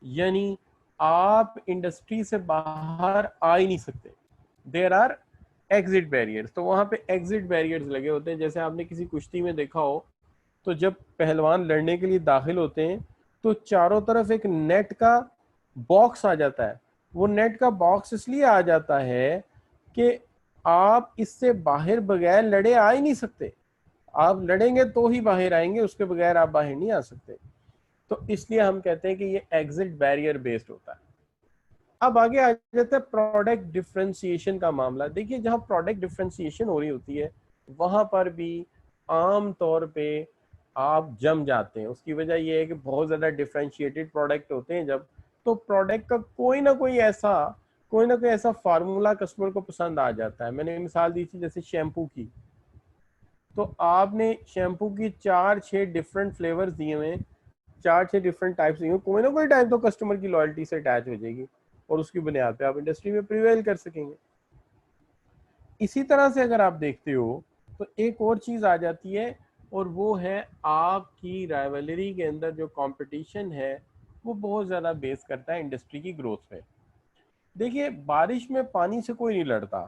यानी आप इंडस्ट्री से बाहर आ ही नहीं सकते। There are exit barriers. तो वहां पे एग्जिट बैरियर्स लगे होते हैं। जैसे आपने किसी कुश्ती में देखा हो, तो जब पहलवान लड़ने के लिए दाखिल होते हैं तो चारों तरफ एक नेट का बॉक्स आ जाता है। वो नेट का बॉक्स इसलिए आ जाता है कि आप इससे बाहर बगैर लड़े आ ही नहीं सकते। आप लड़ेंगे तो ही बाहर आएंगे, उसके बगैर आप बाहर नहीं आ सकते। तो इसलिए हम कहते हैं कि ये एग्जिट बैरियर बेस्ड होता है। अब आगे आ जाता है प्रोडक्ट डिफ्रेंसिएशन का मामला। देखिए, जहां प्रोडक्ट डिफ्रेंसिएशन हो रही होती है वहां पर भी आम तौर पे आप जम जाते हैं। उसकी वजह यह है कि बहुत ज्यादा डिफ्रेंशिएटेड प्रोडक्ट होते हैं जब, तो प्रोडक्ट का कोई ना कोई ऐसा फार्मूला कस्टमर को पसंद आ जाता है। मैंने मिसाल दी थी जैसे शैम्पू की, तो आपने शैम्पू की 4-6 डिफरेंट फ्लेवर्स दिए हुए, 4-6 डिफरेंट टाइप्स दिए हुए, कोई ना कोई टाइप तो कस्टमर की लॉयल्टी से अटैच हो जाएगी और उसकी बुनियाद पे आप इंडस्ट्री में प्रिवेल कर सकेंगे। इसी तरह से अगर आप देखते हो तो एक और चीज आ जाती है, और वो है आपकी राइवलरी के अंदर जो कंपटीशन है वो बहुत ज्यादा बेस करता है इंडस्ट्री की ग्रोथ पे। देखिए, बारिश में पानी से कोई नहीं लड़ता,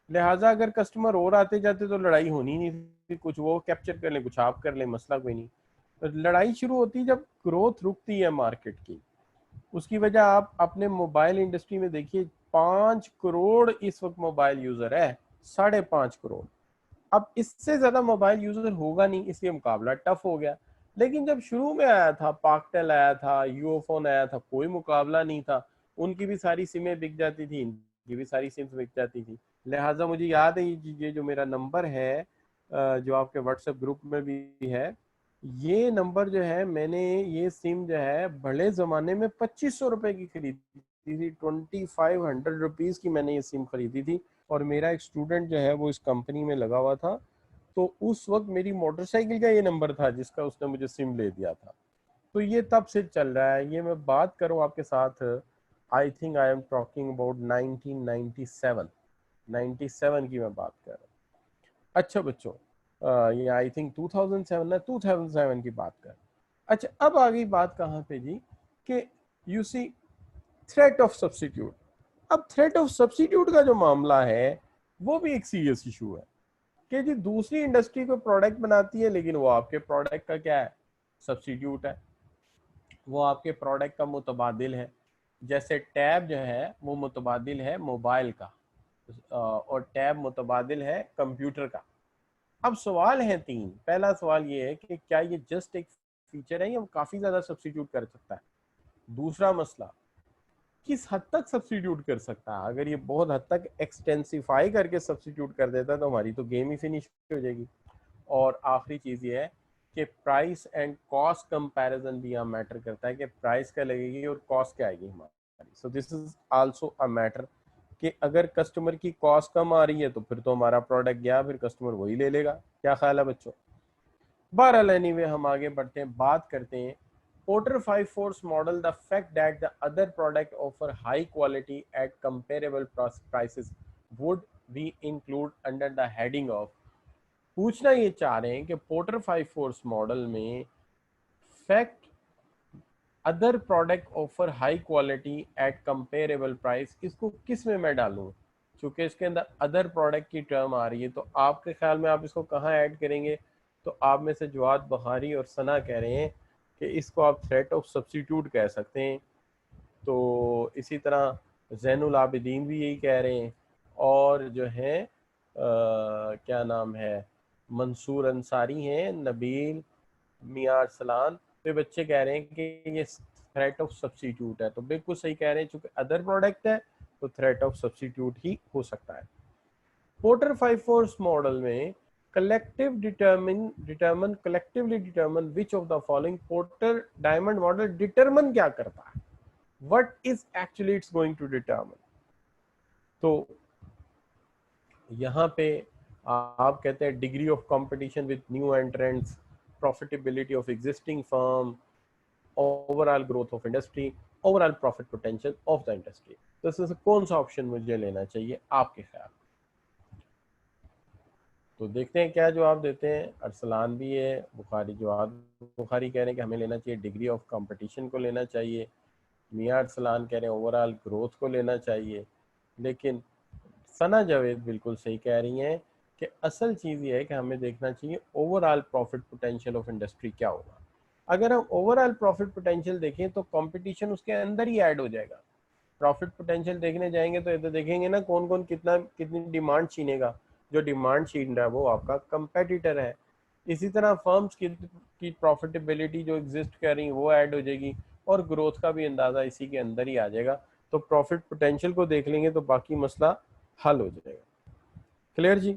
लिहाजा अगर कस्टमर और आते जाते तो लड़ाई होनी नहीं थी। कुछ वो कैप्चर कर ले, कुछ आप कर ले, मसला कोई नहीं। तो लड़ाई शुरू होती है जब ग्रोथ रुकती है मार्केट की। उसकी वजह आप अपने मोबाइल इंडस्ट्री में देखिए, 5 करोड़ इस वक्त मोबाइल यूजर है, 5.5 करोड़। अब इससे ज्यादा मोबाइल यूजर होगा नहीं, इसलिए मुकाबला टफ हो गया। लेकिन जब शुरू में आया था, पाकटेल आया था, यूओफोन आया था, कोई मुकाबला नहीं था। उनकी भी सारी सिमें बिक जाती थी, इनकी भी सारी सिम्स बिक जाती थी। लिहाजा मुझे याद है ये जो मेरा नंबर है, जो आपके व्हाट्सएप ग्रुप में भी है, ये नंबर जो है, मैंने ये सिम जो है बड़े जमाने में 2500 रुपए की खरीदी थी, 2500 रुपीज की मैंने ये सिम खरीदी थी। और मेरा एक स्टूडेंट जो है वो इस कंपनी में लगा हुआ था, तो उस वक्त मेरी मोटरसाइकिल का ये नंबर था जिसका उसने मुझे सिम ले दिया था। तो ये तब से चल रहा है। ये मैं बात करूं आपके साथ, I think I am talking about 1997, 97 की मैं बात कर रहा हूँ। अच्छा बच्चों, ये आई थिंक 2007 ना, 2007 की बात कर। अच्छा, अब आ गई बात कहाँ पे जी, कि you see threat of substitute. अब थ्रेट ऑफ सब्सिट्यूट का जो मामला है वो भी एक सीरियस इशू है कि जी दूसरी इंडस्ट्री को प्रोडक्ट बनाती है, लेकिन वो आपके प्रोडक्ट का क्या है, सब्सिट्यूट है। वो आपके प्रोडक्ट का मुतबादिल है। जैसे टैब जो है वो मुतबादिल है मोबाइल का, और टैब मुतबादिल है कंप्यूटर का। अब सवाल है तीन। पहला सवाल ये है कि क्या ये जस्ट एक फीचर है या वो काफी ज्यादा सब्सिट्यूट कर सकता है। दूसरा मसला, किस हद तक सब्सिट्यूट कर सकता है। अगर ये बहुत हद तक एक्सटेंसिफाई करके सब्सिट्यूट कर देता है तो हमारी तो गेम ही फिनिश हो जाएगी। और आखिरी चीज ये है कि प्राइस एंड कॉस्ट कंपैरिजन भी यहाँ मैटर करता है कि प्राइस क्या लगेगी और कॉस्ट क्या आएगी हमारी। So this is also a matter कि अगर कस्टमर की कॉस्ट कम आ रही है तो फिर तो हमारा प्रोडक्ट गया, फिर कस्टमर वही ले लेगा। क्या ख्याल है बच्चों। बहरहाल एनीवे, हम आगे बढ़ते हैं, बात करते हैं Porter 5 Force model, the fact that the other product offer high quality at comparable prices would be included under the heading of। पूछना ये चाह रहे हैं कि पोर्टर 5 फोर्स मॉडल में fact other product offer high quality eight comparable price, इसको किस में मैं डालूं। चूंकि इसके अंदर अदर प्रोडक्ट की टर्म आ रही है, तो आपके ख्याल में आप इसको कहाँ ऐड करेंगे। तो आप में से जवाद बखारी और सना कह रहे हैं कि इसको आप थ्रेट ऑफ सब्सिट्यूट कह सकते हैं। तो इसी तरह जैनुल आबिदीन भी यही कह रहे हैं, और जो है क्या नाम है, मंसूर अंसारी हैं, नबील मियां अरसलान, तो ये बच्चे कह रहे हैं कि ये थ्रेट ऑफ सब्सिट्यूट है। तो बिल्कुल सही कह रहे हैं, चूंकि अदर प्रोडक्ट है तो थ्रेट ऑफ सब्सिट्यूट ही हो सकता है। पोर्टर 5 फोर्स मॉडल में collectively determine which of the following. Porter diamond model determine क्या करता है, what is actually it's going to determine। तो यहाँ पे आप कहते हैं degree of competition with new entrants, profitability of existing firm, overall growth of industry, overall profit potential of the industry. तो इसमें से कौन सा ऑप्शन मुझे लेना चाहिए आपके ख्याल। तो देखते हैं क्या जवाब देते हैं। अरसलान भी है, बुखारी जवाब बुखारी कह रहे हैं कि हमें लेना चाहिए डिग्री ऑफ कंपटीशन को लेना चाहिए। मियां अरसलान कह रहे हैं ओवरऑल ग्रोथ को लेना चाहिए, लेकिन सना जावेद बिल्कुल सही कह रही हैं कि असल चीज़ ये है कि हमें देखना चाहिए overall profit potential of industry क्या होगा। अगर हम ओवरऑल प्रॉफिट पोटेंशियल देखें तो कंपटीशन उसके अंदर ही ऐड हो जाएगा। प्रॉफिट पोटेंशियल देखने जाएंगे तो ये तो देखेंगे ना कौन कौन कितना कितनी डिमांड छीनेगा। जो डिमांड छीन रहा है वो आपका कंपेटिटर है। इसी तरह फर्म्स की प्रॉफिटेबिलिटी जो एग्जिस्ट कर रही है वो ऐड हो जाएगी, और ग्रोथ का भी अंदाजा इसी के अंदर ही आ जाएगा। तो प्रॉफिट पोटेंशियल को देख लेंगे तो बाकी मसला हल हो जाएगा। क्लियर जी।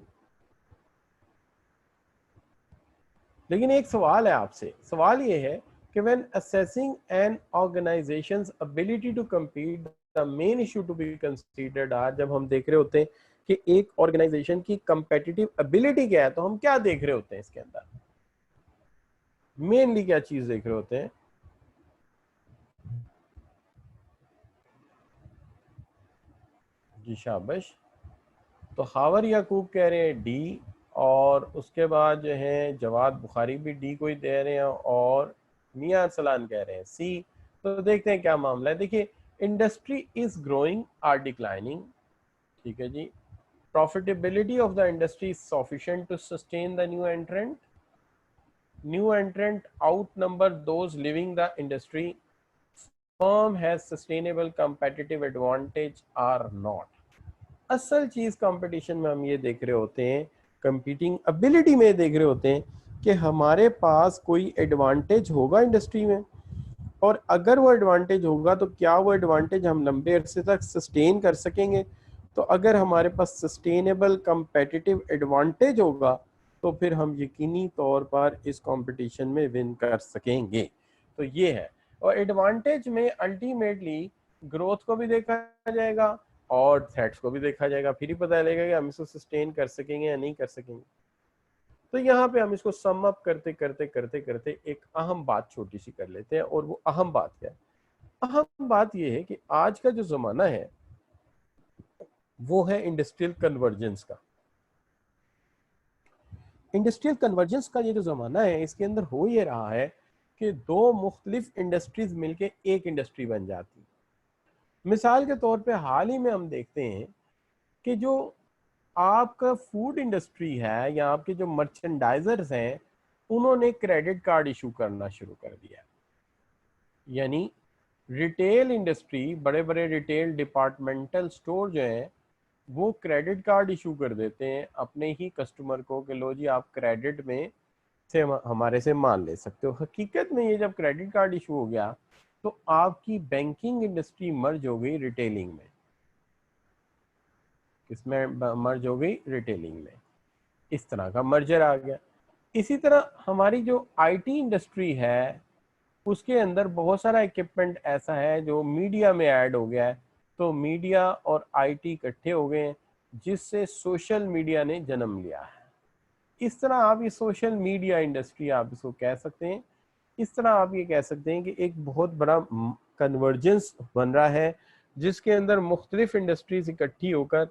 लेकिन एक सवाल है आपसे, सवाल ये है कि when assessing an organisation's ability to compete, the main issue to be considered are, जब हम देख रहे होते हैं कि एक ऑर्गेनाइजेशन की कंपेटिटिव एबिलिटी क्या है, तो हम क्या देख रहे होते हैं इसके अंदर, मेनली क्या चीज देख रहे होते हैं। जी शाबाश। तो हावर याकूब कह रहे हैं डी, और उसके बाद जो है जवाद बुखारी भी डी को ही दे रहे हैं, और मियां अरसलान कह रहे हैं सी। तो देखते हैं क्या मामला है। देखिए, industry is growing or declining, ठीक है जी। Profitability of the industry is sufficient to sustain the new entrant, new entrant outnumber those leaving the industry, firm has sustainable competitive advantage or not। असल चीज कंपटीशन में हम ये देख रहे होते हैं, कंपीटिंग एबिलिटी में देख रहे होते हैं कि हमारे पास कोई एडवांटेज होगा इंडस्ट्री में, और अगर वो एडवांटेज होगा तो क्या वो एडवांटेज हम लंबे अरसे तक सस्टेन कर सकेंगे। तो अगर हमारे पास सस्टेनेबल कंपेटिटिव एडवांटेज होगा तो फिर हम यकीनी तौर पर इस कंपटीशन में विन कर सकेंगे। तो ये है, और एडवांटेज में अल्टीमेटली ग्रोथ को भी देखा जाएगा और थ्रेट्स को भी देखा जाएगा, फिर ही पता लगेगा कि हम इसको सस्टेन कर सकेंगे या नहीं कर सकेंगे। तो यहाँ पे हम इसको सम अप करते करते करते करते एक अहम बात छोटी सी कर लेते हैं, और वो अहम बात क्या है। अहम बात ये है कि आज का जो जमाना है वो है इंडस्ट्रियल कन्वर्जेंस का। इंडस्ट्रियल कन्वर्जेंस का ये जो जमाना है इसके अंदर हो ये रहा है कि दो मुख्तलिफ इंडस्ट्रीज मिलके एक इंडस्ट्री बन जाती। मिसाल के तौर पे हाल ही में हम देखते हैं कि जो आपका फूड इंडस्ट्री है या आपके जो मर्चेंडाइजर्स हैं उन्होंने क्रेडिट कार्ड इशू करना शुरू कर दिया। यानी रिटेल इंडस्ट्री, बड़े बड़े रिटेल डिपार्टमेंटल स्टोर जो हैं वो क्रेडिट कार्ड इशू कर देते हैं अपने ही कस्टमर को कि लो जी आप क्रेडिट में से हमारे से माल ले सकते हो। हकीकत में ये जब क्रेडिट कार्ड इशू हो गया तो आपकी बैंकिंग इंडस्ट्री मर्ज हो गई रिटेलिंग में। किसमें मर्ज हो गई? रिटेलिंग में। इस तरह का मर्जर आ गया। इसी तरह हमारी जो आईटी इंडस्ट्री है उसके अंदर बहुत सारा इक्विपमेंट ऐसा है जो मीडिया में ऐड हो गया है। तो मीडिया और आईटी इकट्ठे हो गए हैं जिससे सोशल मीडिया ने जन्म लिया है। इस तरह आप ये सोशल मीडिया इंडस्ट्री आप इसको कह सकते हैं। इस तरह आप ये कह सकते हैं कि एक बहुत बड़ा कन्वर्जेंस बन रहा है जिसके अंदर मुख्तलिफ इंडस्ट्रीज इकट्ठी होकर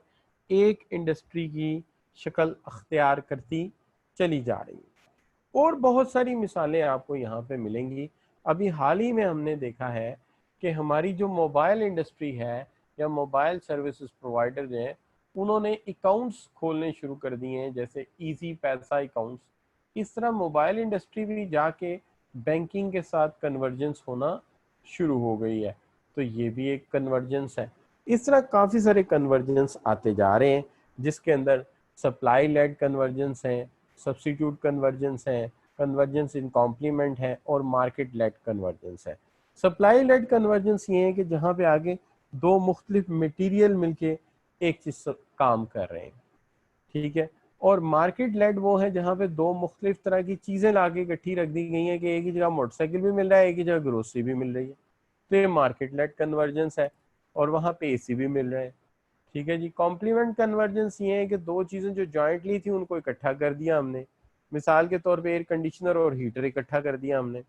एक इंडस्ट्री की शक्ल अख्तियार करती चली जा रही है। और बहुत सारी मिसालें आपको यहाँ पे मिलेंगी। अभी हाल ही में हमने देखा है कि हमारी जो मोबाइल इंडस्ट्री है या मोबाइल सर्विसेज प्रोवाइडर हैं उन्होंने अकाउंट्स खोलने शुरू कर दिए हैं, जैसे इजी पैसा अकाउंट्स। इस तरह मोबाइल इंडस्ट्री भी जाके बैंकिंग के साथ कन्वर्जेंस होना शुरू हो गई है। तो ये भी एक कन्वर्जेंस है। इस तरह काफ़ी सारे कन्वर्जेंस आते जा रहे हैं जिसके अंदर सप्लाई लेड कन्वर्जेंस है, सब्सिट्यूट कन्वर्जेंस है, कन्वर्जेंस इन कॉम्प्लीमेंट है, और मार्केट लेड कन्वर्जेंस है। सप्लाई लेड कन्वर्जेंस ये है कि जहाँ पे आगे दो मुख्तलिफ मटीरियल मिलके एक चीज काम कर रहे हैं, ठीक है। और मार्केट लेड वो है जहाँ पे दो मुख्तलिफ तरह की चीजें लाके इकट्ठी रख दी गई हैं कि एक ही जगह मोटरसाइकिल भी मिल रहा है, एक ही जगह ग्रोसरी भी मिल रही है। तो ये मार्केट लेड कन्वर्जेंस है, और वहाँ पे एसी भी मिल रहे हैं, ठीक है जी। कॉम्प्लीमेंट कन्वर्जेंस ये है कि दो चीजें जो जॉइंटली थी उनको इकट्ठा कर दिया हमने। मिसाल के तौर पे एयर कंडीशनर और हीटर इकट्ठा कर दिया हमने।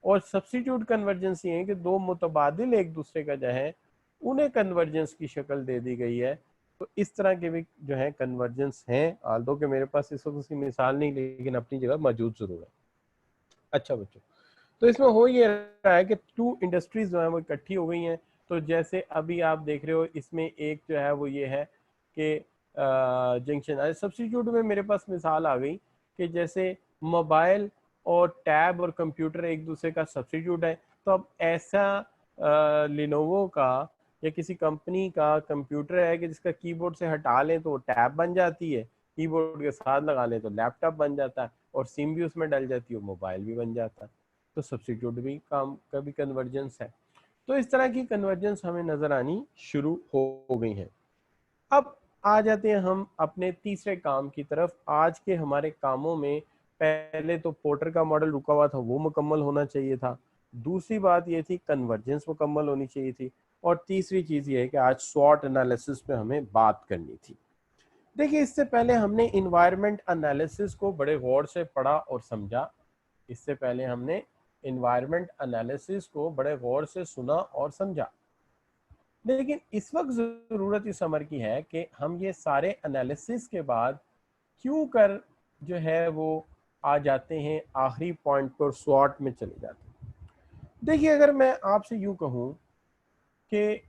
और सब्स्टिट्यूट कन्वर्जेंस ये है कि दो मुतबादिल एक दूसरे का जो है उन्हें कन्वर्जेंस की शक्ल दे दी गई है। तो इस तरह के भी जो है कन्वर्जेंस हैं, आल्दो कि मेरे पास इस वक्त उसकी मिसाल नहीं लेकिन अपनी जगह मौजूद जरूर है। अच्छा बच्चों, तो इसमें हो ये रहा है कि टू इंडस्ट्रीज जो है वो इकट्ठी हो गई हैं। तो जैसे अभी आप देख रहे हो इसमें एक जो है वो ये है कि जंक्शन सब्स्टिट्यूट में मेरे पास मिसाल आ गई कि जैसे मोबाइल और टैब और कंप्यूटर एक दूसरे का सब्स्टिट्यूट है। तो अब ऐसा लिनोवो का या किसी कंपनी का कंप्यूटर है कि जिसका कीबोर्ड से हटा लें तो वो टैब बन जाती है, कीबोर्ड के साथ लगा लें तो लैपटॉप बन जाता है, और सिम भी उसमें डल जाती है, मोबाइल भी बन जाता है। तो सब्स्टिट्यूट भी काम का भी कन्वर्जेंस है। तो इस तरह की कन्वर्जेंस हमें नजर आनी शुरू हो गई है। अब आ जाते हैं हम अपने तीसरे काम की तरफ। आज के हमारे कामों में पहले तो पोर्टर का मॉडल रुका हुआ था, वो मुकम्मल होना चाहिए था। दूसरी बात ये थी कन्वर्जेंस मुकम्मल होनी चाहिए थी। और तीसरी चीज ये है कि आज स्वॉट एनालिसिस पे हमें बात करनी थी। देखिए, इससे पहले हमने इन्वायरमेंट एनालिसिस को बड़े गौर से पढ़ा और समझा। इससे पहले हमने इन्वायरमेंट एनालिसिस को बड़े गौर से सुना और समझा। लेकिन इस वक्त जरूरत इस अमर की है कि हम ये सारे एनालिसिस के बाद क्यों कर जो है वो आ जाते हैं आखिरी पॉइंट पर, स्वॉट में चले जाते हैं। देखिए, अगर मैं आपसे यूं कहूं कि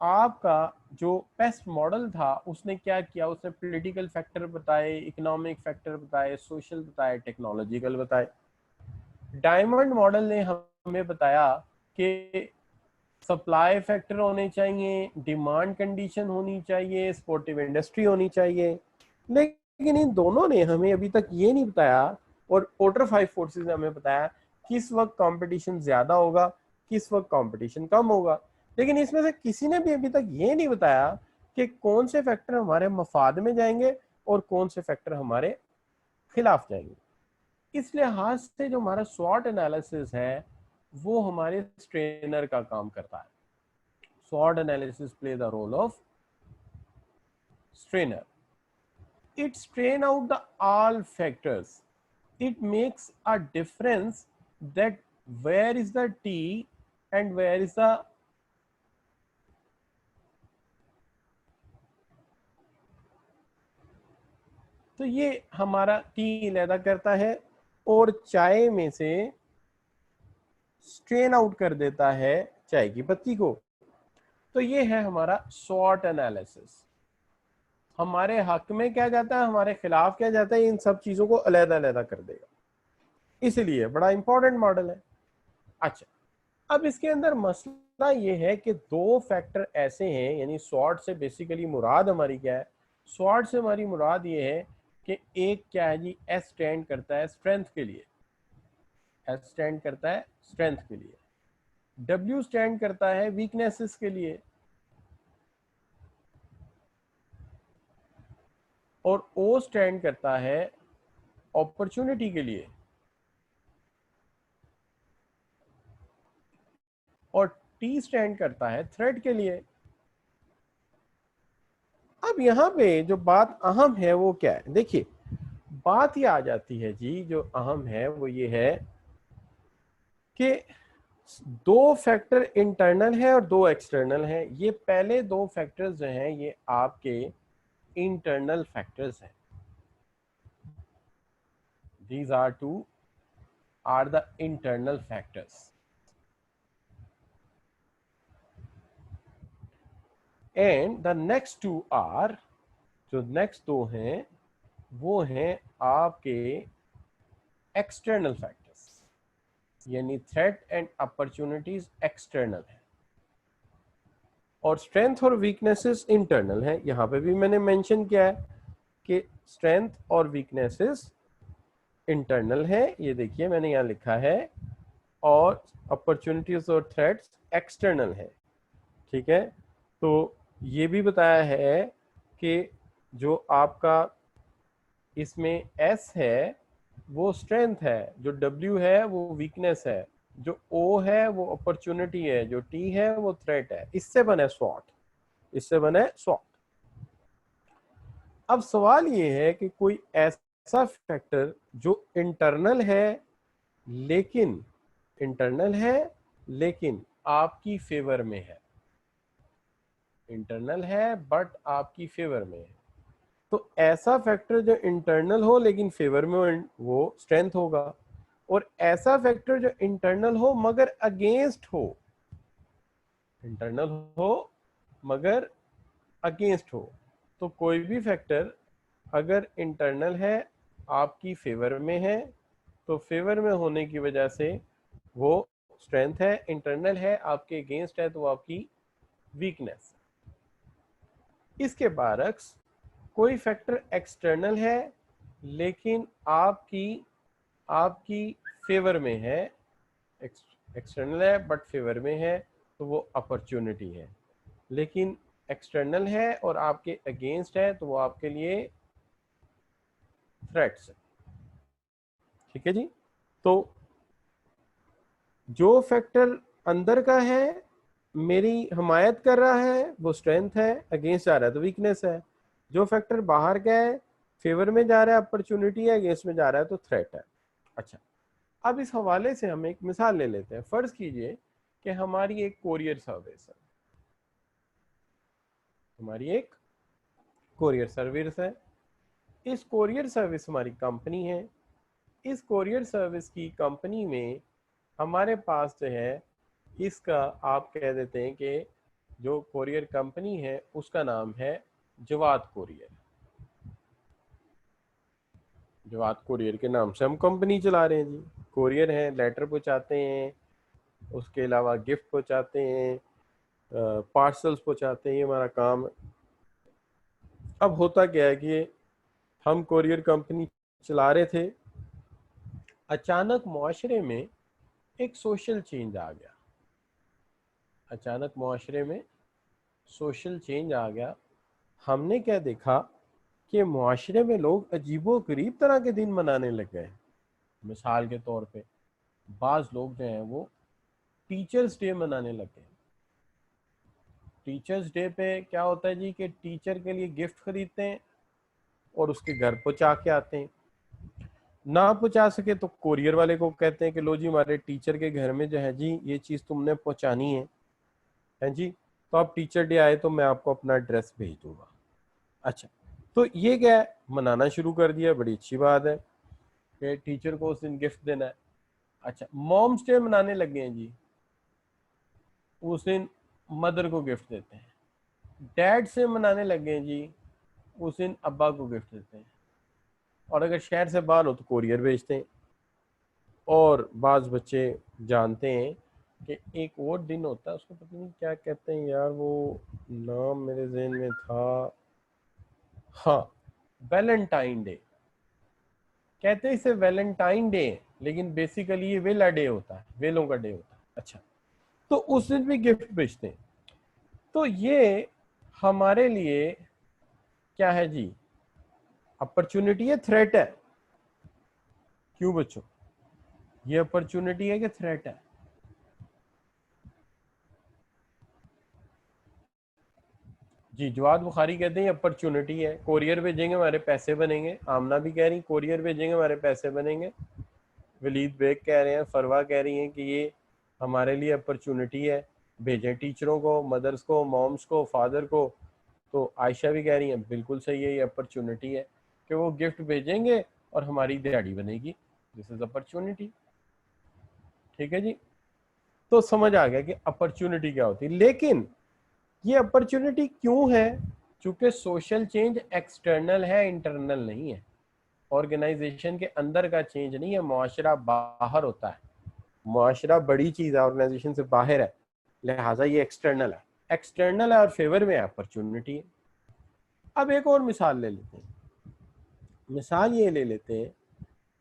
आपका जो पेस्ट मॉडल था उसने क्या किया, उसने पॉलिटिकल फैक्टर बताए, इकोनॉमिक फैक्टर बताए, सोशल बताए, टेक्नोलॉजिकल बताए। डायमंड मॉडल ने हमें बताया कि सप्लाई फैक्टर होने चाहिए, डिमांड कंडीशन होनी चाहिए, स्पोर्टिव इंडस्ट्री होनी चाहिए। लेकिन इन दोनों ने हमें अभी तक ये नहीं बताया, और पोर्टर 5 फोर्सेस ने हमें बताया किस वक्त कंपटीशन ज्यादा होगा, किस वक्त कंपटीशन कम होगा। लेकिन इसमें से किसी ने भी अभी तक ये नहीं बताया कि कौन से फैक्टर हमारे मफाद में जाएंगे और कौन से फैक्टर हमारे खिलाफ जाएंगे। इस लिहाज से जो हमारा स्वॉट एनालिसिस है वो हमारे स्ट्रेनर का काम करता है। SWOT analysis play the role of strainer. It strain out the all factors. It makes a difference that where is the T and where is the तो ये हमारा टी लैदा करता है और चाय में से स्ट्रेन आउट कर देता है चाय की पत्ती को। तो ये है हमारा स्वॉट एनालिसिस। हमारे हक में क्या जाता है, हमारे खिलाफ क्या जाता है, इन सब चीजों को अलग-अलग कर देगा। इसलिए बड़ा इंपॉर्टेंट मॉडल है। अच्छा, अब इसके अंदर मसला ये है कि दो फैक्टर ऐसे हैं, यानी स्वॉट से बेसिकली मुराद हमारी क्या है, स्वॉट से हमारी मुराद ये है कि एक क्या है जी, एस स्टैंड करता है स्ट्रेंथ के लिए, एस स्टैंड करता है स्ट्रेंथ के लिए, डब्ल्यू स्टैंड करता है वीकनेसेस के लिए, और ओ स्टैंड करता है अपॉर्चुनिटी के लिए, और टी स्टैंड करता है थ्रेट के लिए। अब यहाँ पे जो बात अहम है वो क्या है, देखिए बात ये आ जाती है जी, जो अहम है वो ये है कि दो फैक्टर इंटरनल है और दो एक्सटर्नल है। ये पहले दो फैक्टर्स जो हैं ये आपके इंटरनल फैक्टर्स हैं। These are two are the internal factors, and the next two are, जो नेक्स्ट दो हैं वो हैं आपके एक्सटर्नल फैक्टर्स, यानी थ्रेट एंड अपॉर्चुनिटीज एक्सटर्नल है, और स्ट्रेंथ और वीकनेसेस इंटरनल है। यहां पे भी मैंने मेंशन किया है कि स्ट्रेंथ और वीकनेसेस इंटरनल है, ये देखिए मैंने यहाँ लिखा है, और अपॉर्चुनिटीज और थ्रेट्स एक्सटर्नल है। ठीक है, तो ये भी बताया है कि जो आपका इसमें एस है वो स्ट्रेंथ है, जो डब्ल्यू है वो वीकनेस है, जो ओ है वो अपॉर्चुनिटी है, जो टी है वो थ्रेट है। इससे बने स्वॉट, इससे बने स्वॉट। अब सवाल ये है कि कोई ऐसा फैक्टर जो इंटरनल है, लेकिन इंटरनल है लेकिन आपकी फेवर में है, इंटरनल है बट आपकी फेवर में है। तो ऐसा फैक्टर जो इंटरनल हो लेकिन फेवर में हो, वो स्ट्रेंथ होगा। और ऐसा फैक्टर जो इंटरनल हो मगर अगेंस्ट हो, इंटरनल हो मगर अगेंस्ट हो। तो कोई भी फैक्टर अगर इंटरनल है, आपकी फेवर में है, तो फेवर में होने की वजह से वो स्ट्रेंथ है, इंटरनल है आपके अगेंस्ट है तो वो आपकी वीकनेस। इसके बरअक्स कोई फैक्टर एक्सटर्नल है लेकिन आपकी आपकी फेवर में है, एक्सटर्नल है बट फेवर में है, तो वो अपॉर्चुनिटी है। लेकिन एक्सटर्नल है और आपके अगेंस्ट है तो वो आपके लिए थ्रेट्स है। ठीक है जी। तो जो फैक्टर अंदर का है, मेरी हमायत कर रहा है, वो स्ट्रेंथ है, अगेंस्ट जा रहा है तो वीकनेस है। जो फैक्टर बाहर का है, फेवर में जा रहा है अपॉर्चुनिटी है, अगेंस्ट में जा रहा है तो थ्रेट है। अच्छा, अब इस हवाले से हम एक मिसाल ले लेते हैं। फर्ज कीजिए कि हमारी एक कोरियर सर्विस है, हमारी एक कोरियर सर्विस है। इस कोरियर सर्विस हमारी कंपनी है। इस कोरियर सर्विस की कंपनी में हमारे पास जो है, इसका आप कह देते हैं कि जो कोरियर कंपनी है उसका नाम है जवाद कोरियर। जवाद कोरियर के नाम से हम कंपनी चला रहे हैं जी। कोरियर है, लेटर पहुंचाते हैं, उसके अलावा गिफ्ट पहुंचाते हैं, पार्सल्स पहुंचाते हैं, ये हमारा काम है। अब होता क्या है कि हम कोरियर कंपनी चला रहे थे, अचानक मुआशरे में एक सोशल चेंज आ गया। अचानक मुआशरे में सोशल चेंज आ गया। हमने क्या देखा कि मुआशरे में लोग अजीबो गरीब तरह के दिन मनाने लग गए। मिसाल के तौर पे बाज़ लोग जो हैं वो टीचर्स डे मनाने लग गए। टीचर्स डे पे क्या होता है जी कि टीचर के लिए गिफ्ट खरीदते हैं और उसके घर पहुंचा के आते हैं। ना पहुंचा सके तो कोरियर वाले को कहते हैं कि लो जी, हमारे टीचर के घर में जो है जी ये चीज़ तुमने पहुंचानी है जी, तो आप टीचर डे आए तो मैं आपको अपना एड्रेस भेज दूंगा। अच्छा, तो ये क्या है, मनाना शुरू कर दिया, बड़ी अच्छी बात है कि टीचर को उस दिन गिफ्ट देना है। अच्छा, मॉम्स डे मनाने लगे हैं जी, उस दिन मदर को गिफ्ट देते हैं। डैड से मनाने लगे हैं जी, उस दिन अब्बा को गिफ्ट देते हैं। और अगर शहर से बाहर हो तो कोरियर भेजते हैं। और बाज़ बच्चे जानते हैं कि एक और दिन होता है, उसको पता नहीं क्या कहते हैं यार, वो नाम मेरे जहन में था, हाँ, वैलेंटाइन डे। कहते हैं इसे वैलेंटाइन डे, लेकिन बेसिकली ये वेला डे होता है, वेलों का डे होता है। अच्छा, तो उस दिन भी गिफ्ट भेजते हैं। तो ये हमारे लिए क्या है जी, अपॉर्चुनिटी है, थ्रेट है? क्यों बच्चों, ये अपॉर्चुनिटी है कि थ्रेट है? जी, जवाद बुखारी कहते हैं अपॉर्चुनिटी है। कोरियर भेजेंगे हमारे पैसे बनेंगे। आमना भी कह रही कोरियर भेजेंगे हमारे पैसे बनेंगे। वलीद बेग कह रहे हैं, फरवा कह रही हैं कि ये हमारे लिए अपॉर्चुनिटी है, भेजें टीचरों को, मदर्स को, मॉम्स को, फादर को। तो आयशा भी कह रही हैं बिल्कुल सही है, ये अपॉर्चुनिटी है कि वो गिफ्ट भेजेंगे और हमारी दिहाड़ी बनेगी। This is opportunity. ठीक है जी। तो समझ आ गया कि अपॉर्चुनिटी क्या होती है। लेकिन ये अपॉर्चुनिटी क्यों है? चूंकि सोशल चेंज एक्सटर्नल है, इंटरनल नहीं है। ऑर्गेनाइजेशन के अंदर का चेंज नहीं है, मुआशरा बाहर होता है। मुआशरा बड़ी चीज है, ऑर्गेनाइजेशन से बाहर है, लिहाजा ये एक्सटर्नल है। एक्सटर्नल है और फेवर में है, अपॉर्चुनिटी है। अब एक और मिसाल ले लेते हैं। मिसाल ये ले लेते हैं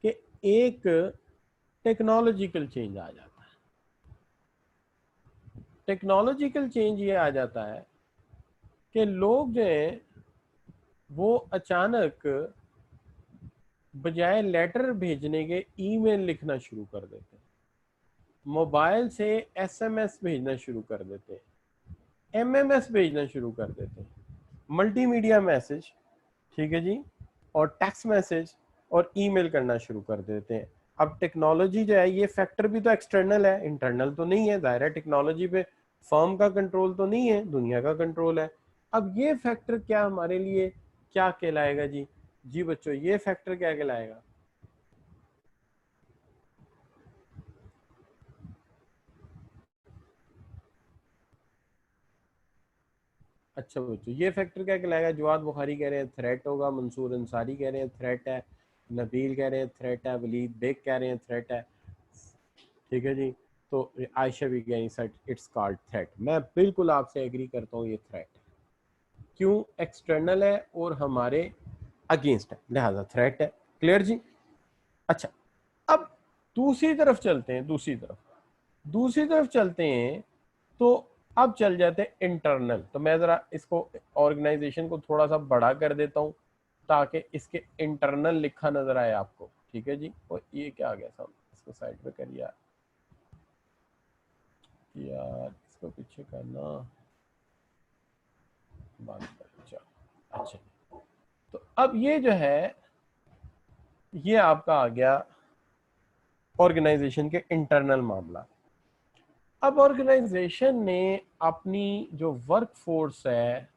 कि एक टेक्नोलॉजिकल चेंज आ जाता है। टेक्नोलॉजिकल चेंज ये आ जाता है कि लोग जो हैं वो अचानक बजाय लेटर भेजने के ईमेल लिखना शुरू कर देते हैं, मोबाइल से एसएमएस भेजना शुरू कर देते हैं, एमएमएस भेजना शुरू कर देते हैं, मल्टीमीडिया मैसेज, ठीक है जी, और टेक्स्ट मैसेज और ईमेल करना शुरू कर देते हैं। अब टेक्नोलॉजी जो है, ये फैक्टर भी तो एक्सटर्नल है, इंटरनल तो नहीं है। ज़ाहिर है टेक्नोलॉजी पे फर्म का कंट्रोल तो नहीं है, दुनिया का कंट्रोल है। अब ये फैक्टर क्या हमारे लिए क्या कहलाएगा जी? जी बच्चों, ये फैक्टर क्या कहलाएगा? अच्छा बच्चों, ये फैक्टर क्या कहलाएगा? जवाद बुखारी कह रहे हैं थ्रेट होगा, मंसूर अंसारी कह रहे हैं थ्रेट है, नबील कह रहे हैं थ्रेट है, वलीद बेग कह रहे हैं थ्रेट है, ठीक है जी। तो आयशा भी कह रही है इट्स कॉल्ड थ्रेट। मैं बिल्कुल आपसे एग्री करता हूँ, ये थ्रेट है। क्यों? एक्सटर्नल है और हमारे अगेंस्ट है, लिहाजा थ्रेट है। क्लियर जी? अच्छा, अब दूसरी तरफ चलते हैं, दूसरी तरफ चलते हैं। तो अब चल जाते हैं इंटरनल। तो मैं ज़रा इसको ऑर्गेनाइजेशन को थोड़ा सा बड़ा कर देता हूँ ताकि इसके इंटरनल लिखा नजर आए आपको, ठीक है जी। और ये क्या आ गया साहब, इसको साइड पे करिए यार, इसको पीछे करना बंद कर। चलो अच्छा, तो अब ये जो है, ये आपका आ गया ऑर्गेनाइजेशन के इंटरनल मामला। अब ऑर्गेनाइजेशन ने अपनी जो वर्क फोर्स है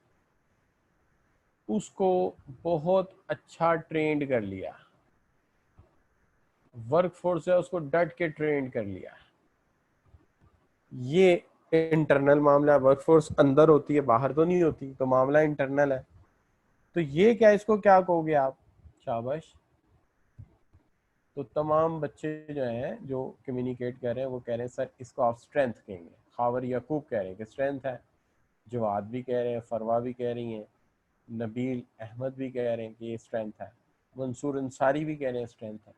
उसको बहुत अच्छा ट्रेंड कर लिया, वर्क फोर्स है उसको डट के ट्रेंड कर लिया। ये इंटरनल मामला है, वर्क फोर्स अंदर होती है बाहर तो नहीं होती, तो मामला इंटरनल है। तो ये क्या, इसको क्या कहोगे आप? शाबाश। तो तमाम बच्चे जो हैं जो कम्युनिकेट कर रहे हैं वो कह रहे हैं सर इसको आप स्ट्रेंथ कहेंगे। खावर यकूब कह रहे हैं कि स्ट्रेंथ है, जवाद भी कह रहे हैं, फरवा भी कह रही हैं, नबील अहमद भी कह रहे हैं कि ये स्ट्रेंथ है, मंसूर अंसारी भी कह रहे हैं स्ट्रेंथ है।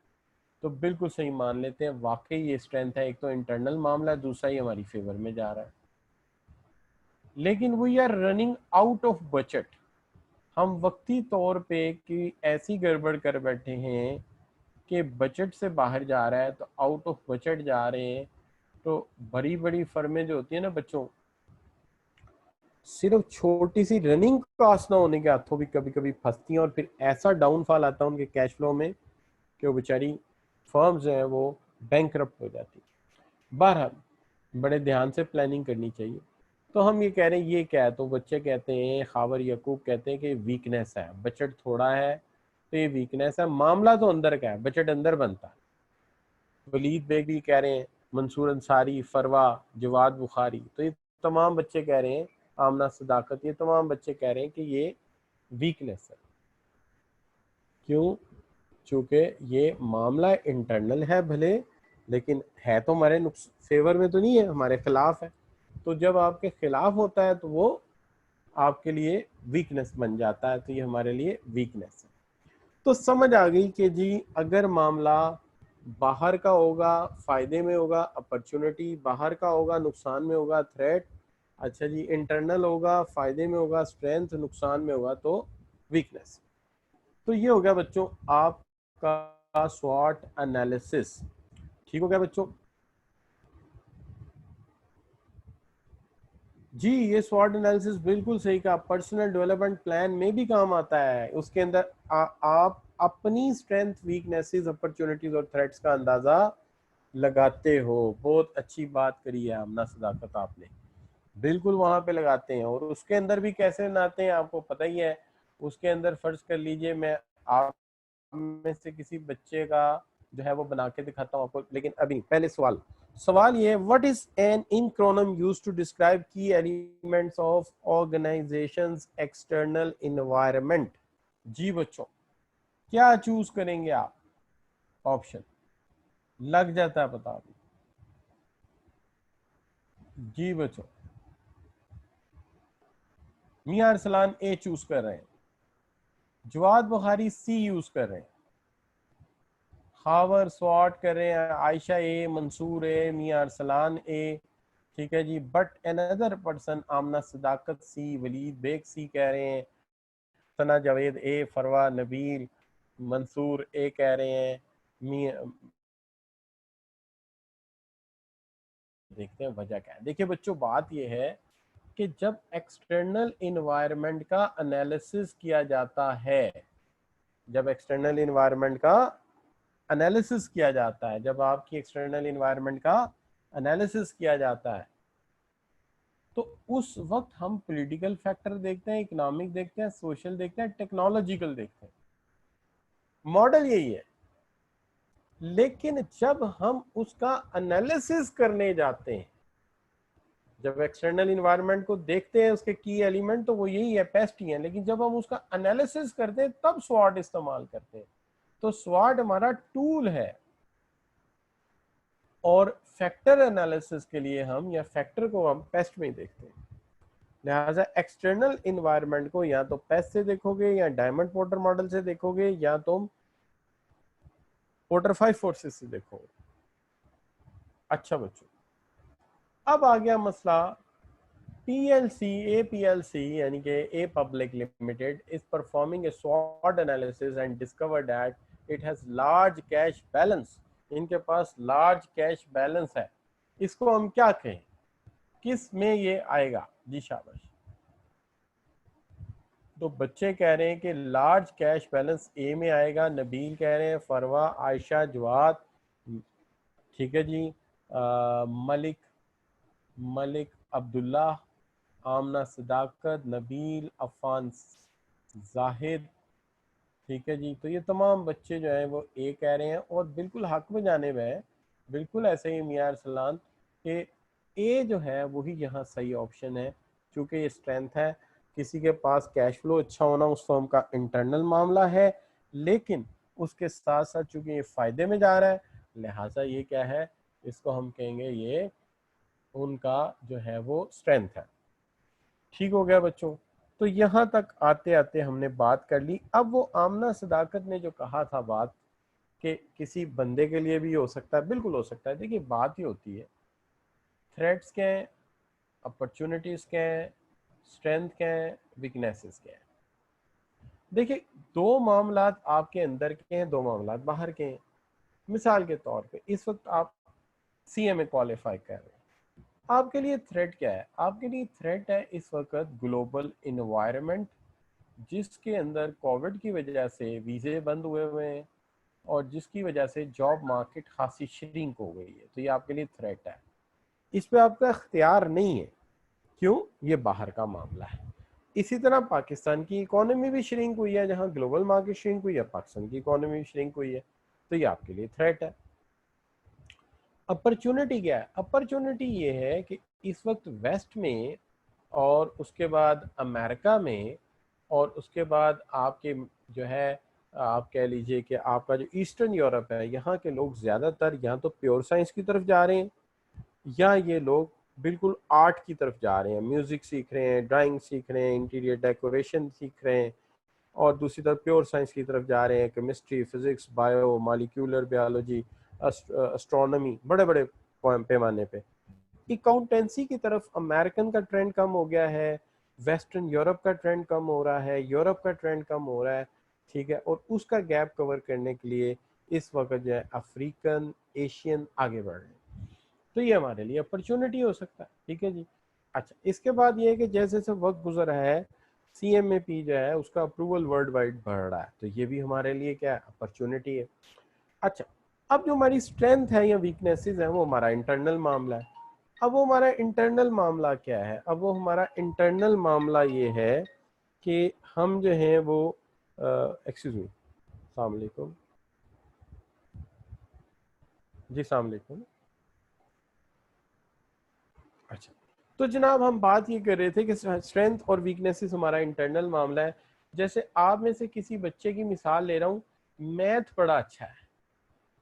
तो बिल्कुल सही मान लेते हैं, वाकई ये स्ट्रेंथ है। एक तो इंटरनल मामला है, दूसरा ही हमारी फेवर में जा रहा है। लेकिन we are running out of budget. हम वक्ती तौर पे कि ऐसी गड़बड़ कर बैठे हैं कि बजट से बाहर जा रहा है, तो आउट ऑफ बजट जा रहे हैं। तो बड़ी बड़ी फर्में जो होती है ना बच्चों, सिर्फ छोटी सी रनिंग कॉस्ट ना होने के हाथों भी कभी कभी फंसती हैं, और फिर ऐसा डाउनफॉल आता है उनके कैश फ्लो में कि वो बेचारी फर्म्स जो हैं वो बैंकरप्ट हो जाती। बहरहाल बड़े ध्यान से प्लानिंग करनी चाहिए। तो हम ये कह रहे हैं ये क्या है, तो बच्चे कहते हैं, खावर यकूब कहते हैं कि वीकनेस है, बजट थोड़ा है तो ये वीकनेस है। मामला तो अंदर का है, बजट अंदर बनता है। वलीद बेग कह रहे हैं, मंसूर अंसारी, फरवा, जवाद बुखारी, तो ये तमाम बच्चे कह रहे हैं, आमना सदाकत, ये तमाम बच्चे कह रहे हैं कि ये वीकनेस है। क्यों? चूंकि ये मामला इंटरनल है भले, लेकिन है तो हमारे फेवर में तो नहीं है, हमारे खिलाफ है। तो जब आपके खिलाफ होता है तो वो आपके लिए वीकनेस बन जाता है, तो ये हमारे लिए वीकनेस है। तो समझ आ गई कि जी अगर मामला बाहर का होगा फायदे में होगा अपॉर्चुनिटी, बाहर का होगा नुकसान में होगा थ्रेट। अच्छा जी, इंटरनल होगा फायदे में होगा स्ट्रेंथ, नुकसान में होगा तो वीकनेस। तो ये हो गया बच्चों आपका स्वॉट एनालिसिस। ठीक हो गया बच्चों? जी, ये स्वॉट एनालिसिस बिल्कुल सही कहा, पर्सनल डेवलपमेंट प्लान में भी काम आता है। उसके अंदर आप अपनी स्ट्रेंथ, वीकनेसेस, अपॉर्चुनिटीज और थ्रेट्स का अंदाजा लगाते हो। बहुत अच्छी बात करी है आमना सदाकत आपने, बिल्कुल वहां पे लगाते हैं। और उसके अंदर भी कैसे बनाते हैं आपको पता ही है। उसके अंदर फर्ज कर लीजिए मैं आप में से किसी बच्चे का जो है वो बना के दिखाता हूँ आपको, लेकिन अभी पहले सवाल ये है, what is an acronym used to describe key elements of organisations external environment? जी बच्चों, क्या चूज करेंगे आप? ऑप्शन लग जाता है पता अभी। जी बच्चों, मियां अरसलान ए चूज कर रहे हैं, जवाद बुखारी सी यूज कर रहे हैं, खावर स्वाट कर रहे हैं, आयशा ए, मंसूर ए, मियां अरसलान ए, ठीक है जी। But another person Amna Sadaqat C, Waleed Baig C कह रहे हैं, सना जावेद ए, फरवा, नबील, मंसूर ए कह रहे हैं, मियां। देखते हैं वजह क्या है। देखिए बच्चों, बात यह है कि जब एक्सटर्नल इन्वायरमेंट का एनालिसिस किया जाता है, जब एक्सटर्नल इन्वायरमेंट का एनालिसिस किया जाता है, जब आपकी एक्सटर्नल इन्वायरमेंट का एनालिसिस किया जाता है, तो उस वक्त हम पॉलिटिकल फैक्टर देखते हैं, इकोनॉमिक देखते हैं, सोशल देखते हैं, टेक्नोलॉजिकल देखते हैं। मॉडल यही है। लेकिन जब हम उसका एनालिसिस करने जाते हैं, जब एक्सटर्नल इन्वायरमेंट को देखते हैं उसके की एलिमेंट तो वो यही है, पेस्ट ही है, लेकिन जब हम उसका एनालिसिस करते हैं तब स्वॉट इस्तेमाल करते हैं। तो स्वॉट हमारा टूल है, और फैक्टर एनालिसिस के लिए हम या फैक्टर को हम पेस्ट में ही देखते हैं। लिहाजा एक्सटर्नल इन्वायरमेंट को या तो पेस्ट से देखोगे या डायमंड पोर्टर मॉडल से देखोगे या तुम पोर्टर 5 फोर्सेस से देखोगे। अच्छा बच्चों, अब आ गया मसला PLC, APLC यानी कि A Public Limited is performing a SWOT analysis and discovered that it has large cash balance। इनके पास large cash balance है, इसको हम क्या कहें, किस में ये आएगा जी? शाबाश। तो बच्चे कह रहे हैं कि लार्ज कैश बैलेंस ए में आएगा, नबील कह रहे हैं, फरवा, आयशा, जवाद, ठीक है जी, मलिक अब्दुल्ला, आमना सदाकत, नबील, अफान जाहिद, ठीक है जी। तो ये तमाम बच्चे जो हैं वो ए कह रहे हैं और बिल्कुल हक में जाने में है, बिल्कुल ऐसे ही मियां अरसलान कि ए जो है वही यहाँ सही ऑप्शन है, क्योंकि ये स्ट्रेंथ है। किसी के पास कैश फ्लो अच्छा होना उस फर्म का इंटरनल मामला है, लेकिन उसके साथ साथ चूंकि ये फायदे में जा रहा है, लिहाजा ये क्या है, इसको हम कहेंगे ये उनका जो है वो स्ट्रेंथ है। ठीक हो गया बच्चों। तो यहाँ तक आते आते हमने बात कर ली। अब वो आमना सदाकत ने जो कहा था बात कि किसी बंदे के लिए भी हो सकता है, बिल्कुल हो सकता है। देखिए बात ही होती है, थ्रेट्स क्या हैं, अपॉर्चुनिटीज क्या हैं, स्ट्रेंथ क्या है, वीकनेसेस क्या है। देखिए दो मामलात आपके अंदर के हैं, दो मामलात बाहर के हैं। मिसाल के तौर पे इस वक्त आप CMA क्वालिफाई कर रहे हैं, आपके लिए थ्रेट क्या है? आपके लिए थ्रेट है इस वक्त ग्लोबल इन्वायरमेंट, जिसके अंदर कोविड की वजह से वीज़े बंद हुए हैं और जिसकी वजह से जॉब मार्केट खासी श्रिंक हो गई है। तो ये आपके लिए थ्रेट है, इस पे आपका इख्तियार नहीं है। क्यों? ये बाहर का मामला है। इसी तरह पाकिस्तान की इकोनॉमी भी श्रिंक हुई है, जहां ग्लोबल मार्केट श्रिंक हुई है, पाकिस्तान की इकोनॉमी भी श्रिंक हुई है, तो ये आपके लिए थ्रेट है। अपॉर्चुनिटी क्या है? अपॉर्चुनिटी ये है कि इस वक्त वेस्ट में और उसके बाद अमेरिका में और उसके बाद आपके जो है, आप कह लीजिए कि आपका जो ईस्टर्न यूरोप है, यहाँ के लोग ज़्यादातर यहाँ तो प्योर साइंस की तरफ जा रहे हैं, या ये लोग बिल्कुल आर्ट की तरफ जा रहे हैं, म्यूज़िक सीख रहे हैं, ड्राइंग सीख रहे हैं, इंटीरियर डेकोरेशन सीख रहे हैं, और दूसरी तरफ प्योर साइंस की तरफ जा रहे हैं, chemistry, physics, bio, molecular biology, astronomy, बड़े बड़े पैमाने पे। अकाउंटेंसी की तरफ अमेरिकन का ट्रेंड कम हो गया है, वेस्टर्न यूरोप का ट्रेंड कम हो रहा है, यूरोप का ट्रेंड कम हो रहा है, ठीक है। और उसका गैप कवर करने के लिए इस वक्त जो है अफ्रीकन, एशियन आगे बढ़ रहे हैं। तो ये हमारे लिए अपॉर्चुनिटी हो सकता है, ठीक है जी। अच्छा, इसके बाद ये है कि जैसे जैसे वक्त गुजर रहा है, CMAP जो है उसका अप्रूवल वर्ल्ड वाइड बढ़ रहा है, तो ये भी हमारे लिए क्या है, अपॉर्चुनिटी है। अच्छा, अब जो हमारी स्ट्रेंथ है या वीकनेसेस है वो हमारा इंटरनल मामला है। अब वो हमारा इंटरनल मामला क्या है? अब वो हमारा इंटरनल मामला ये है कि हम जो हैं वो एक्सक्यूज मी, अस्सलाम वालेकुम जी, अस्सलाम वालेकुम। अच्छा, तो जनाब हम बात ये कर रहे थे कि स्ट्रेंथ और वीकनेसेस हमारा इंटरनल मामला है। जैसे आप में से किसी बच्चे की मिसाल ले रहा हूँ, मैथ बड़ा अच्छा है,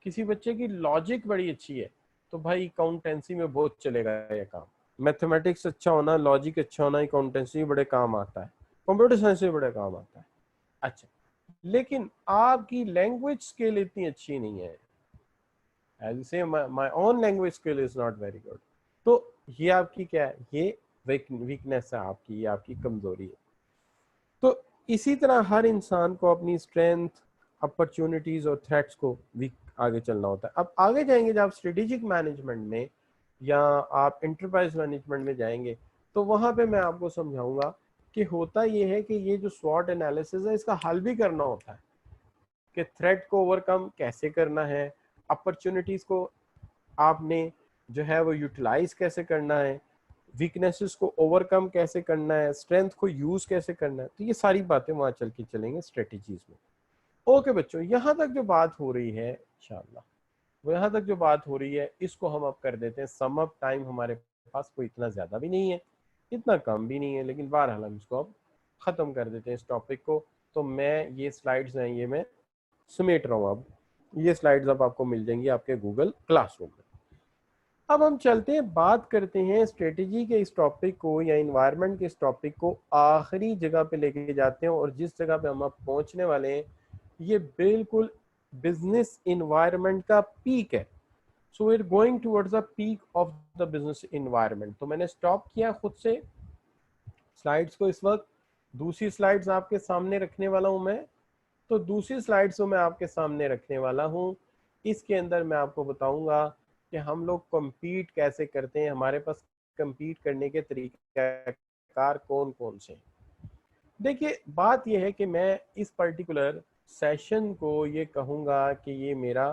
किसी बच्चे की लॉजिक बड़ी अच्छी है, तो भाई अकाउंटेंसी में बहुत चलेगा ये काम। मैथमेटिक्स अच्छा होना, लॉजिक अच्छा होना अकाउंटेंसी में बड़े काम आता है, कंप्यूटर साइंस में बड़े काम आता है। अच्छा, लेकिन आपकी लैंग्वेज स्किल इतनी अच्छी नहीं है, एज से my own language skill is not very good, तो ये आपकी क्या है, ये वीकनेस है आपकी, ये आपकी कमजोरी है। तो इसी तरह हर इंसान को अपनी स्ट्रेंथ, अपॉर्चुनिटीज और थ्रेट्स को भी आगे चलना होता है। अब आगे जाएंगे जब आप स्ट्रेटेजिक मैनेजमेंट में या आप इंटरप्राइज मैनेजमेंट में जाएंगे, तो वहां पे मैं आपको समझाऊंगा कि होता ये है कि ये जो स्वॉट एनालिसिस है इसका हल भी करना होता है कि थ्रेट को ओवरकम कैसे करना है, अपॉर्चुनिटीज को आपने जो है वो यूटिलाइज कैसे करना है, वीकनेसेस को ओवरकम कैसे करना है, स्ट्रेंथ को यूज कैसे करना है। तो ये सारी बातें वहां चल के चलेंगे स्ट्रेटेजीज में। ओके बच्चों, यहाँ तक जो बात हो रही है इंशाल्लाह, वो यहाँ तक जो बात हो रही है इसको हम अब कर देते हैं सम अप। टाइम हमारे पास कोई इतना ज़्यादा भी नहीं है, इतना कम भी नहीं है, लेकिन बहरहाल हम इसको अब ख़त्म कर देते हैं इस टॉपिक को। तो मैं ये स्लाइड्स हैं ये मैं समेट रहा हूँ। अब ये स्लाइड्स अब आपको मिल जाएंगी आपके गूगल क्लासरूम में। अब हम चलते हैं, बात करते हैं स्ट्रेटेजी के इस टॉपिक को या इन्वायरमेंट के इस टॉपिक को आखिरी जगह पे लेके जाते हैं, और जिस जगह पे हम अब पहुंचने वाले हैं ये बिल्कुल बिजनेस इन्वायरमेंट का पीक है। So we are going towards the peak of the business environment. तो मैंने स्टॉप किया खुद से स्लाइड्स को, इस वक्त दूसरी स्लाइड्स आपके सामने रखने वाला हूं मैं। तो दूसरी स्लाइड्स को मैं आपके सामने रखने वाला हूं, इसके अंदर मैं आपको बताऊंगा कि हम लोग compete कैसे करते हैं, हमारे पास compete करने के तरीक़ाकार कौन कौन से। देखिए बात यह है कि मैं इस पर्टिकुलर सेशन को ये कहूँगा कि ये मेरा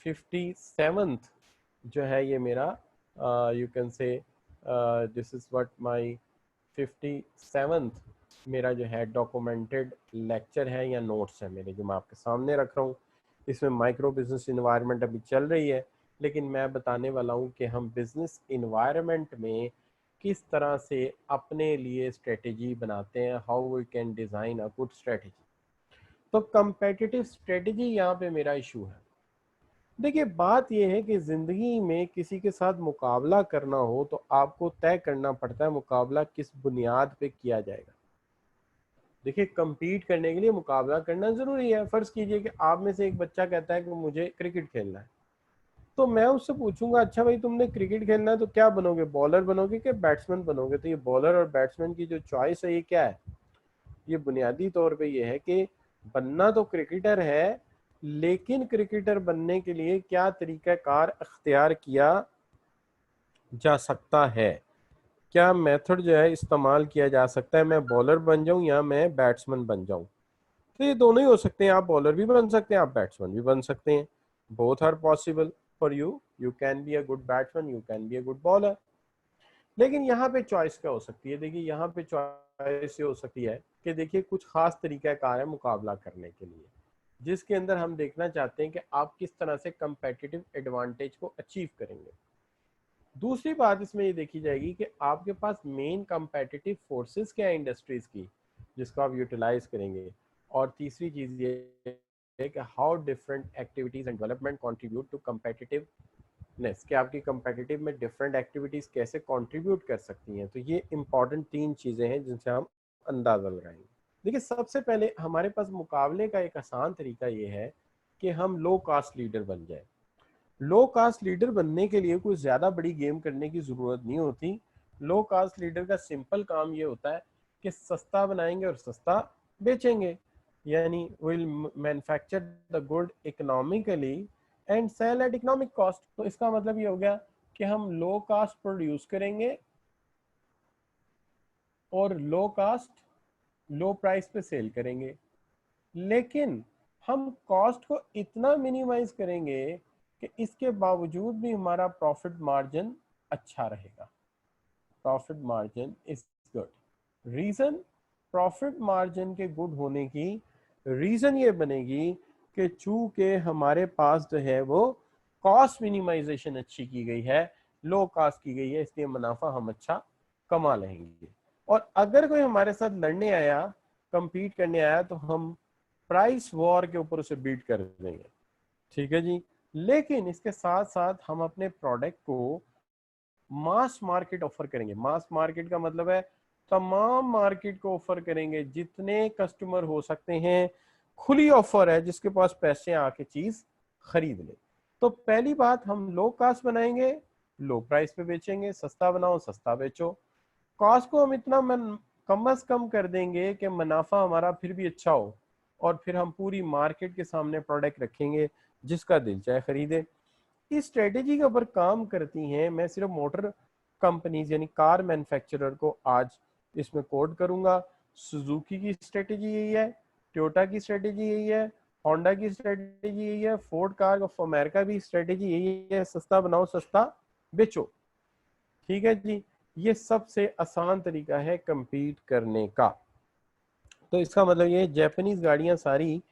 57th जो है, ये मेरा you can say this is what my 57th मेरा जो है डॉक्यूमेंटेड लेक्चर है या नोट्स है मेरे, जो मैं आपके सामने रख रहा हूँ। इसमें माइक्रो बिजनेस इन्वायरमेंट अभी चल रही है, लेकिन मैं बताने वाला हूँ कि हम बिजनेस इन्वायरमेंट में किस तरह से अपने लिए स्ट्रेटेजी बनाते हैं, how we can design a good strategy. तो कंपेटिटिव स्ट्रेटेजी यहाँ पे मेरा इशू है। देखिए बात यह है कि ज़िंदगी में किसी के साथ मुकाबला करना हो तो आपको तय करना पड़ता है मुकाबला किस बुनियाद पे किया जाएगा। देखिए compete करने के लिए मुकाबला करना ज़रूरी है। फ़र्ज़ कीजिए कि आप में से एक बच्चा कहता है कि मुझे क्रिकेट खेलना है, तो मैं उससे पूछूंगा अच्छा भाई तुमने क्रिकेट खेलना है तो क्या बनोगे, बॉलर बनोगे कि बैट्समैन बनोगे। तो ये बॉलर और बैट्समैन की जो चॉइस है ये क्या है, ये बुनियादी तौर पे ये है कि बनना तो क्रिकेटर है, लेकिन क्रिकेटर बनने के लिए क्या तरीक़ाकार अख्तियार किया जा सकता है, क्या मेथड जो है इस्तेमाल किया जा सकता है, मैं बॉलर बन जाऊं या मैं बैट्समैन बन जाऊं। तो ये दोनों ही हो सकते हैं, आप बॉलर भी बन सकते हैं, आप बैट्समैन भी बन सकते हैं। Both are possible for you, you can be a good batsman, you can be a good bowler. लेकिन यहाँ पे चॉइस क्या हो सकती है, देखिए यहाँ पे चॉइस ये हो सकती है कि देखिए कुछ खास तरीक़ाकार है मुकाबला करने के लिए, जिसके अंदर हम देखना चाहते हैं कि आप किस तरह से कंपेटिटिव एडवांटेज को अचीव करेंगे। दूसरी बात इसमें ये देखी जाएगी कि आपके पास मेन कंपेटिटिव फोर्सेस क्या है इंडस्ट्रीज की, जिसको आप यूटिलाइज करेंगे। और तीसरी चीज ये है कि how different activities and development contribute to competitiveness, कि आपकी कंपेटिटिव में डिफरेंट एक्टिविटीज कैसे कंट्रीब्यूट कर सकती हैं। तो ये इंपॉर्टेंट 3 चीजें हैं जिनसे हम अंदाजा लगाएंगे। देखिए सबसे पहले हमारे पास मुकाबले का एक आसान तरीका ये है कि हम लो कास्ट लीडर बन जाए। लो कास्ट लीडर बनने के लिए कोई ज़्यादा बड़ी गेम करने की ज़रूरत नहीं होती। लो कास्ट लीडर का सिंपल काम ये होता है कि सस्ता बनाएंगे और सस्ता बेचेंगे, यानी will manufacture the good economically and sell at economic cost. तो इसका मतलब ये हो गया कि हम लो कास्ट प्रोड्यूस करेंगे और लो कास्ट लो प्राइस पे सेल करेंगे, लेकिन हम कॉस्ट को इतना मिनिमाइज करेंगे कि इसके बावजूद भी हमारा प्रॉफिट मार्जिन अच्छा रहेगा। Profit margin is good. Reason, profit margin के गुड होने की रीजन ये बनेगी कि चूंकि हमारे पास जो है वो कॉस्ट मिनिमाइजेशन अच्छी की गई है, लो कॉस्ट की गई है, इसलिए मुनाफा हम अच्छा कमा लेंगे। और अगर कोई हमारे साथ लड़ने आया, compete करने आया, तो हम प्राइस वॉर के ऊपर उसे बीट कर देंगे। ठीक है जी। लेकिन इसके साथ साथ हम अपने प्रोडक्ट को मास मार्केट ऑफर करेंगे। मास मार्केट का मतलब है तमाम मार्केट को ऑफर करेंगे, जितने कस्टमर हो सकते हैं, खुली ऑफर है, जिसके पास पैसे आके चीज खरीद ले। तो पहली बात, हम लो कॉस्ट बनाएंगे, लो प्राइस पे बेचेंगे, सस्ता बनाओ सस्ता बेचो। कॉस्ट को हम इतना कम अज कम कर देंगे कि मुनाफा हमारा फिर भी अच्छा हो, और फिर हम पूरी मार्केट के सामने प्रोडक्ट रखेंगे, जिसका दिल चाहे खरीदे। इस स्ट्रेटेजी के ऊपर काम करती हैं। मैं सिर्फ मोटर कंपनीज यानी कार मैन्युफैक्चरर को आज इसमें कोड करूंगा। सुजुकी की स्ट्रेटेजी यही है, टोयोटा की स्ट्रेटेजी यही है, होंडा की स्ट्रेटेजी यही है, फोर्ड कार ऑफ अमेरिका भी स्ट्रेटेजी यही है, सस्ता बनाओ सस्ता बेचो। ठीक है जी। ये सबसे आसान तरीका है compete करने का। तो इसका मतलब ये जापानीज गाड़ियां सारी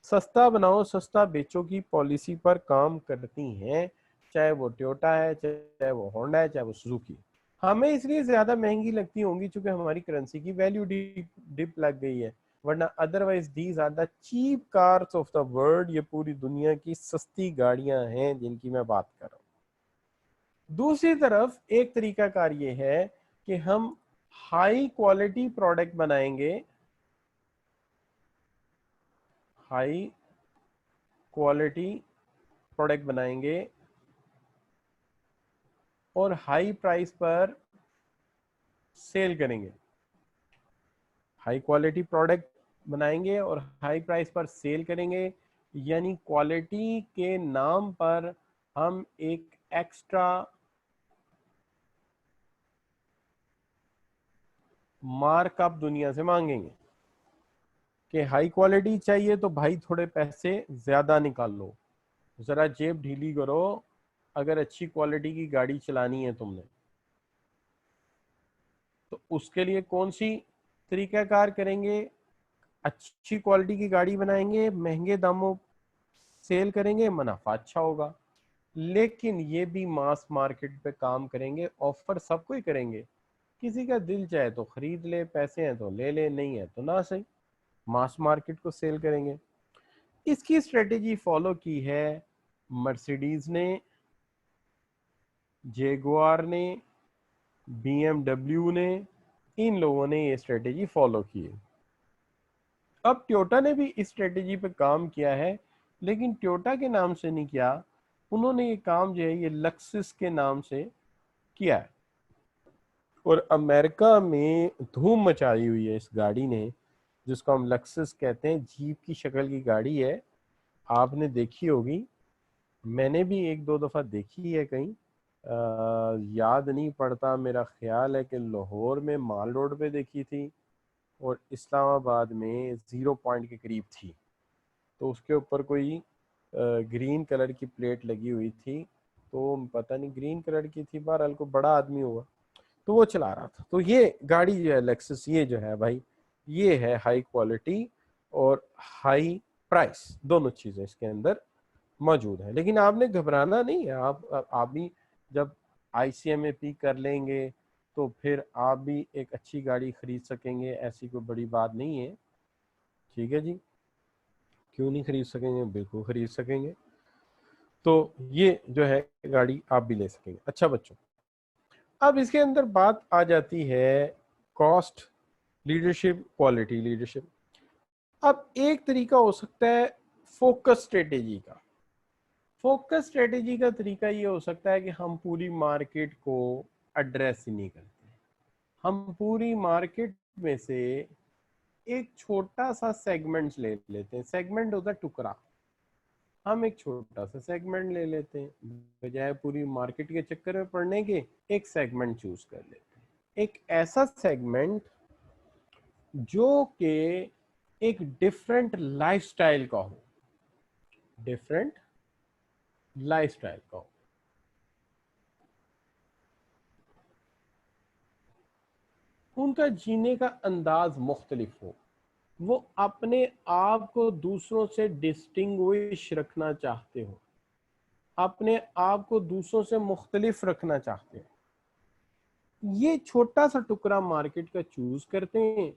सस्ता बनाओ सस्ता बेचो की पॉलिसी पर काम करती हैं, चाहे वो टोयोटा है, चाहे वो होंडा है, चाहे वो सुजुकी। हमें इसलिए ज्यादा महंगी लगती होंगी क्योंकि हमारी करेंसी की वैल्यू डिप लग गई है, वरना otherwise these are the cheap cars of the world. ये पूरी दुनिया की सस्ती गाड़ियां हैं जिनकी मैं बात कर रहा हूँ। दूसरी तरफ एक तरीकाकार ये है कि हम हाई क्वालिटी प्रोडक्ट बनाएंगे, हाई क्वालिटी प्रोडक्ट बनाएंगे और हाई प्राइस पर सेल करेंगे। हाई क्वालिटी प्रोडक्ट बनाएंगे और हाई प्राइस पर सेल करेंगे, यानी क्वालिटी के नाम पर हम एक एक्स्ट्रा मार्कअप दुनिया से मांगेंगे कि हाई क्वालिटी चाहिए तो भाई थोड़े पैसे ज्यादा निकाल लो, जरा जेब ढीली करो, अगर अच्छी क्वालिटी की गाड़ी चलानी है तुमने तो उसके लिए कौन सी तरीकाकार करेंगे? अच्छी क्वालिटी की गाड़ी बनाएंगे, महंगे दामों सेल करेंगे, मुनाफा अच्छा होगा। लेकिन ये भी मास मार्केट पे काम करेंगे, ऑफर सबको ही करेंगे, किसी का दिल चाहे तो खरीद ले, पैसे हैं तो ले ले, नहीं है तो ना सही, मास मार्केट को सेल करेंगे। इसकी स्ट्रेटेजी फॉलो की है मर्सिडीज ने, जेगुआर ने, बीएमडब्ल्यू ने, इन लोगों ने ये स्ट्रेटेजी फॉलो की है। अब टोयोटा ने भी इस स्ट्रेटेजी पे काम किया है, लेकिन टोयोटा के नाम से नहीं किया, उन्होंने ये काम जो है ये लक्सिस के नाम से किया है। और अमेरिका में धूम मचाई हुई है इस गाड़ी ने, जिसको हम लक्सिस कहते हैं, जीप की शक्ल की गाड़ी है, आपने देखी होगी, मैंने भी एक दो दफ़ा देखी है कहीं, याद नहीं पड़ता, मेरा ख्याल है कि लाहौर में माल रोड पे देखी थी और इस्लामाबाद में ज़ीरो पॉइंट के करीब थी। तो उसके ऊपर कोई ग्रीन कलर की प्लेट लगी हुई थी, तो पता नहीं ग्रीन कलर की थी, बहरहाल को बड़ा आदमी होगा तो वो चला रहा था। तो ये गाड़ी जो है लेक्सस, ये जो है भाई, ये है हाई क्वालिटी और हाई प्राइस, दोनों चीज़ें इसके अंदर मौजूद है। लेकिन आपने घबराना नहीं है, आप भी जब ICMAP कर लेंगे तो फिर आप भी एक अच्छी गाड़ी खरीद सकेंगे, ऐसी कोई बड़ी बात नहीं है। ठीक है जी, क्यों नहीं खरीद सकेंगे, बिल्कुल खरीद सकेंगे। तो ये जो है गाड़ी आप भी ले सकेंगे। अच्छा बच्चों, अब इसके अंदर बात आ जाती है कॉस्ट, लीडरशिप, क्वालिटी, लीडरशिप। अब एक तरीका हो सकता है फोकस स्ट्रेटेजी का। फोकस स्ट्रेटेजी का तरीका ये हो सकता है कि हम पूरी मार्केट को एड्रेस ही नहीं करते, हम पूरी मार्केट में से एक छोटा सा सेगमेंट ले लेते हैं। सेगमेंट होता है टुकड़ा, हम एक छोटा सा सेगमेंट ले लेते हैं, बजाय पूरी मार्केट के चक्कर में पड़ने के एक सेगमेंट चूज कर लेते हैं। एक ऐसा सेगमेंट जो कि एक डिफरेंट लाइफस्टाइल का हो, डिफरेंट लाइफस्टाइल का हो, उनका जीने का अंदाज मुख्तलिफ हो, वो अपने आप को दूसरों से डिस्टिंग्विश रखना चाहते हो, अपने आप को दूसरों से मुख्तलिफ रखना चाहते हो, ये छोटा सा टुकड़ा मार्केट का चूज करते हैं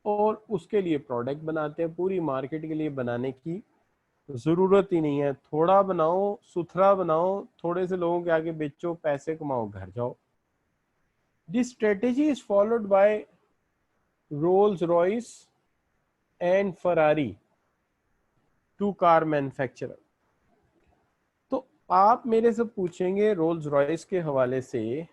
और उसके लिए प्रोडक्ट बनाते हैं। पूरी मार्केट के लिए बनाने की जरूरत ही नहीं है, थोड़ा बनाओ, सुथरा बनाओ, थोड़े से लोगों के आगे बेचो, पैसे कमाओ, घर जाओ। This strategy is followed by Rolls Royce and Ferrari, two car manufacturer. तो आप मेरे से पूछेंगे रोल्स रॉयस के हवाले से,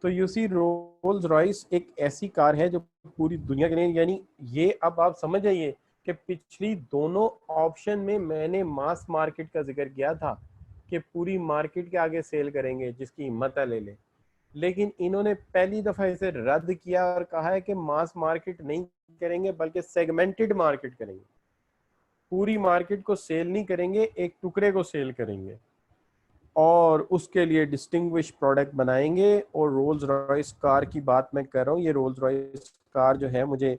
तो यू सी रोल्स रॉयस एक ऐसी कार है जो पूरी दुनिया के लिए, यानी ये अब आप समझ जाइए कि पिछली दोनों ऑप्शन में मैंने मास मार्केट का जिक्र किया था कि पूरी मार्केट के आगे सेल करेंगे, जिसकी हिम्मत है ले ले, लेकिन इन्होंने पहली दफा इसे रद्द किया और कहा है कि मास मार्केट नहीं करेंगे बल्कि सेगमेंटेड मार्केट करेंगे, पूरी मार्केट को सेल नहीं करेंगे, एक टुकड़े को सेल करेंगे और उसके लिए डिस्टिंग्विश प्रोडक्ट बनाएंगे। और रोल्स रॉयस कार की बात मैं कर रहा हूँ, ये रोल्स रॉयस कार जो है मुझे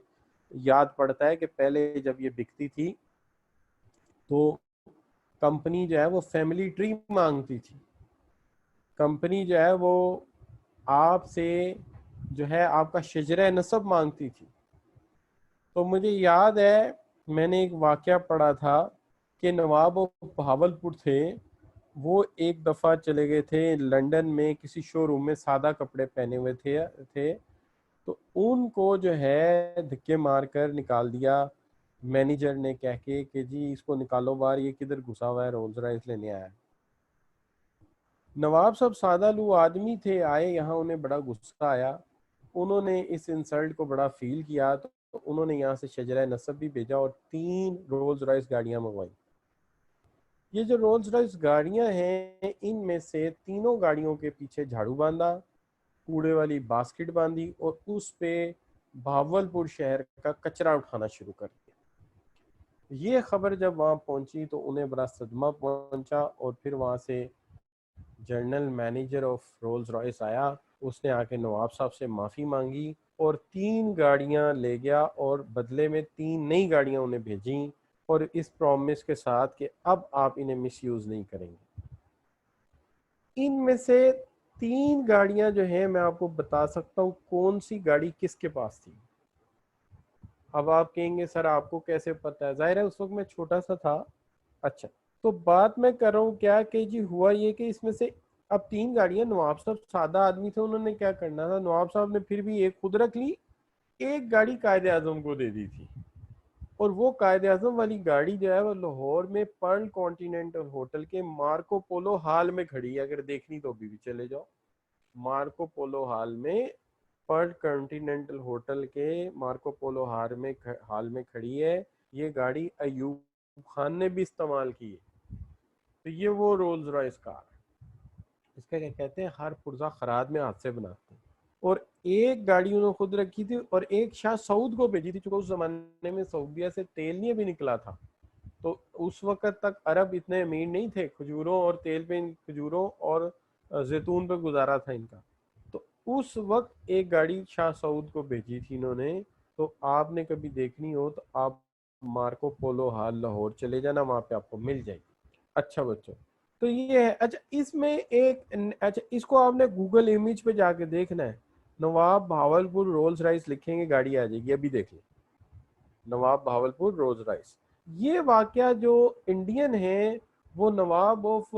याद पड़ता है कि पहले जब ये बिकती थी तो कंपनी जो है वो फैमिली ट्री मांगती थी, कंपनी जो है वो आपसे जो है आपका शजरा नसब मांगती थी। तो मुझे याद है मैंने एक वाक़या पढ़ा था कि नवाब ऑफ बहावलपुर थे, वो एक दफ़ा चले गए थे लंदन में किसी शोरूम में, सादा कपड़े पहने हुए थे तो उनको जो है धक्के मार कर निकाल दिया मैनेजर ने, कह के कि जी इसको निकालो बाहर, ये किधर घुसा हुआ है, रोल्स रॉयस लेने आया है। नवाब साहब सादा लू आदमी थे, आए यहाँ, उन्हें बड़ा गुस्सा आया, उन्होंने इस इंसल्ट को बड़ा फील किया, तो उन्होंने यहाँ से शजरा नसब भी भेजा और 3 रोल्स रॉयस गाड़ियां मंगवाई। ये जो रोल्स रॉयस गाड़ियां हैं, इनमें से तीनों गाड़ियों के पीछे झाड़ू बांधा, कूड़े वाली बास्केट बांधी और उस पे भावलपुर शहर का कचरा उठाना शुरू कर दिया। ये खबर जब वहां पहुंची तो उन्हें बड़ा सदमा पहुंचा और फिर वहां से general manager of Rolls Royce आया, उसने आके नवाब साहब से माफ़ी मांगी और 3 गाड़ियां ले गया और बदले में 3 नई गाड़ियां उन्हें भेजी और इस प्रॉमिस के साथ कि अब आप इन्हें मिसयूज़ नहीं करेंगे। इनमें से 3 गाड़ियां जो हैं मैं आपको बता सकता हूँ कौन सी गाड़ी किसके पास थी। अब आप कहेंगे सर आपको कैसे पता है, जाहिर है उस वक्त मैं छोटा सा था। अच्छा, तो बात मैं कर रहा हूँ क्या कि जी हुआ ये कि इसमें से अब 3 गाड़ियां, नवाब साहब सादा आदमी थे, उन्होंने क्या करना था, नवाब साहब ने फिर भी एक खुद रख ली, एक गाड़ी कायदे आजम को दे दी थी और वो कायदे आजम वाली गाड़ी जो है वो लाहौर में पर्ल कॉन्टिनेंटल होटल के मार्को पोलो हॉल में खड़ी है। अगर देखनी तो अभी भी चले जाओ, मार्को पोलो हॉल में, पर्ल कॉन्टिनेंटल होटल के मार्को पोलो हाल में खड़ी है। ये गाड़ी अयूब खान ने भी इस्तेमाल की है। तो ये वो रोल्स रॉयस कार, इसका क्या कहते हैं, हर पुर्जा खराद में हाथ से बनाते हैं। और एक गाड़ी उन्होंने खुद रखी थी और एक शाह सऊद को भेजी थी, चूंकि उस जमाने में सऊदीया से तेल नहीं अभी निकला था, तो उस वक्त तक अरब इतने अमीर नहीं थे, खजूरों और तेल पे, खजूरों और जैतून पे गुजारा था इनका। तो उस वक्त एक गाड़ी शाह सऊद को भेजी थी इन्होंने। तो आपने कभी देखनी हो तो आप मार्को पोलो हॉल लाहौर चले जाना, वहां पे आपको मिल जाएगी। अच्छा बच्चों, तो ये है। अच्छा, इसमें एक, अच्छा इसको आपने गूगल इमेज पे जाके देखना है, नवाब भावलपुर रोल्स राइस लिखेंगे गाड़ी आ जाएगी, अभी देख लें, नवाब भावलपुर रोल्स राइस। ये वाकया जो इंडियन है वो नवाब ऑफ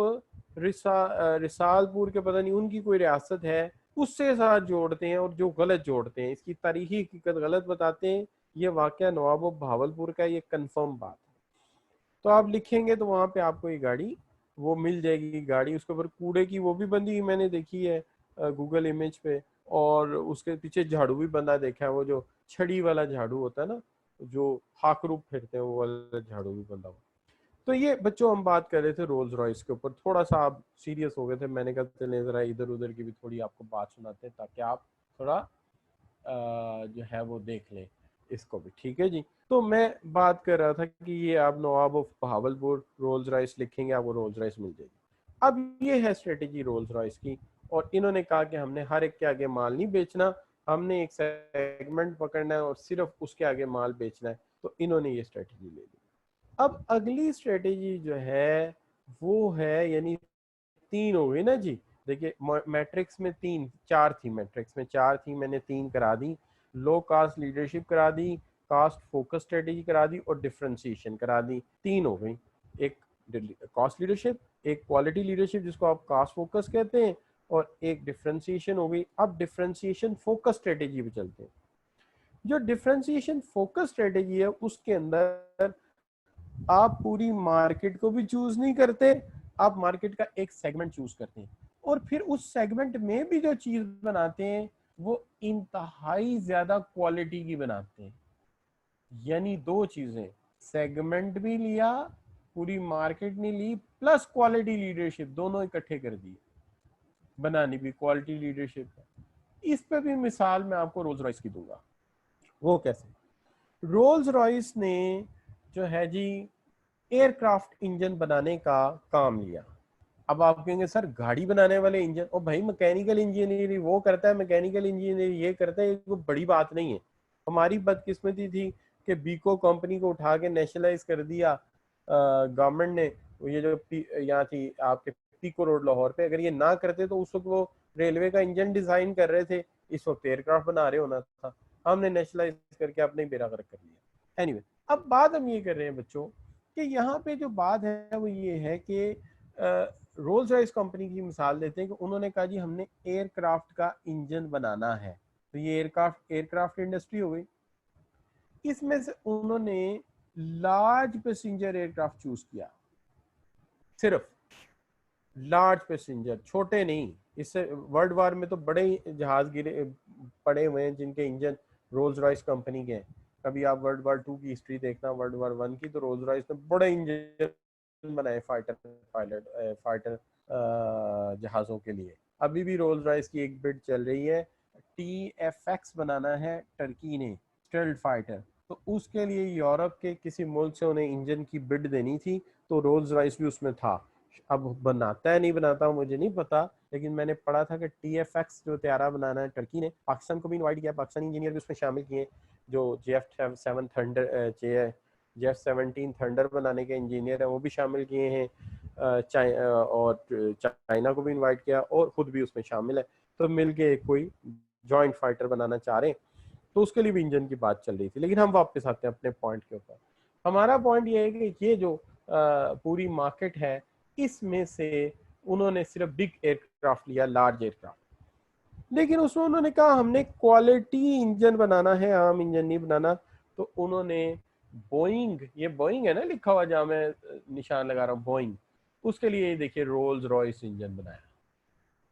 रिसालपुर के, पता नहीं उनकी कोई रियासत है, उससे साथ जोड़ते हैं और जो गलत जोड़ते हैं, इसकी तारीखी हकीकत गलत बताते हैं। ये वाकया नवाब ऑफ भावलपुर का, ये कंफर्म बात है। तो आप लिखेंगे तो वहां पे आपको ये गाड़ी वो मिल जाएगी। गाड़ी उसके ऊपर कूड़े की वो भी बंधी हुई मैंने देखी है गूगल इमेज पे, और उसके पीछे झाड़ू भी बंधा देखा है, वो जो छड़ी वाला झाड़ू होता है ना, जो हाकरूप फिरते हैं, वो वाला झाड़ू भी बंधा हुआ। तो ये बच्चों हम बात कर रहे थे रोल्स रॉयस के ऊपर, थोड़ा सा आप सीरियस हो गए थे, मैंने कहा चले जरा इधर उधर की भी थोड़ी आपको बात सुनाते हैं ताकि आप थोड़ा जो है वो देख लें इसको भी। ठीक है जी, तो मैं बात कर रहा था कि ये आप नवाब ऑफ बहावलपुर रोल्स रॉयस लिखेंगे, आपको रोल्स रॉयस मिल जाएगी। अब ये है स्ट्रेटेजी रोल्स रॉयस की, और इन्होंने कहा कि हमने हर एक के आगे माल नहीं बेचना, हमने एक सेगमेंट पकड़ना है और सिर्फ उसके आगे माल बेचना है। तो इन्होंने ये स्ट्रेटेजी ले ली। अब अगली स्ट्रेटेजी जो है वो है, यानी 3 हो गई ना जी। देखिए मैट्रिक्स में 4 थी, मैट्रिक्स में 4 थी, मैंने 3 करा दी। लो कास्ट लीडरशिप करा दी, कास्ट फोकस स्ट्रेटेजी करा दी और डिफरेंशिएशन करा दी। 3 हो गई, एक कॉस्ट लीडरशिप, एक क्वालिटी लीडरशिप जिसको आप कास्ट फोकस कहते हैं, और एक डिफरेंशिएशन हो गई। अब डिफरेंशिएशन फोकस स्ट्रेटेजी पे चलते हैं। जो डिफरेंशिएशन फोकस स्ट्रेटेजी है उसके अंदर आप पूरी मार्केट को भी चूज नहीं करते, आप मार्केट का एक सेगमेंट चूज करते हैं और फिर उस सेगमेंट में भी जो चीज बनाते हैं वो इंतहाई ज्यादा क्वालिटी की बनाते हैं। यानी 2 चीजें, सेगमेंट भी लिया, पूरी मार्केट नहीं ली, प्लस क्वालिटी लीडरशिप, दोनों इकट्ठे कर दिए, बनानी भी क्वालिटी लीडरशिप है। इस पे भी मिसाल मैं आपको रोल्स रॉयस की दूंगा। वो कैसे, रोल्स रॉयस ने जो है जी एयरक्राफ्ट इंजन बनाने का काम लिया। अब आप कहेंगे सर गाड़ी बनाने वाले इंजन, और भाई मैकेनिकल इंजीनियरिंग वो करता है, मैकेनिकल इंजीनियरिंग ये करता है, कोई बड़ी बात नहीं है। हमारी बदकिस्मती थी कि बीको कंपनी को उठा के नेशनलाइज कर दिया गवर्नमेंट ने। ये जो यहाँ थी आपके पीको रोड लाहौर पे, अगर ये ना करते तो उस वक्त वो रेलवे का इंजन डिजाइन कर रहे थे, इस वक्त एयरक्राफ्ट बना रहे होना था, हमने नेशनलाइज करके अपने बेड़ा गर्क कर लिया। एनीवे, अब बात हम ये कर रहे हैं बच्चों कि यहाँ पे जो बात है वो ये है कि रोल्स रॉयस कंपनी की मिसाल देते हैं कि उन्होंने कहा जी हमने एयरक्राफ्ट का इंजन बनाना है, तो ये एयरक्राफ्ट इंडस्ट्री हो गई। इसमें से उन्होंने लार्ज पैसेंजर एयरक्राफ्ट चूज किया, सिर्फ लार्ज पैसेंजर, छोटे नहीं। इससे वर्ल्ड वार में तो बड़े जहाज गिरे पड़े हुए हैं जिनके इंजन रोल्स रॉयस कंपनी के हैं। कभी आप वर्ल्ड वार 2 की हिस्ट्री देखना, वर्ल्ड वार 1 की, तो रोल्स रॉयस ने बड़े इंजन बनाए फाइटर जहाज़ों के लिए। अभी भी रोल्स रॉयस की एक बिड चल रही है, TFX बनाना है टर्की ने, स्टेल्थ फाइटर, तो उसके लिए यूरोप के किसी मुल्क से उन्हें इंजन की बिड देनी थी, तो रोल्स रॉयस भी उसमें था। अब बनाता है नहीं बनाता मुझे नहीं पता, लेकिन मैंने पढ़ा था कि TFX जो तैयारा बनाना है टर्की ने, पाकिस्तान को भी इनवाइट किया, पाकिस्तानी इंजीनियर भी उसमें शामिल किए, जो JF-7 थंडर JF-17 थंडर बनाने के इंजीनियर हैं वो भी शामिल किए हैं, और चाइना को भी इनवाइट किया और खुद भी उसमें शामिल है, तो मिलके कोई जॉइंट फाइटर बनाना चाह रहे हैं, तो उसके लिए भी इंजन की बात चल रही थी। लेकिन हम वापस आते हैं अपने पॉइंट के ऊपर। हमारा पॉइंट ये है कि ये जो पूरी मार्केट है, इसमें से उन्होंने सिर्फ बिग एयरक्राफ्ट लिया, लार्ज एयरक्राफ्ट, लेकिन उसमें उन्होंने कहा हमने क्वालिटी इंजन बनाना है, आम इंजन नहीं बनाना। तो उन्होंने बोइंग, ये बोइंग है ना लिखा हुआ जहाँ मैं निशान लगा रहा हूँ, बोइंग, उसके लिए देखिए रोल्स रॉयस इंजन बनाया,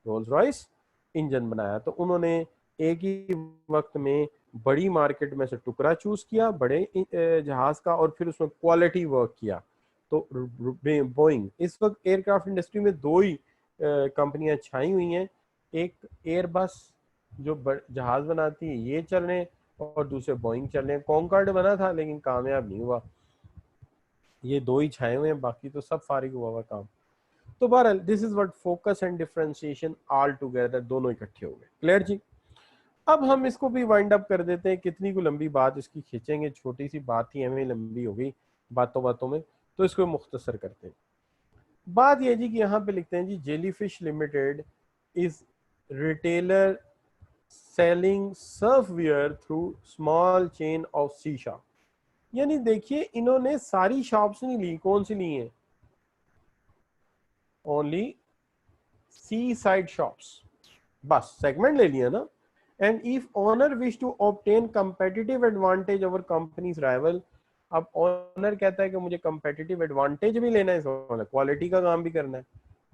रोल्स रॉयस इंजन बनाया। तो उन्होंने एक ही वक्त में बड़ी मार्केट में से टुकड़ा चूज किया, बड़े जहाज का, और फिर उसमें क्वालिटी वर्क किया। तो बोइंग, इस वक्त एयरक्राफ्ट इंडस्ट्री में दो ही कंपनियां छाई हुई हैं, एक एयरबस जो जहाज बनाती है ये चल रहे हैं, और दूसरे बोइंग चल रहे हैं। कॉन्कॉर्ड बना था लेकिन कामयाब नहीं हुआ, ये दो ही छाए हुए हैं, बाकी तो सब फारिग हुआ हुआ काम। तो बहरहाल this is what focus and differentiation all together, दोनों इकट्ठे हो गए। क्लियर जी? अब हम इसको भी वाइंड अप कर देते हैं, कितनी को लंबी बात इसकी खींचेंगे, छोटी सी बात ही हमें लंबी हो गई बातों बातों में, तो इसको मुख्तसर करते हैं। बात यह जी कि यहाँ पे लिखते हैं जी jellyfish limited is retailer selling surfwear through small chain of sea shop. यानी देखिए इन्होंने सारी शॉप्स नहीं ली, कौन सी ली हैं? ओनली सी साइड शॉप्स, बस सेगमेंट ले लिया ना। And if owner wish to obtain competitive advantage over companies rival, अब ओनर कहता है कि मुझे कंपेटिटिव एडवांटेज भी लेना है, क्वालिटी का काम भी करना है,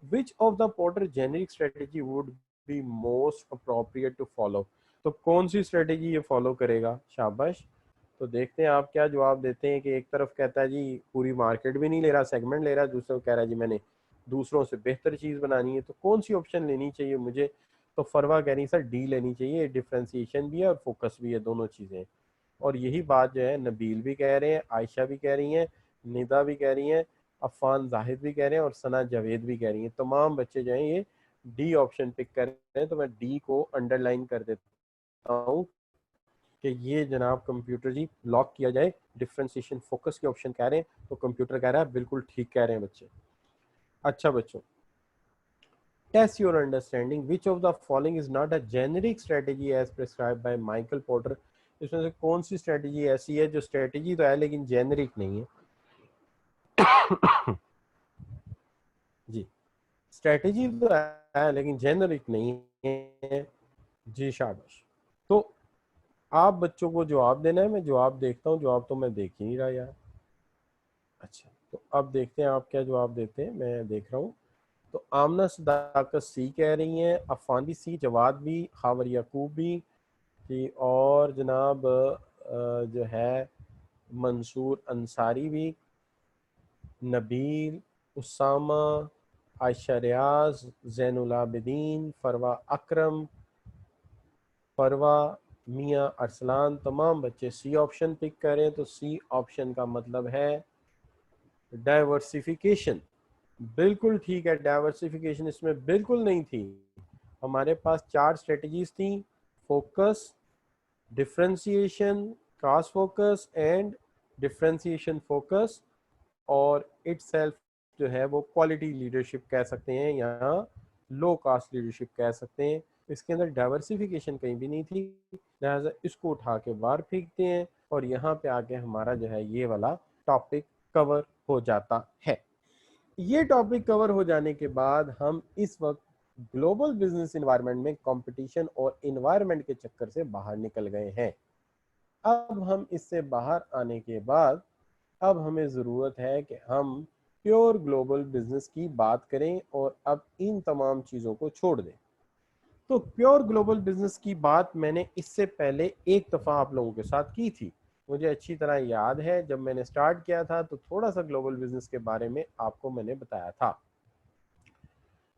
which of the Porter generic strategy would be most appropriate to follow, तो कौन सी स्ट्रेटेजी ये फॉलो करेगा? शाबाश। तो देखते हैं आप क्या जवाब देते हैं कि एक तरफ कहता है जी पूरी मार्केट भी नहीं ले रहा, सेगमेंट ले रहा है, दूसरा कह रहा है जी मैंने दूसरों से बेहतर चीज़ बनानी है, तो कौन सी ऑप्शन लेनी चाहिए मुझे? तो फरवा कह रही सर डी लेनी चाहिए, डिफ्रेंसिएशन भी है और फोकस भी है, दोनों चीज़ें। और यही बात जो है नबील भी कह रहे हैं, आयशा भी कह रही हैं, निदा भी कह रही हैं, अफ़ान जाहिद भी कह रहे हैं और सना जावेद भी कह रही हैं। तमाम बच्चे जो हैं ये डी ऑप्शन पिक कर रहे हैं, तो मैं डी को अंडरलाइन कर देता हूँ कि ये जनाब कंप्यूटर जी लॉक किया जाए, डिफ्रेंसिएशन फोकस के ऑप्शन कह रहे हैं, तो कंप्यूटर कह रहा है बिल्कुल ठीक कह रहे हैं बच्चे। अच्छा बच्चों, test your understanding which of the following is not a generic strategy as prescribed by Michael Porter। इसमें से कौन सी स्ट्रेटेजी ऐसी है जो स्ट्रेटेजी तो है लेकिन जेनरिक नहीं है? जी, स्ट्रेटेजी तो है लेकिन जेनरिक नहीं है। जी शाबाश। तो आप बच्चों को जवाब देना है, मैं जवाब देखता हूँ, जवाब तो मैं देख ही नहीं रहा यार। अच्छा, तो अब देखते हैं आप क्या जवाब देते हैं, मैं देख रहा हूँ। तो आमना सदाकत सी कह रही हैं, अफान भी सी, जवाद भी, खावर याकूब भी जी, और जनाब जो है मंसूर अंसारी भी, नबील, उसामा, आयशा रियाज, जैनुल आबिदीन, फरवा अकरम, फरवा, मियाँ अरसलान, तमाम बच्चे सी ऑप्शन पिक करें। तो सी ऑप्शन का मतलब है डाइवर्सिफिकेशन। बिल्कुल ठीक है, डाइवर्सिफिकेशन इसमें बिल्कुल नहीं थी। हमारे पास 4 स्ट्रेटजीज थी, focus, differentiation, cross focus and differentiation focus, और इटसेल्फ जो है वो क्वालिटी लीडरशिप कह सकते हैं, यहाँ लो कास्ट लीडरशिप कह सकते हैं। इसके अंदर डाइवर्सिफिकेशन कहीं भी नहीं थी, लिहाजा इसको उठा के बाहर फेंकते हैं और यहाँ पे आके हमारा जो है ये वाला टॉपिक कवर हो जाता है। ये टॉपिक कवर हो जाने के बाद हम इस वक्त ग्लोबल बिजनेस एनवायरनमेंट में कंपटीशन और एनवायरनमेंट के चक्कर से बाहर निकल गए हैं। अब हम इससे बाहर आने के बाद अब हमें ज़रूरत है कि हम प्योर ग्लोबल बिजनेस की बात करें और अब इन तमाम चीज़ों को छोड़ दें। तो प्योर ग्लोबल बिजनेस की बात मैंने इससे पहले एक दफ़ा आप लोगों के साथ की थी, मुझे अच्छी तरह याद है। जब मैंने स्टार्ट किया था तो थोड़ा सा ग्लोबल बिजनेस के बारे में आपको मैंने बताया था।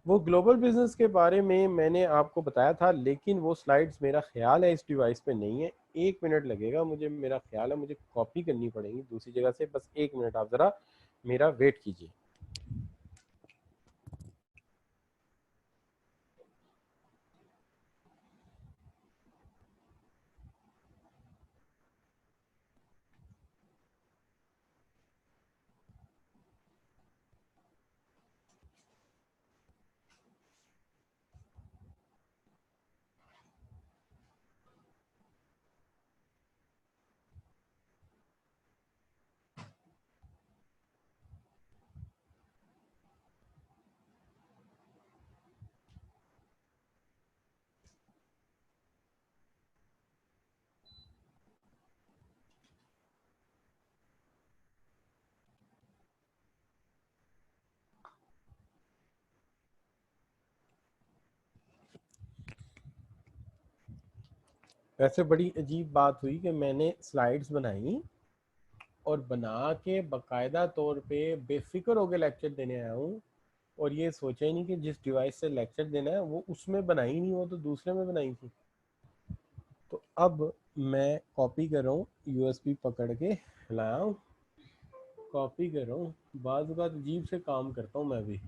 वो ग्लोबल बिजनेस के बारे में मैंने आपको बताया था, लेकिन वो स्लाइड्स मेरा ख्याल है इस डिवाइस पे नहीं है। 1 मिनट लगेगा मुझे, मेरा ख्याल है मुझे कॉपी करनी पड़ेगी दूसरी जगह से। बस 1 मिनट आप ज़रा मेरा वेट कीजिए। वैसे बड़ी अजीब बात हुई कि मैंने स्लाइड्स बनाई और बना के बाकायदा तौर पे बेफिक्र होकर लेक्चर देने आया हूँ, और ये सोचा ही नहीं कि जिस डिवाइस से लेक्चर देना है वो उसमें बनाई नहीं, हो तो दूसरे में बनाई थी। तो अब मैं कॉपी कर रहा हूँ, यूएसबी पकड़ के लाया हूँ, कॉपी कर रहा हूँ। बाज़ औक़ात अजीब से काम करता हूँ मैं भी,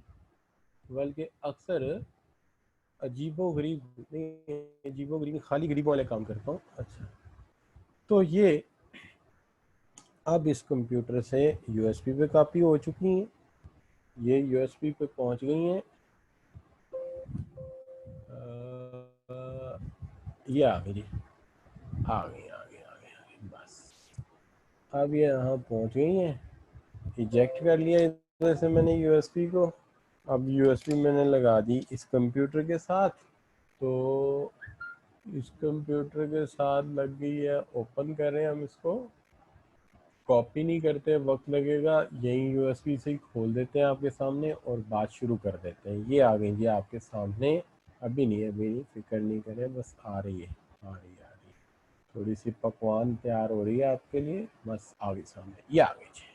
बल्कि अक्सर अजीबो गरीब नहीं, अजीबो गरीब खाली गरीबों वाले काम करता हूँ। अच्छा, तो ये अब इस कंप्यूटर से यूएसबी पे कॉपी हो चुकी हैं, ये यूएसबी पे पहुंच गई हैं। ये आ गई, आ गई आ गई आ गई आ गई, बस अब ये यहाँ पहुंच गई हैं। इजेक्ट कर लिया इधर से मैंने यूएसबी को। अब यूएसबी मैंने लगा दी इस कंप्यूटर के साथ, तो इस कंप्यूटर के साथ लग गई है। ओपन कर रहे हैं हम इसको, कॉपी नहीं करते, वक्त लगेगा। यहीं यूएसबी से ही खोल देते हैं आपके सामने और बात शुरू कर देते हैं। ये आ गई जी आपके सामने। अभी नहीं, अभी नहीं, फिक्र नहीं करें, बस आ रही है, आ रही है, आ रही है। थोड़ी सी पकवान तैयार हो रही है आपके लिए, बस आ गई सामने। ये आ गई जी,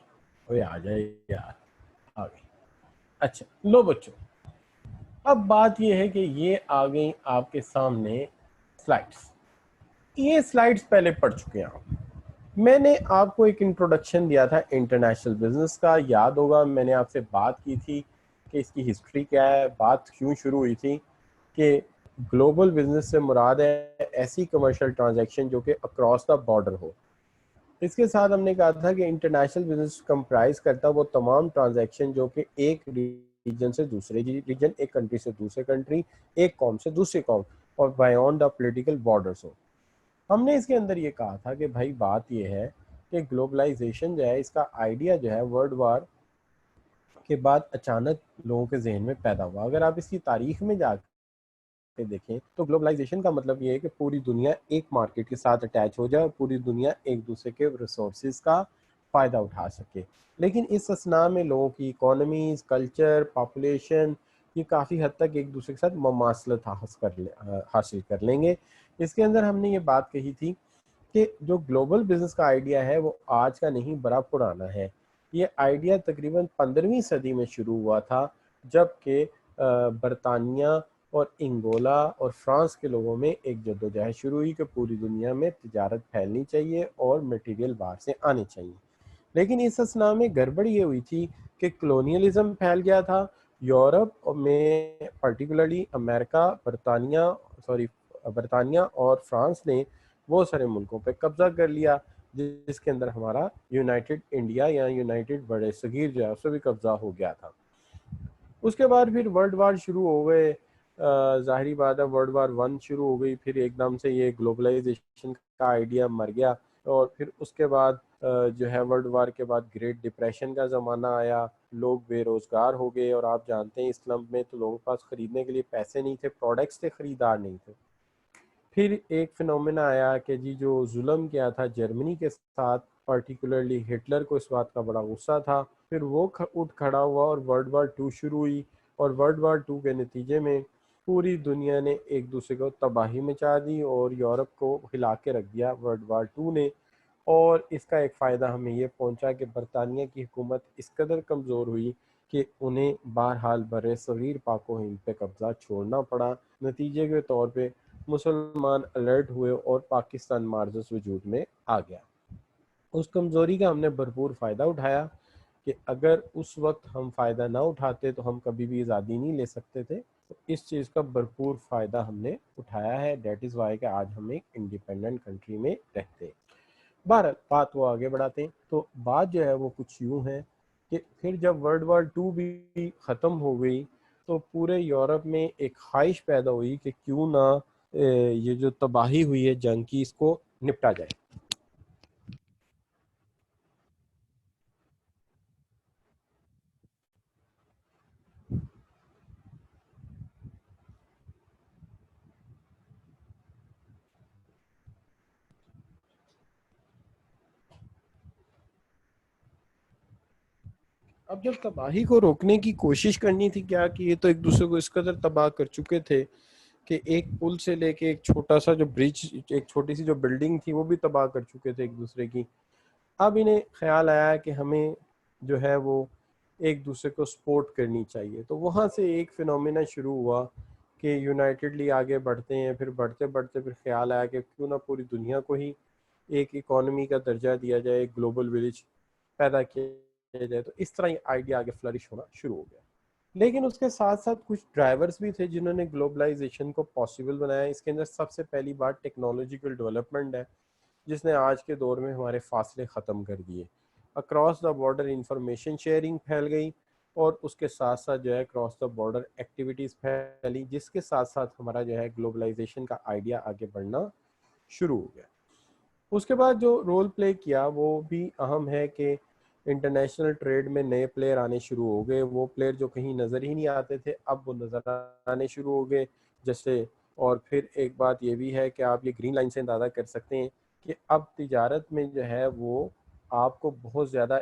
ओए आ जाए यार, आ गई। अच्छा लो बच्चों, अब बात ये है कि ये आ गई आपके सामने स्लाइड्स। ये स्लाइड्स पहले पढ़ चुके हैं आप। मैंने आपको एक इंट्रोडक्शन दिया था इंटरनेशनल बिजनेस का, याद होगा मैंने आपसे बात की थी कि इसकी हिस्ट्री क्या है, बात क्यों शुरू हुई थी कि ग्लोबल बिजनेस से मुराद है ऐसी कमर्शियल ट्रांजैक्शन जो कि अक्रॉस द बॉर्डर हो। इसके साथ हमने कहा था कि इंटरनेशनल बिजनेस कंप्राइज करता वो तमाम ट्रांजैक्शन जो कि एक रीजन से दूसरे रीजन, एक कंट्री से दूसरे कंट्री, एक कौम से दूसरे कौम और बायॉन्ड द पॉलिटिकल बॉर्डर्स हो। हमने इसके अंदर ये कहा था कि भाई बात ये है कि ग्लोबलाइजेशन जो है, इसका आइडिया जो है वर्ल्ड वार के बाद अचानक लोगों के जहन में पैदा हुआ। अगर आप इसकी तारीख में जाके देखें तो ग्लोबलाइजेशन का मतलब ये है कि पूरी दुनिया एक मार्केट के साथ अटैच हो जाए, पूरी दुनिया एक दूसरे के रिसोर्सेज का फ़ायदा उठा सके। लेकिन इस असना में लोगों की इकोनॉमीज, कल्चर, पॉपुलेशन, ये काफ़ी हद तक एक दूसरे के साथ ममासलत हासिल कर लेंगे। इसके अंदर हमने ये बात कही थी कि जो ग्लोबल बिजनेस का आइडिया है वो आज का नहीं, बड़ा पुराना है। ये आइडिया तकरीबन 15वीं सदी में शुरू हुआ था, जबकि बरतानिया और इंगोला और फ्रांस के लोगों में एक जद्दोजहद शुरू हुई कि पूरी दुनिया में तिजारत फैलनी चाहिए और मटेरियल बाहर से आने चाहिए। लेकिन इस असना में गड़बड़ ये हुई थी कि कलोनियलिज्म फैल गया था यूरोप में, पर्टिकुलरली अमेरिका, बरतानिया और फ्रांस ने बहुत सारे मुल्कों पे कब्जा कर लिया, जिसके अंदर हमारा यूनाइटेड इंडिया या यूनाइटेड बड़े सगीर जो है उससे भी कब्जा हो गया था। उसके बाद फिर वर्ल्ड वार शुरू हो गए। ज़ाहिरी बात है वर्ल्ड वार 1 शुरू हो गई, फिर एकदम से ये ग्लोबलाइजेशन का आइडिया मर गया, और फिर उसके बाद जो है वर्ल्ड वार के बाद ग्रेट डिप्रेशन का ज़माना आया, लोग बेरोज़गार हो गए, और आप जानते हैं इस्लाम में तो लोगों के पास ख़रीदने के लिए पैसे नहीं थे, प्रोडक्ट्स थे, ख़रीदार नहीं थे। फिर एक फिनोमेना आया कि जी जो जुल्म किया था जर्मनी के साथ, पर्टिकुलरली हिटलर को इस बात का बड़ा गुस्सा था, फिर वो उठ खड़ा हुआ और वर्ल्ड वार 2 शुरू हुई, और वर्ल्ड वार 2 के नतीजे में पूरी दुनिया ने एक दूसरे को तबाही मचा दी और यूरोप को हिला के रख दिया वर्ल्ड वार 2 ने। और इसका एक फ़ायदा हमें ये पहुंचा कि बरतानिया की हुकूमत इस कदर कमज़ोर हुई कि उन्हें बहरहाल बर सग़ीर पाको हिंद पे कब्ज़ा छोड़ना पड़ा। नतीजे के तौर पे मुसलमान अलर्ट हुए और पाकिस्तान मार्जस वजूद में आ गया। उस कमज़ोरी का हमने भरपूर फ़ायदा उठाया कि अगर उस वक्त हम फ़ायदा ना उठाते तो हम कभी भी आज़ादी नहीं ले सकते थे। तो इस चीज़ का भरपूर फ़ायदा हमने उठाया है, डेट इज़ वाई कि आज हम एक इंडिपेंडेंट कंट्री में रहते हैं। बहरहाल बात वो आगे बढ़ाते हैं। तो बात जो है वो कुछ यूँ है कि फिर जब वर्ल्ड वार 2 भी ख़त्म हो गई तो पूरे यूरोप में एक ख्वाहिश पैदा हुई कि क्यों ना ये जो तबाही हुई है जंग की, इसको निपटा जाए। अब जब तबाही को रोकने की कोशिश करनी थी, क्या कि ये तो एक दूसरे को इस कदर तबाह कर चुके थे कि एक पुल से लेके एक छोटा सा जो ब्रिज, एक छोटी सी जो बिल्डिंग थी वो भी तबाह कर चुके थे एक दूसरे की। अब इन्हें ख्याल आया कि हमें जो है वो एक दूसरे को सपोर्ट करनी चाहिए। तो वहाँ से एक फिनोमेना शुरू हुआ कि यूनाइटेडली आगे बढ़ते हैं, फिर बढ़ते बढ़ते फिर ख्याल आया कि क्यों ना पूरी दुनिया को ही एक इकोनॉमी का दर्जा दिया जाए, एक ग्लोबल विलेज पैदा किया जाए। तो इस तरह ये आइडिया आगे फ्लरिश होना शुरू हो गया। लेकिन उसके साथ साथ कुछ ड्राइवर्स भी थे जिन्होंने ग्लोबलाइजेशन को पॉसिबल बनाया। इसके अंदर सबसे पहली बात टेक्नोलॉजिकल डेवलपमेंट है, जिसने आज के दौर में हमारे फासले ख़त्म कर दिए। Across the border information sharing फैल गई, और उसके साथ साथ जो है क्रॉस द बॉर्डर एक्टिविटीज़ फैली, जिसके साथ साथ हमारा जो है ग्लोबलाइजेशन का आइडिया आगे बढ़ना शुरू हो गया। उसके बाद जो रोल प्ले किया वो भी अहम है कि इंटरनेशनल ट्रेड में नए प्लेयर आने शुरू हो गए। वो प्लेयर जो कहीं नज़र ही नहीं आते थे, अब वो नज़र आने शुरू हो गए, जैसे। और फिर एक बात ये भी है कि आप ये ग्रीन लाइन से अंदाज़ा कर सकते हैं कि अब तिजारत में जो है वो आपको बहुत ज़्यादा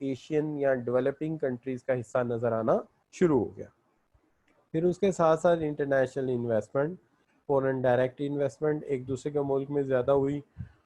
एशियन या डेवलपिंग कंट्रीज़ का हिस्सा नज़र आना शुरू हो गया। फिर उसके साथ साथ international investment, foreign direct investment एक दूसरे के मुल्क में ज़्यादा हुई।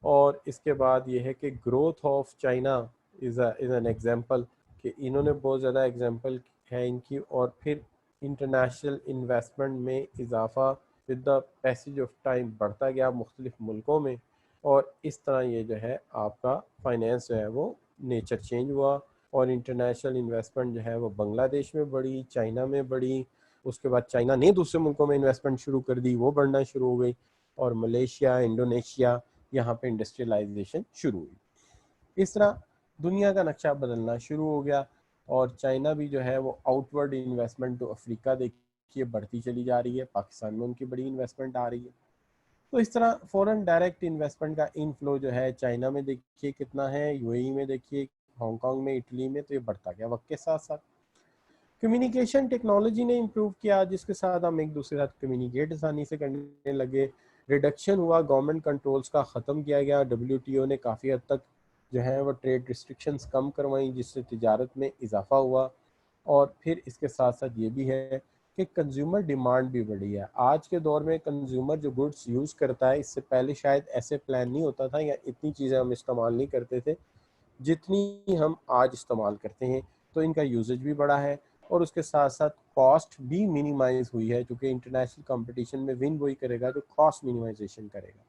और इसके बाद ये है कि growth of China is an example, कि इन्होंने बहुत ज़्यादा एग्जांपल है इनकी। और फिर इंटरनेशनल इन्वेस्टमेंट में इजाफा with the passage of time बढ़ता गया मुख्तलिफ मुल्कों में। और इस तरह ये जो है आपका फाइनेंस जो है वो नेचर चेंज हुआ। और इंटरनेशनल इन्वेस्टमेंट जो है वो बांग्लादेश में बढ़ी, चाइना में बढ़ी। उसके बाद चाइना ने दूसरे मुल्कों में इन्वेस्टमेंट शुरू कर दी, वो बढ़ना शुरू हो गई। और मलेशिया, इंडोनेशिया, यहाँ पे इंडस्ट्रियलाइजेशन शुरू हुई। इस तरह दुनिया का नक्शा बदलना शुरू हो गया। और चाइना भी जो है वो आउटवर्ड इन्वेस्टमेंट तो अफ्रीका देखिए बढ़ती चली जा रही है, पाकिस्तान में उनकी बड़ी इन्वेस्टमेंट आ रही है। तो इस तरह फॉरेन डायरेक्ट इन्वेस्टमेंट का इनफ्लो जो है चाइना में देखिए कितना है, यूएई में देखिए, हांगकांग में, इटली में, तो ये बढ़ता गया वक्त के साथ साथ। कम्युनिकेशन टेक्नोलॉजी ने इम्प्रूव किया, जिसके साथ हम एक दूसरे के साथ कम्युनिकेट आसानी से करने लगे। रिडक्शन हुआ गवर्नमेंट कंट्रोल्स का, ख़त्म किया गया। डब्ल्यूटीओ ने काफ़ी हद तक जो है वो ट्रेड रिस्ट्रिक्शंस कम करवाई, जिससे तिजारत में इजाफा हुआ। और फिर इसके साथ साथ ये भी है कि कंज्यूमर डिमांड भी बढ़ी है। आज के दौर में कंज्यूमर जो गुड्स यूज़ करता है, इससे पहले शायद ऐसे प्लान नहीं होता था या इतनी चीज़ें हम इस्तेमाल नहीं करते थे जितनी हम आज इस्तेमाल करते हैं। तो इनका यूजेज भी बढ़ा है, और उसके साथ साथ कॉस्ट भी मिनिमाइज हुई है, क्योंकि इंटरनेशनल कंपटीशन में विन वही करेगा जो कॉस्ट मिनिमाइजेशन करेगा।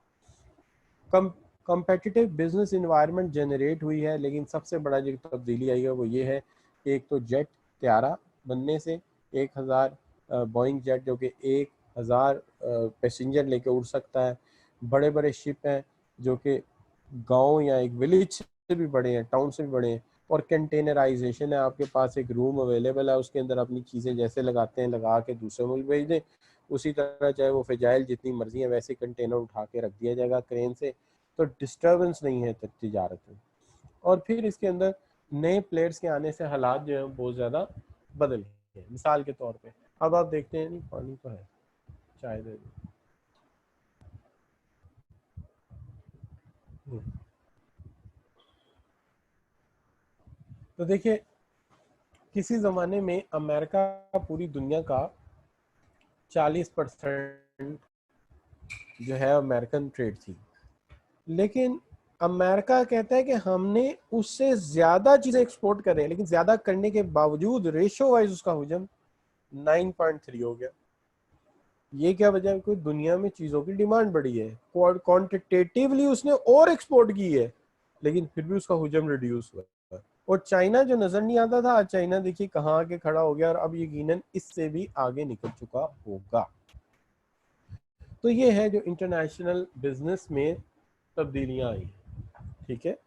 कम कम्पेटिटिव बिजनेस इन्वायरमेंट जनरेट हुई है। लेकिन सबसे बड़ा जो तब्दीली आई है वो ये है कि एक तो जेट त्यारा बनने से 1000 बोइंग जेट जो कि 1000 पैसेंजर लेके उड़ सकता है, बड़े बड़े शिप हैं जो कि गांव या एक विलेज से भी बड़े हैं, टाउन से भी बड़े हैं। और कंटेनराइजेशन है, आपके पास एक रूम अवेलेबल है, उसके अंदर अपनी चीज़ें जैसे लगाते हैं लगा के दूसरे मुल्क भेज दें, उसी तरह चाहे वो फ्रेजाइल जितनी मर्जी है वैसे कंटेनर उठा के रख दिया जाएगा क्रेन से, तो डिस्टर्बेंस नहीं है तिजारत में। और फिर इसके अंदर नए प्लेयर्स के आने से हालात जो है बहुत ज़्यादा बदल गए। मिसाल के तौर पे अब आप देखते हैं, नहीं पानी तो है, चाय दे दो। तो देखिए किसी ज़माने में अमेरिका पूरी दुनिया का 40% जो है अमेरिकन ट्रेड थी, लेकिन अमेरिका कहता है कि हमने उससे ज़्यादा चीज़ें एक्सपोर्ट कर रहे हैं, लेकिन ज़्यादा करने के बावजूद रेशो वाइज उसका हुजम 9.3 हो गया। ये क्या वजह है? कोई दुनिया में चीज़ों की डिमांड बढ़ी है, क्वांटिटेटिवली उसने और एक्सपोर्ट की है, लेकिन फिर भी उसका हुजम रिड्यूस हुआ। और चाइना जो नजर नहीं आता था, आज चाइना देखिए कहाँ आके खड़ा हो गया, और अब यकीनन इससे भी आगे निकल चुका होगा। तो ये है जो इंटरनेशनल बिजनेस में तब्दीलियां आई, ठीक है।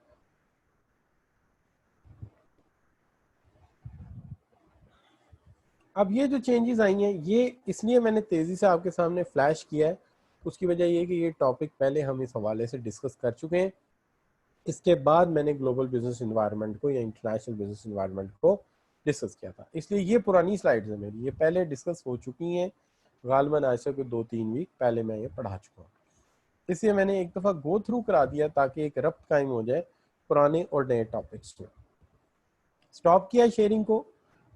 अब ये जो चेंजेस आई हैं, ये इसलिए मैंने तेजी से आपके सामने फ्लैश किया है, उसकी वजह ये कि ये टॉपिक पहले हम इस हवाले से डिस्कस कर चुके हैं। इसके बाद मैंने ग्लोबल बिजनेस इन्वायरमेंट को या इंटरनेशनल बिजनेस इन्वायरमेंट को डिस्कस किया था, इसलिए ये पुरानी स्लाइड्स हैं मेरी, ये पहले डिस्कस हो चुकी हैं, गालबन आज से कोई 2-3 वीक पहले मैं ये पढ़ा चुका हूँ। इसलिए मैंने एक दफ़ा गो थ्रू करा दिया ताकि एक रब्त कायम हो जाए पुराने और नए टॉपिक्स में। स्टॉप किया शेयरिंग को,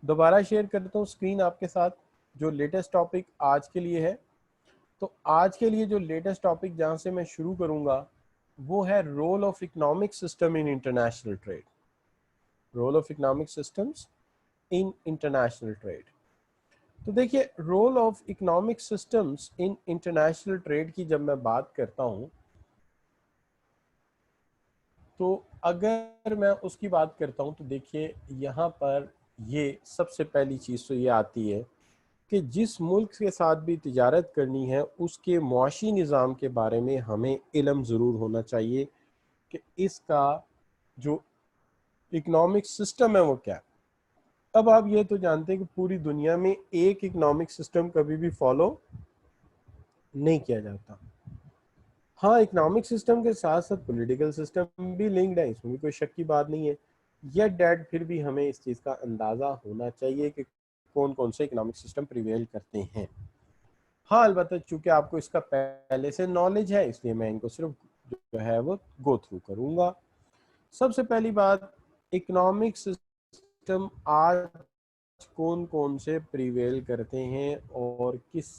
दोबारा शेयर करता हूँ स्क्रीन आपके साथ, जो लेटेस्ट टॉपिक आज के लिए है। तो आज के लिए जो लेटेस्ट टॉपिक जहाँ से मैं शुरू करूँगा वो है role of economic system in international trade. Role of economic systems in international trade. तो देखिए role of economic systems in international trade की जब मैं बात करता हूँ, तो अगर मैं उसकी बात करता हूँ तो देखिए यहाँ पर ये सबसे पहली चीज़ तो ये आती है कि जिस मुल्क के साथ भी तिजारत करनी है उसके मुआशी निज़ाम के बारे में हमें इल्म ज़रूर होना चाहिए कि इसका जो इकोनॉमिक सिस्टम है वो क्या है। अब आप ये तो जानते हैं कि पूरी दुनिया में एक इकोनॉमिक सिस्टम कभी भी फॉलो नहीं किया जाता। हाँ, इकोनॉमिक सिस्टम के साथ साथ पॉलिटिकल सिस्टम भी लिंक्ड है, इसमें भी कोई शक की बात नहीं है। येट डैट फिर भी हमें इस चीज़ का अंदाज़ा होना चाहिए कि कौन कौन से इकोनॉमिक सिस्टम प्रिवेल करते हैं। हाँ, अलबत्ता चूंकि आपको इसका पहले से नॉलेज है इसलिए मैं इनको सिर्फ जो है वो गो थ्रू करूँगा। सबसे पहली बात, इकोनॉमिक सिस्टम आज कौन कौन से प्रिवेल करते हैं और किस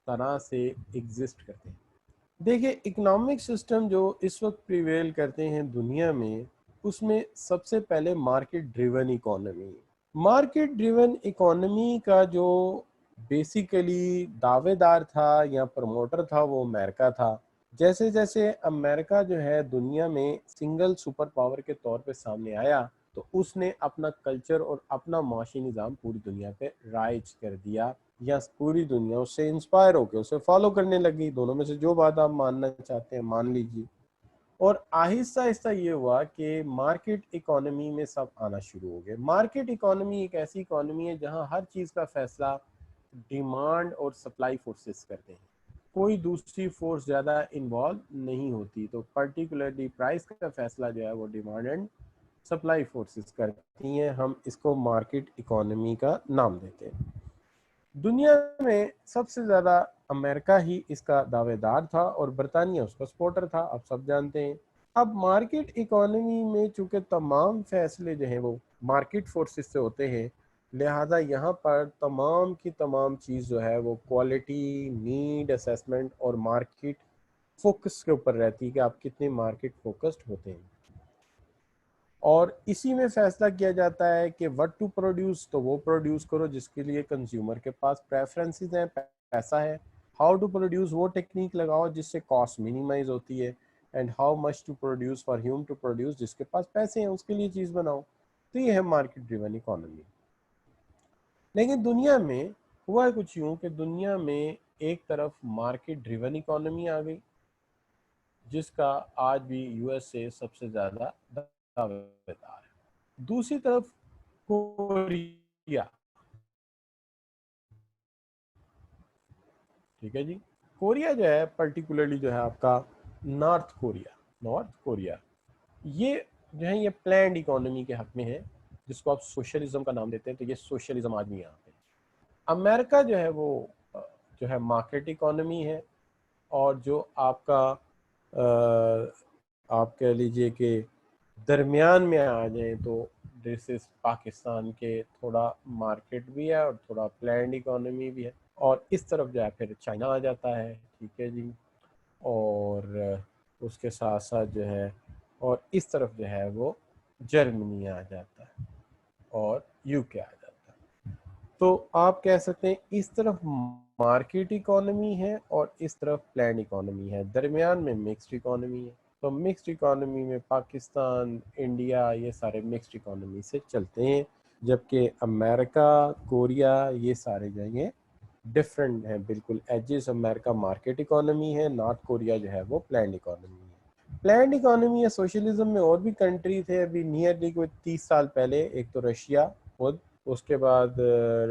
तरह से एग्जिस्ट करते हैं। देखिए इकोनॉमिक सिस्टम जो इस वक्त प्रिवेल करते हैं दुनिया में, उसमें सबसे पहले market driven economy. Market driven economy का जो बेसिकली दावेदार था या प्रमोटर था वो अमेरिका था। जैसे जैसे अमेरिका जो है दुनिया में सिंगल सुपर पावर के तौर पे सामने आया, तो उसने अपना कल्चर और अपना माशी निज़ाम पूरी दुनिया पे राइज कर दिया, या पूरी दुनिया उससे इंस्पायर होकर उसे फॉलो करने लगी। दोनों में से जो बात आप मानना चाहते हैं मान लीजिए। और आहिस्ता आहिस्ता ये हुआ कि मार्केट इकोनॉमी में सब आना शुरू हो गए। मार्केट इकोनॉमी एक ऐसी इकोनॉमी है जहां हर चीज़ का फैसला डिमांड और सप्लाई फोर्सेस करते हैं, कोई दूसरी फोर्स ज़्यादा इन्वॉल्व नहीं होती। तो पर्टिकुलरली प्राइस का फैसला जो है वो डिमांड एंड सप्लाई फोर्सेस करती हैं। हम इसको मार्केट इकोनॉमी का नाम देते हैं। दुनिया में सबसे ज़्यादा अमेरिका ही इसका दावेदार था और बरतानिया उसका सपोर्टर था, आप सब जानते हैं। अब मार्केट इकोनॉमी में चूंकि तमाम फैसले जो हैं वो मार्केट फोर्सेस से होते हैं, लिहाजा यहाँ पर तमाम की तमाम चीज़ जो है वो क्वालिटी, नीड असेसमेंट और मार्केट फोकस के ऊपर रहती है कि आप कितने मार्केट फोकस्ड होते हैं। और इसी में फैसला किया जाता है कि व्हाट टू प्रोड्यूस, तो वो प्रोड्यूस करो जिसके लिए कंज्यूमर के पास प्रेफरेंसेस हैं, पैसा है। हाउ टू प्रोड्यूस, वो टेक्निक लगाओ जिससे कॉस्ट मिनिमाइज होती है। And how much to produce for whom to produce, जिसके पास पैसे हैं उसके लिए चीज़ बनाओ। तो ये है मार्केट ड्रिवन इकोनॉमी। लेकिन दुनिया में हुआ कुछ यूँ कि दुनिया में एक तरफ मार्केट ड्रिवन इकोनॉमी आ गई, जिसका आज भी यूएसए सबसे ज़्यादा दावेदार है। दूसरी तरफ कोरिया, ठीक है जी। कोरिया जो है पर्टिकुलरली जो है आपका नॉर्थ कोरिया ये जो है ये प्लैंड इकोनॉमी के हक में है, जिसको आप सोशलिज्म का नाम देते हैं, तो ये सोशलिज्म आज भी यहाँ पे। अमेरिका जो है वो जो है मार्केट इकोनॉमी है, और जो आपका आप कह लीजिए कि दरमियान में आ जाए तो दिस इज पाकिस्तान के थोड़ा मार्केट भी है और थोड़ा प्लैंड इकोनॉमी भी है, और इस तरफ जो है फिर चाइना आ जाता है, ठीक है जी। और उसके साथ साथ जो है और इस तरफ जो है वो जर्मनी आ जाता है और यूके आ जाता है। तो आप कह सकते हैं इस तरफ मार्केट इकोनॉमी है और इस तरफ प्लैंड इकोनॉमी है, दरमियान में मिक्स्ड इकोनॉमी है। तो मिक्स्ड इकोनॉमी में पाकिस्तान, इंडिया, ये सारे मिक्स्ड इकोनॉमी से चलते हैं, जबकि अमेरिका, कोरिया, ये सारे जो हैं डिफरेंट हैं बिल्कुल एजेस। अमेरिका मार्केट इकोनॉमी है, नॉर्थ कोरिया जो है वो प्लैंड इकोनॉमी है। प्लैंड इकोनॉमी या सोशलिज्म में और भी कंट्री थे अभी नियरली कोई 30 साल पहले। एक तो रशिया खुद, उसके बाद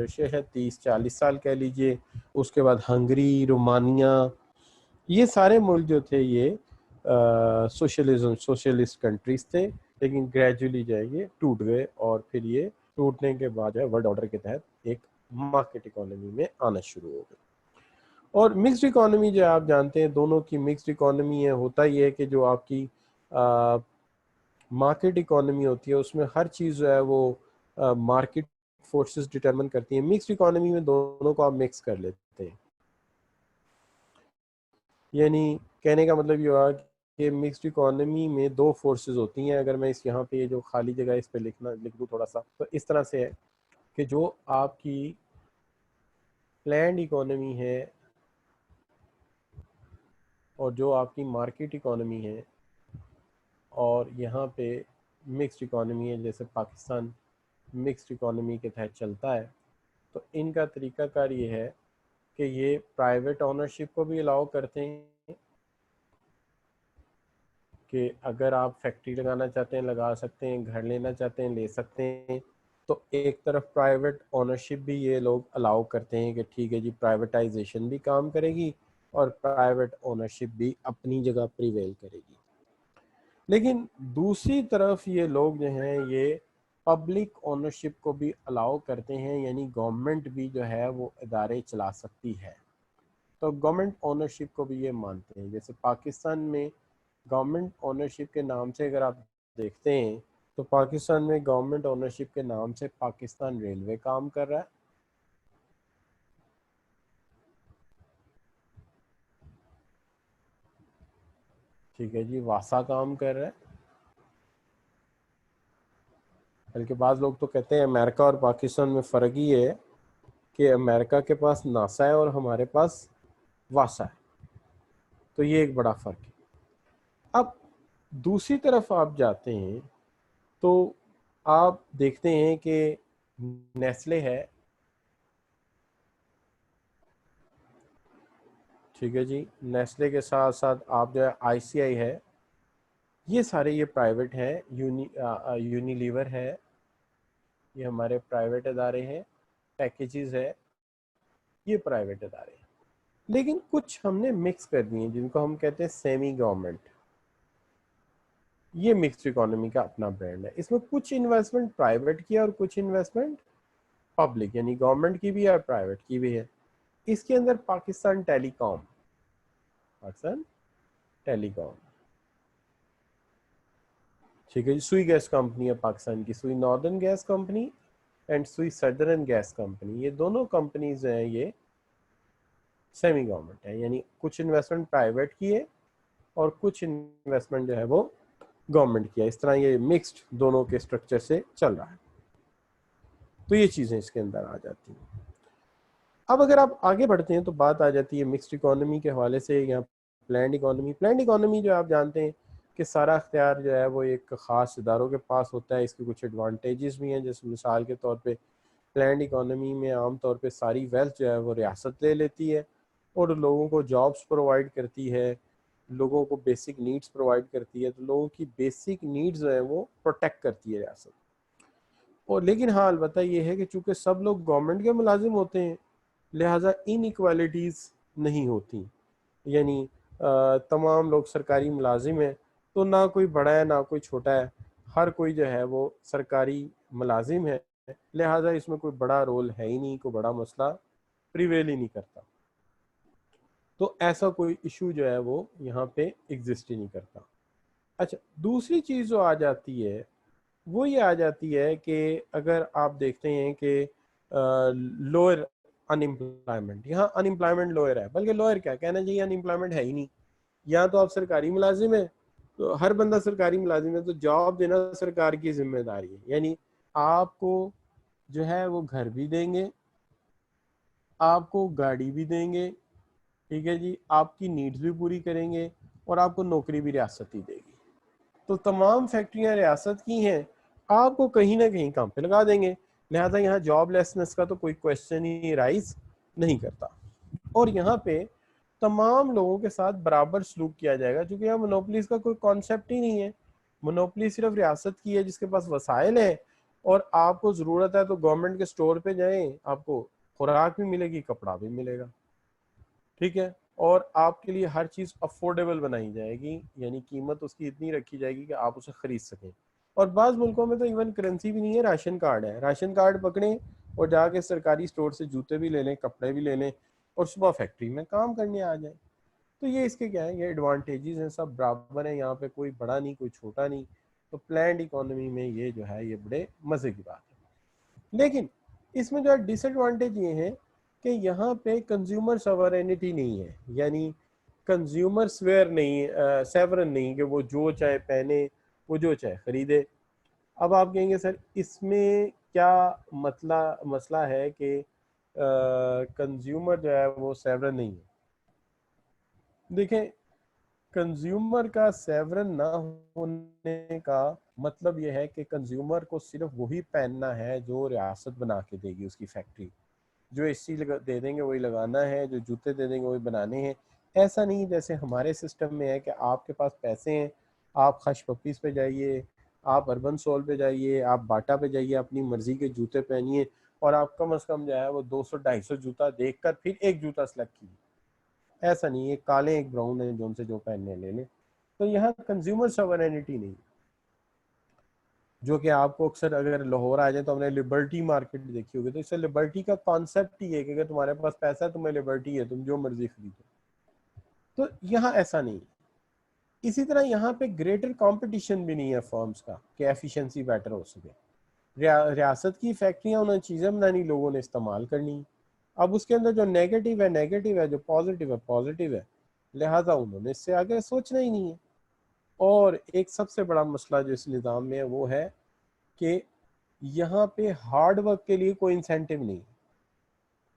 रशिया शायद 30-40 साल कह लीजिए, उसके बाद हंगरी, रोमानिया, ये सारे मुल्क जो थे ये सोशलिस्ट कंट्रीज थे, लेकिन ग्रेजुअली जो है ये टूट गए, और फिर ये टूटने के बाद जो है वर्ल्ड ऑर्डर के तहत एक मार्केट इकोनॉमी में आना शुरू हो गए। और मिक्स्ड इकोनॉमी जो आप जानते हैं, दोनों की मिक्स्ड इकोनॉमी है। होता ये है कि जो आपकी मार्केट इकोनॉमी होती है उसमें हर चीज़ जो है वो मार्केट फोर्सेस डिटरमिन करती है। मिक्स्ड इकोनॉमी में दोनों को आप मिक्स कर लेते हैं, यानी कहने का मतलब ये हुआ कि मिक्स्ड इकोनॉमी में दो फोर्सेस होती हैं। अगर मैं इस यहाँ पे ये जो खाली जगह इस पे लिख दूँ थोड़ा सा, तो इस तरह से है कि जो आपकी प्लैंड इकोनॉमी है और जो आपकी मार्केट इकोनॉमी है, और यहाँ पे मिक्स्ड इकोनॉमी है, जैसे पाकिस्तान मिक्स्ड इकोनॉमी के तहत चलता है, तो इनका तरीकाकार ये है कि ये प्राइवेट ओनरशिप को भी अलाउ करते हैं कि अगर आप फैक्ट्री लगाना चाहते हैं लगा सकते हैं, घर लेना चाहते हैं ले सकते हैं। तो एक तरफ प्राइवेट ओनरशिप भी ये लोग अलाउ करते हैं कि ठीक है जी, प्राइवेटाइजेशन भी काम करेगी और प्राइवेट ओनरशिप भी अपनी जगह प्रिवेल करेगी। लेकिन दूसरी तरफ ये लोग जो हैं ये पब्लिक ओनरशिप को भी अलाउ करते हैं, यानी गवर्नमेंट भी जो है वो इदारे चला सकती है। तो गवर्नमेंट ओनरशिप को भी ये मानते हैं। जैसे पाकिस्तान में गवर्नमेंट ओनरशिप के नाम से अगर आप देखते हैं, तो पाकिस्तान में गवर्नमेंट ओनरशिप के नाम से पाकिस्तान रेलवे काम कर रहा है, ठीक है जी, वासा काम कर रहा है। बल्कि बाज़ लोग तो कहते हैं अमेरिका और पाकिस्तान में फ़र्क ही है कि अमेरिका के पास नासा है और हमारे पास वासा है, तो ये एक बड़ा फ़र्क है। अब दूसरी तरफ आप जाते हैं तो आप देखते हैं कि नेस्ले है, ठीक है जी, नेस्ले के साथ साथ आप जो है आईसीआई है, ये सारे ये प्राइवेट हैं। यूनिलीवर है, ये हमारे प्राइवेट इदारे हैं। पैकेजेस है, ये प्राइवेट इदारे हैं। लेकिन कुछ हमने मिक्स कर दिए जिनको हम कहते हैं सेमी गवर्नमेंट। ये मिक्स्ड इकोनॉमी का अपना ब्रांड है। इसमें कुछ इन्वेस्टमेंट प्राइवेट की है और कुछ इन्वेस्टमेंट पब्लिक यानी गवर्नमेंट की भी है और प्राइवेट की भी है। इसके अंदर पाकिस्तान टेलीकॉम, ठीक है जी, सुई गैस कंपनी है पाकिस्तान की, सुई नॉर्दर्न गैस कंपनी एंड सुई सदर्न गैस कंपनी, ये दोनों कंपनीज हैं ये सेमी गवर्नमेंट है, यानी कुछ इन्वेस्टमेंट प्राइवेट की है और कुछ इन्वेस्टमेंट जो है वो गवर्नमेंट की है। इस तरह ये मिक्स्ड दोनों के स्ट्रक्चर से चल रहा है। तो ये चीज़ें इसके अंदर आ जाती हैं। अब अगर आप आगे बढ़ते हैं तो बात आ जाती है मिक्स्ड इकोनॉमी के हवाले से यहाँ प्लैंड इकोनॉमी जो आप जानते हैं कि सारा अख्तियार जो है वो एक ख़ास इदारों के पास होता है। इसके कुछ एडवांटेजेस भी हैं, जैसे मिसाल के तौर पे प्लैंड इकोनॉमी में आम तौर पे सारी वेल्थ जो है वो रियासत ले लेती है और लोगों को जॉब्स प्रोवाइड करती है, लोगों को बेसिक नीड्स प्रोवाइड करती है। तो लोगों की बेसिक नीड्स जो है वो प्रोटेक्ट करती है रियासत। और लेकिन हाँ अलबत्ता ये है कि चूँकि सब लोग गवर्नमेंट के मुलाजिम होते हैं, लिहाजा इन इक्वालिटीज़ नहीं होती, यानी तमाम लोग सरकारी मुलाजिम हैं, तो ना कोई बड़ा है ना कोई छोटा है, हर कोई जो है वो सरकारी मुलाजिम है, लिहाजा इसमें कोई बड़ा रोल है ही नहीं, कोई बड़ा मसला प्रिवेल ही नहीं करता। तो ऐसा कोई इशू जो है वो यहाँ पे एग्जिस्ट ही नहीं करता। अच्छा, दूसरी चीज़ जो आ जाती है वो ये आ जाती है कि अगर आप देखते हैं कि लोअर अनएम्प्लॉयमेंट, यहाँ अनएम्प्लॉयमेंट लोअर है, बल्कि लोअर क्या कहना चाहिए, अनएम्प्लॉयमेंट है ही नहीं। या तो आप सरकारी मुलाजिम है, तो हर बंदा सरकारी मुलाजिम है, तो जॉब देना सरकार की जिम्मेदारी है, यानी आपको जो है वो घर भी देंगे, आपको गाड़ी भी देंगे, ठीक है जी, आपकी नीड्स भी पूरी करेंगे और आपको नौकरी भी रियासत ही देगी। तो तमाम फैक्ट्रियां रियासत की हैं, आपको कहीं ना कहीं काम पे लगा देंगे, लिहाजा यहाँ जॉबलेसनेस का तो कोई क्वेश्चन ही राइज नहीं करता। और यहाँ पे तमाम लोगों के साथ बराबर सलूक किया जाएगा, क्योंकि यहाँ मोनोपलीज का कोई कॉन्सेप्ट ही नहीं है। मोनोपली सिर्फ रियासत की है जिसके पास वसाइल है, और आपको ज़रूरत है तो गवर्नमेंट के स्टोर पे जाएं, आपको खुराक भी मिलेगी, कपड़ा भी मिलेगा, ठीक है, और आपके लिए हर चीज़ अफोर्डेबल बनाई जाएगी, यानी कीमत उसकी इतनी रखी जाएगी कि आप उसे खरीद सकें। और बाज़ मुल्कों में तो इवन करेंसी भी नहीं है, राशन कार्ड है, राशन कार्ड पकड़ें और जाके सरकारी स्टोर से जूते भी ले लें, कपड़े भी ले लें और सुबह फैक्ट्री में काम करने आ जाए। तो ये इसके क्या है, ये एडवांटेजेस हैं, सब बराबर हैं, यहाँ पे कोई बड़ा नहीं कोई छोटा नहीं। तो प्लान्ड इकोनॉमी में ये जो है ये बड़े मज़े की बात है। लेकिन इसमें जो है डिसएडवांटेज ये है कि यहाँ पे कंज्यूमर सॉवरेनिटी नहीं है, यानी कंज्यूमर स्वेयर नहीं, सेवरन नहीं कि वो जो चाहे पहने, वो जो चाहे खरीदे। अब आप कहेंगे सर इसमें क्या मसला है कि कंज्यूमर जो है वो सेवरन नहीं है। देखें, कंज्यूमर का सेवरन ना होने का मतलब यह है कि कंज्यूमर को सिर्फ वही पहनना है जो रियासत बना के देगी, उसकी फैक्ट्री जो एसी दे देंगे वही लगाना है, जो जूते दे देंगे वही बनाने हैं। ऐसा नहीं जैसे हमारे सिस्टम में है कि आपके पास पैसे हैं, आप खश पपीज़ पे जाइए, आप अर्बन सोल पे जाइए, आप बाटा पे जाइए, अपनी मर्जी के जूते पहनिए, और आप कम से कम जो है वो 200-250 जूता देखकर फिर एक जूता सेलेक्ट कीजिए। ऐसा नहीं, एक काले एक ब्राउन है, जो उनसे जो पहनने ले लें। तो यहाँ कंज्यूमर सॉवरेनिटी नहीं, जो कि आपको अक्सर अगर लाहौर आ जाए तो हमने लिबर्टी मार्केट देखी होगी, तो इससे लिबर्टी का कॉन्सेप्ट ही है कि अगर तुम्हारे पास पैसा है तुम्हें लिबर्टी है, तुम जो मर्जी खरीदो। तो यहाँ ऐसा नहीं। इसी तरह यहाँ पे ग्रेटर कंपटीशन भी नहीं है फर्म्स का कि एफिशिएंसी बेटर हो सके। रियासत की फैक्ट्रियाँ उन्हें चीज़ें बनानी, लोगों ने इस्तेमाल करनी। अब उसके अंदर जो नेगेटिव है नेगेटिव है, जो पॉजिटिव है पॉजिटिव है, लिहाजा उन्होंने इससे आगे सोचना ही नहीं है। और एक सबसे बड़ा मसला जो इस निज़ाम में है वो है कि यहाँ पे हार्ड वर्क के लिए कोई इंसेंटिव नहीं।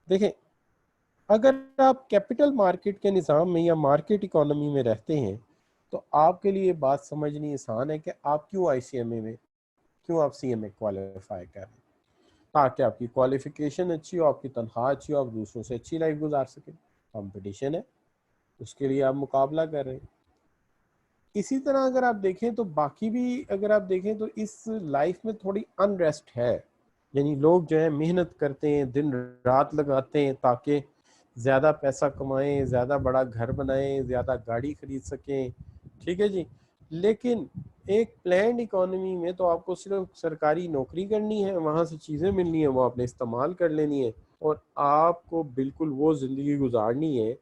देखें, अगर आप कैपिटल मार्केट के निज़ाम में या मार्केट इकोनॉमी में रहते हैं तो आपके लिए बात समझनी आसान है कि आप क्यों आईसीएमए में, क्यों आप सीएमए क्वालिफाई कर रहे हैं, ताकि आपकी क्वालिफिकेशन अच्छी हो, आपकी तनख्वाह अच्छी हो, आप दूसरों से अच्छी लाइफ गुजार सकें। कंपटीशन है, उसके लिए आप मुकाबला कर रहे हैं। इसी तरह अगर आप देखें तो बाकी भी अगर आप देखें तो इस लाइफ में थोड़ी अनरेस्ट है, यानी लोग जो है मेहनत करते हैं, दिन रात लगाते हैं ताकि ज़्यादा पैसा कमाएं, ज़्यादा बड़ा घर बनाएं, ज़्यादा गाड़ी खरीद सकें, ठीक है जी। लेकिन एक प्लान्ड इकोनॉमी में तो आपको सिर्फ सरकारी नौकरी करनी है, वहाँ से चीज़ें मिलनी है, वो आपने इस्तेमाल कर लेनी है, और आपको बिल्कुल वो ज़िंदगी गुजारनी है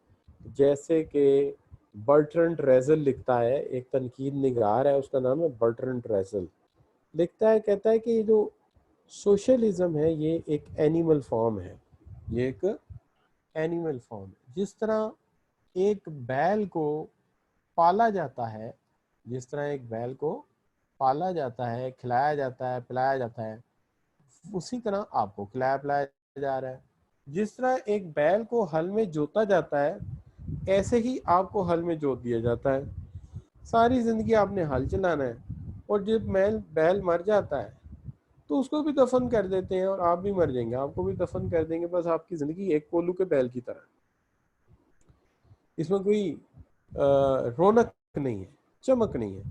जैसे कि बर्ट्रंड रेजल लिखता है, एक तनकीद निगार है, उसका नाम है बर्ट्रंड रेजल। लिखता है, कहता है कि ये जो सोशलिज्म है ये एक एनिमल फॉर्म है, ये एक एनिमल फॉर्म है। जिस तरह एक बैल को पाला जाता है, जिस तरह एक बैल को पाला जाता है, खिलाया जाता है, पिलाया जाता है, उसी तरह आपको खिलाया पिलाया जा रहा है। जिस तरह एक बैल को हल में जोता जाता है, ऐसे ही आपको हल में जोत दिया जाता है। सारी जिंदगी आपने हल चलाना है, और जब बैल मर जाता है तो उसको भी दफन कर देते हैं, और आप भी मर जाएंगे, आपको भी दफन कर देंगे। बस आपकी जिंदगी एक कोल्लू के बैल की तरह, इसमें कोई रौनक नहीं है, चमक नहीं है।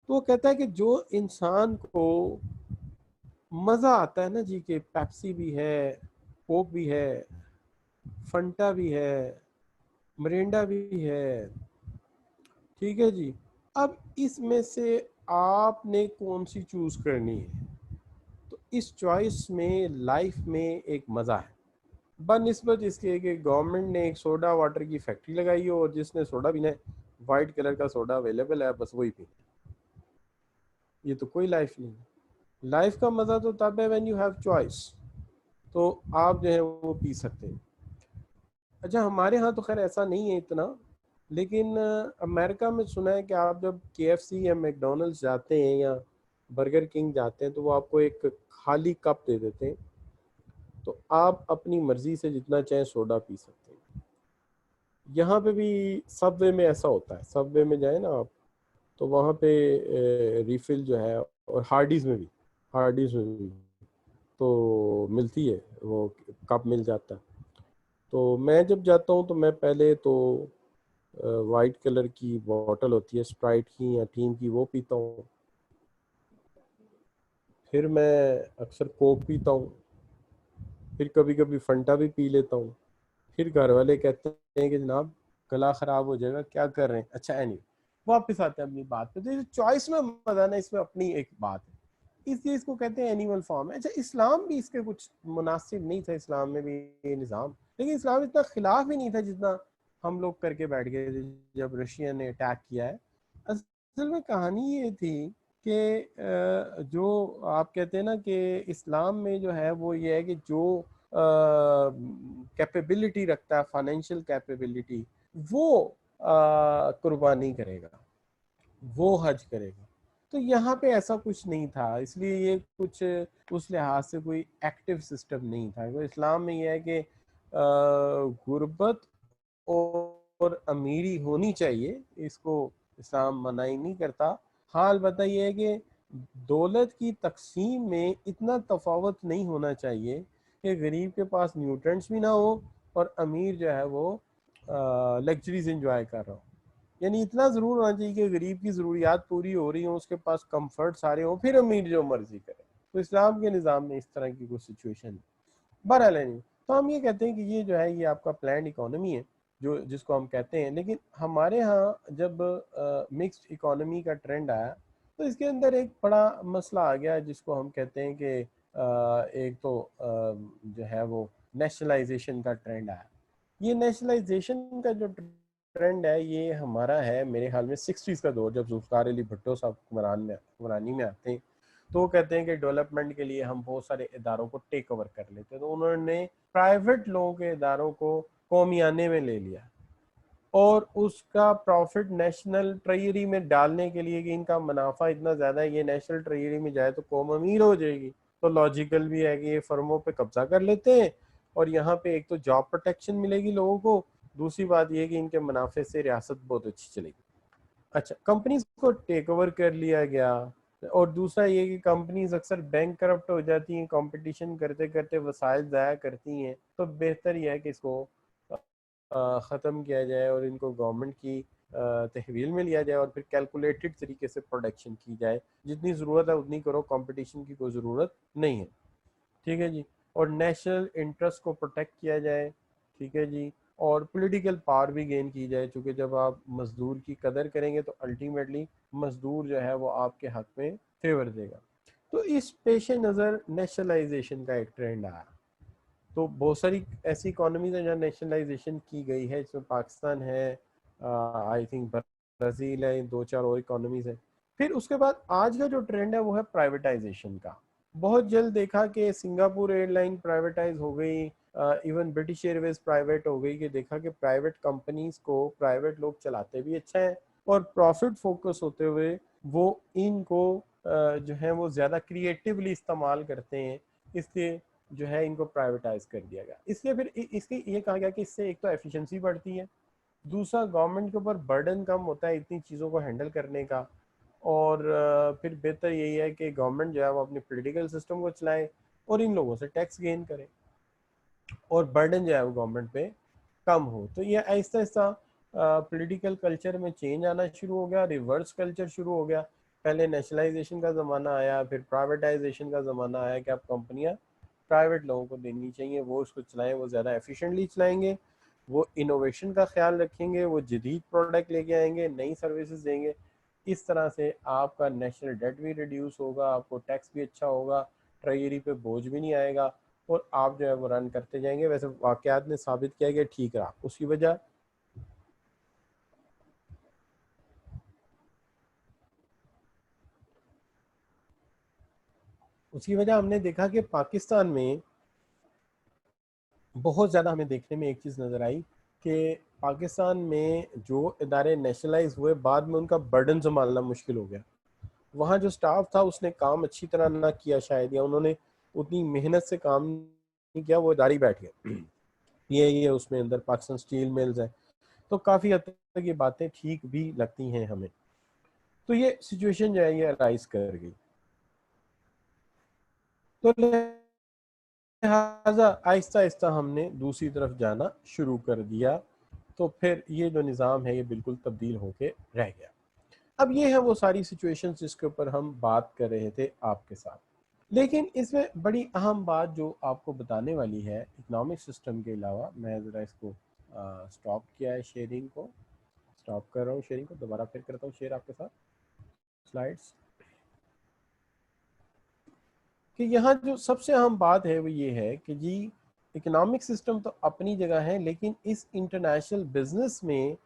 तो वो कहता है कि जो इंसान को मजा आता है ना जी, कि पेप्सी भी है, कोक भी है, फंटा भी है, मिरिंडा भी है। ठीक है जी। अब इसमें से आपने कौन सी चूज करनी है? तो इस चॉइस में लाइफ में एक मज़ा है, बनिस्बत इसके कि गवर्नमेंट ने एक सोडा वाटर की फैक्ट्री लगाई हो और जिसने सोडा पीना है, वाइट कलर का सोडा अवेलेबल है, बस वही पी। ये तो कोई लाइफ नहीं है। लाइफ का मज़ा तो तब है व्हेन यू हैव चॉइस, तो आप जो है वो पी सकते हैं। अच्छा, हमारे यहाँ तो खैर ऐसा नहीं है इतना, लेकिन अमेरिका में सुना है कि आप जब केएफसी या मैकडोनल्ड्स जाते हैं या बर्गर किंग जाते हैं तो वो आपको एक खाली कप दे देते हैं, तो आप अपनी मर्जी से जितना चाहें सोडा पी सकते हैं। यहाँ पे भी सबवे में ऐसा होता है, सबवे में जाए ना आप तो वहाँ पे रिफिल जो है, और हार्डीज में भी तो मिलती है, वो कप मिल जाता है। तो मैं जब जाता हूँ तो मैं पहले तो वाइट कलर की बॉटल होती है स्प्राइट की या टीन की, वो पीता हूँ। फिर मैं अक्सर कोक पीता हूँ, फिर कभी कभी फंटा भी पी लेता हूँ। फिर घर वाले कहते हैं कि जनाब गला खराब हो जाएगा, क्या कर रहे हैं। अच्छा एनी वापस आते हैं अपनी बात पे। तो ये चॉइस में मजा ना, इसमें अपनी एक बात है, इसलिए इसको कहते हैं एनिमल फॉर्म है। अच्छा, इस्लाम भी इसके कुछ मुनासिब नहीं था, इस्लाम में भी ये निज़ाम, लेकिन इस्लाम इतना खिलाफ ही नहीं था जितना हम लोग करके बैठ गए थे जब रशिया ने अटैक किया है। असल में कहानी ये थी कि जो आप कहते हैं ना कि इस्लाम में जो है वो ये है कि जो कैपेबिलिटी रखता है, फाइनेंशियल कैपेबिलिटी, वो कुर्बानी करेगा, वो हज करेगा। तो यहाँ पे ऐसा कुछ नहीं था, इसलिए ये कुछ उस लिहाज से कोई एक्टिव सिस्टम नहीं था। तो इस्लाम में यह है कि गुर्बत और अमीरी होनी चाहिए, इसको इस्लाम मना ही नहीं करता। हाल बताइए है कि दौलत की तकसीम में इतना तफावत नहीं होना चाहिए कि गरीब के पास न्यूट्रेंट्स भी ना हो और अमीर जो है वो लग्जरीज इंजॉय कर रहा हो। यानी इतना ज़रूर होना चाहिए कि गरीब की ज़रूरियात पूरी हो रही हो, उसके पास कंफर्ट सारे हो, फिर अमीर जो मर्जी करे। तो इस्लाम के निज़ाम में इस तरह की कोई सिचुएशन बहरहाल नहीं। तो हम ये कहते हैं कि ये जो है ये आपका प्लान्ड इकोनॉमी है, जो जिसको हम कहते हैं। लेकिन हमारे यहाँ जब मिक्स्ड इकोनॉमी का ट्रेंड आया तो इसके अंदर एक बड़ा मसला आ गया, जिसको हम कहते हैं कि एक तो जो है वो नेशनलाइजेशन का ट्रेंड आया। ये नेशनलाइजेशन का जो ट्रेंड है ये हमारा है मेरे ख्याल में 60s का दौर, जब जुल्फ़िकार अली भुट्टो साहब हुक्मरानी में आते हैं। तो वो कहते हैं कि डेवलपमेंट के लिए हम बहुत सारे इदारों को टेक ओवर कर लेते हैं, तो उन्होंने प्राइवेट लोगों के इदारों को कौमियाने में ले लिया और उसका प्रॉफिट नेशनल ट्रेजरी में डालने के लिए कि इनका मुनाफा इतना ज़्यादा है, ये नेशनल ट्रेजरी में जाए तो कौम अमीर हो जाएगी। तो लॉजिकल भी है कि ये फर्मों पे कब्जा कर लेते हैं और यहाँ पे एक तो जॉब प्रोटेक्शन मिलेगी लोगों को, दूसरी बात ये कि इनके मुनाफे से रियासत बहुत अच्छी चलेगी। अच्छा, कंपनीज को टेक ओवर कर लिया गया। और दूसरा ये कि कंपनीज अक्सर बैंक करप्ट हो जाती हैं, कंपटीशन करते करते वसाइल ज़ाया करती हैं। तो बेहतर यह है कि इसको ख़त्म किया जाए और इनको गवर्नमेंट की तहवील में लिया जाए और फिर कैलकुलेटेड तरीके से प्रोडक्शन की जाए। जितनी ज़रूरत है उतनी करो, कंपटीशन की कोई ज़रूरत नहीं है। ठीक है जी। और नेशनल इंटरेस्ट को प्रोटेक्ट किया जाए। ठीक है जी। और पॉलिटिकल पावर भी गेन की जाए, क्योंकि जब आप मजदूर की कदर करेंगे तो अल्टीमेटली मजदूर जो है वो आपके हक में फेवर देगा। तो इस पेश नज़र नेशनलाइजेशन का एक ट्रेंड आया। तो बहुत सारी ऐसी इकोनॉमीज हैं जहाँ नेशनलाइजेशन की गई है, इसमें पाकिस्तान है, आई थिंक ब्राज़ील है, दो चार और इकोनॉमीज हैं। फिर उसके बाद आज का जो ट्रेंड है वो है प्राइवेटाइजेशन का। बहुत जल्द देखा कि सिंगापुर एयरलाइन प्राइवेटाइज हो गई, इवन ब्रिटिश एयरवेज प्राइवेट हो गई, कि देखा कि प्राइवेट कंपनीज को प्राइवेट लोग चलाते भी अच्छा है और प्रॉफिट फोकस होते हुए वो इनको जो है वो ज़्यादा क्रिएटिवली इस्तेमाल करते हैं, इसलिए जो है इनको प्राइवेटाइज कर दिया गया। इसलिए फिर इसके ये कहा गया कि इससे एक तो एफिशिएंसी बढ़ती है, दूसरा गवर्नमेंट के ऊपर बर्डन कम होता है इतनी चीज़ों को हैंडल करने का, और फिर बेहतर यही है कि गवर्नमेंट जो है वो अपने पॉलिटिकल सिस्टम को चलाए और इन लोगों से टैक्स गेन करे और बर्डन जो है वो गवर्नमेंट पे कम हो। तो ये आहिस्ता आहिस्ता पॉलिटिकल कल्चर में चेंज आना शुरू हो गया, रिवर्स कल्चर शुरू हो गया। पहले नेशनलाइजेशन का ज़माना आया, फिर प्राइवेटाइजेशन का ज़माना आया कि अब कंपनियां प्राइवेट लोगों को देनी चाहिए, वो उसको चलाएं, वो ज़्यादा एफिशिएंटली चलाएंगे। वो इनोवेशन का ख्याल रखेंगे, वो जदीद प्रोडक्ट लेके आएंगे, नई सर्विसेज देंगे। इस तरह से आपका नेशनल डेट भी रिड्यूस होगा, आपको टैक्स भी अच्छा होगा, ट्रेजरी पे बोझ भी नहीं आएगा, और आप जो है वो रन करते जाएंगे। वैसे वाकयात ने साबित किया कि ठीक रहा। उसकी वजह हमने देखा कि पाकिस्तान में बहुत ज़्यादा हमें देखने में एक चीज़ नज़र आई कि पाकिस्तान में जो इदारे नेशनलाइज हुए, बाद में उनका बर्डन संभालना मुश्किल हो गया। वहाँ जो स्टाफ था उसने काम अच्छी तरह ना किया शायद, या उन्होंने उतनी मेहनत से काम नहीं किया, वो इदारे बैठ गए। ये उसमें अंदर पाकिस्तान स्टील मिल्स है। तो काफ़ी हद तक ये बातें ठीक भी लगती हैं हमें। तो ये सिचुएशन जो है ये अराइज कर गई। तो लिहाजा आहिस्ता आहिस्ता हमने दूसरी तरफ जाना शुरू कर दिया। तो फिर ये जो निज़ाम है ये बिल्कुल तब्दील होके रह गया। अब ये है वो सारी सिचुएशंस जिसके ऊपर हम बात कर रहे थे आपके साथ। लेकिन इसमें बड़ी अहम बात जो आपको बताने वाली है इकोनॉमिक सिस्टम के अलावा, मैं ज़रा इसको स्टॉप किया है, शेयरिंग को स्टॉप कर रहा हूँ, शेयरिंग को दोबारा फिर करता हूँ शेयर आपके साथ स्लाइड्स। कि यहाँ जो सबसे अहम बात है वो ये है कि जी इकोनॉमिक सिस्टम तो अपनी जगह है, लेकिन इस इंटरनेशनल बिजनेस में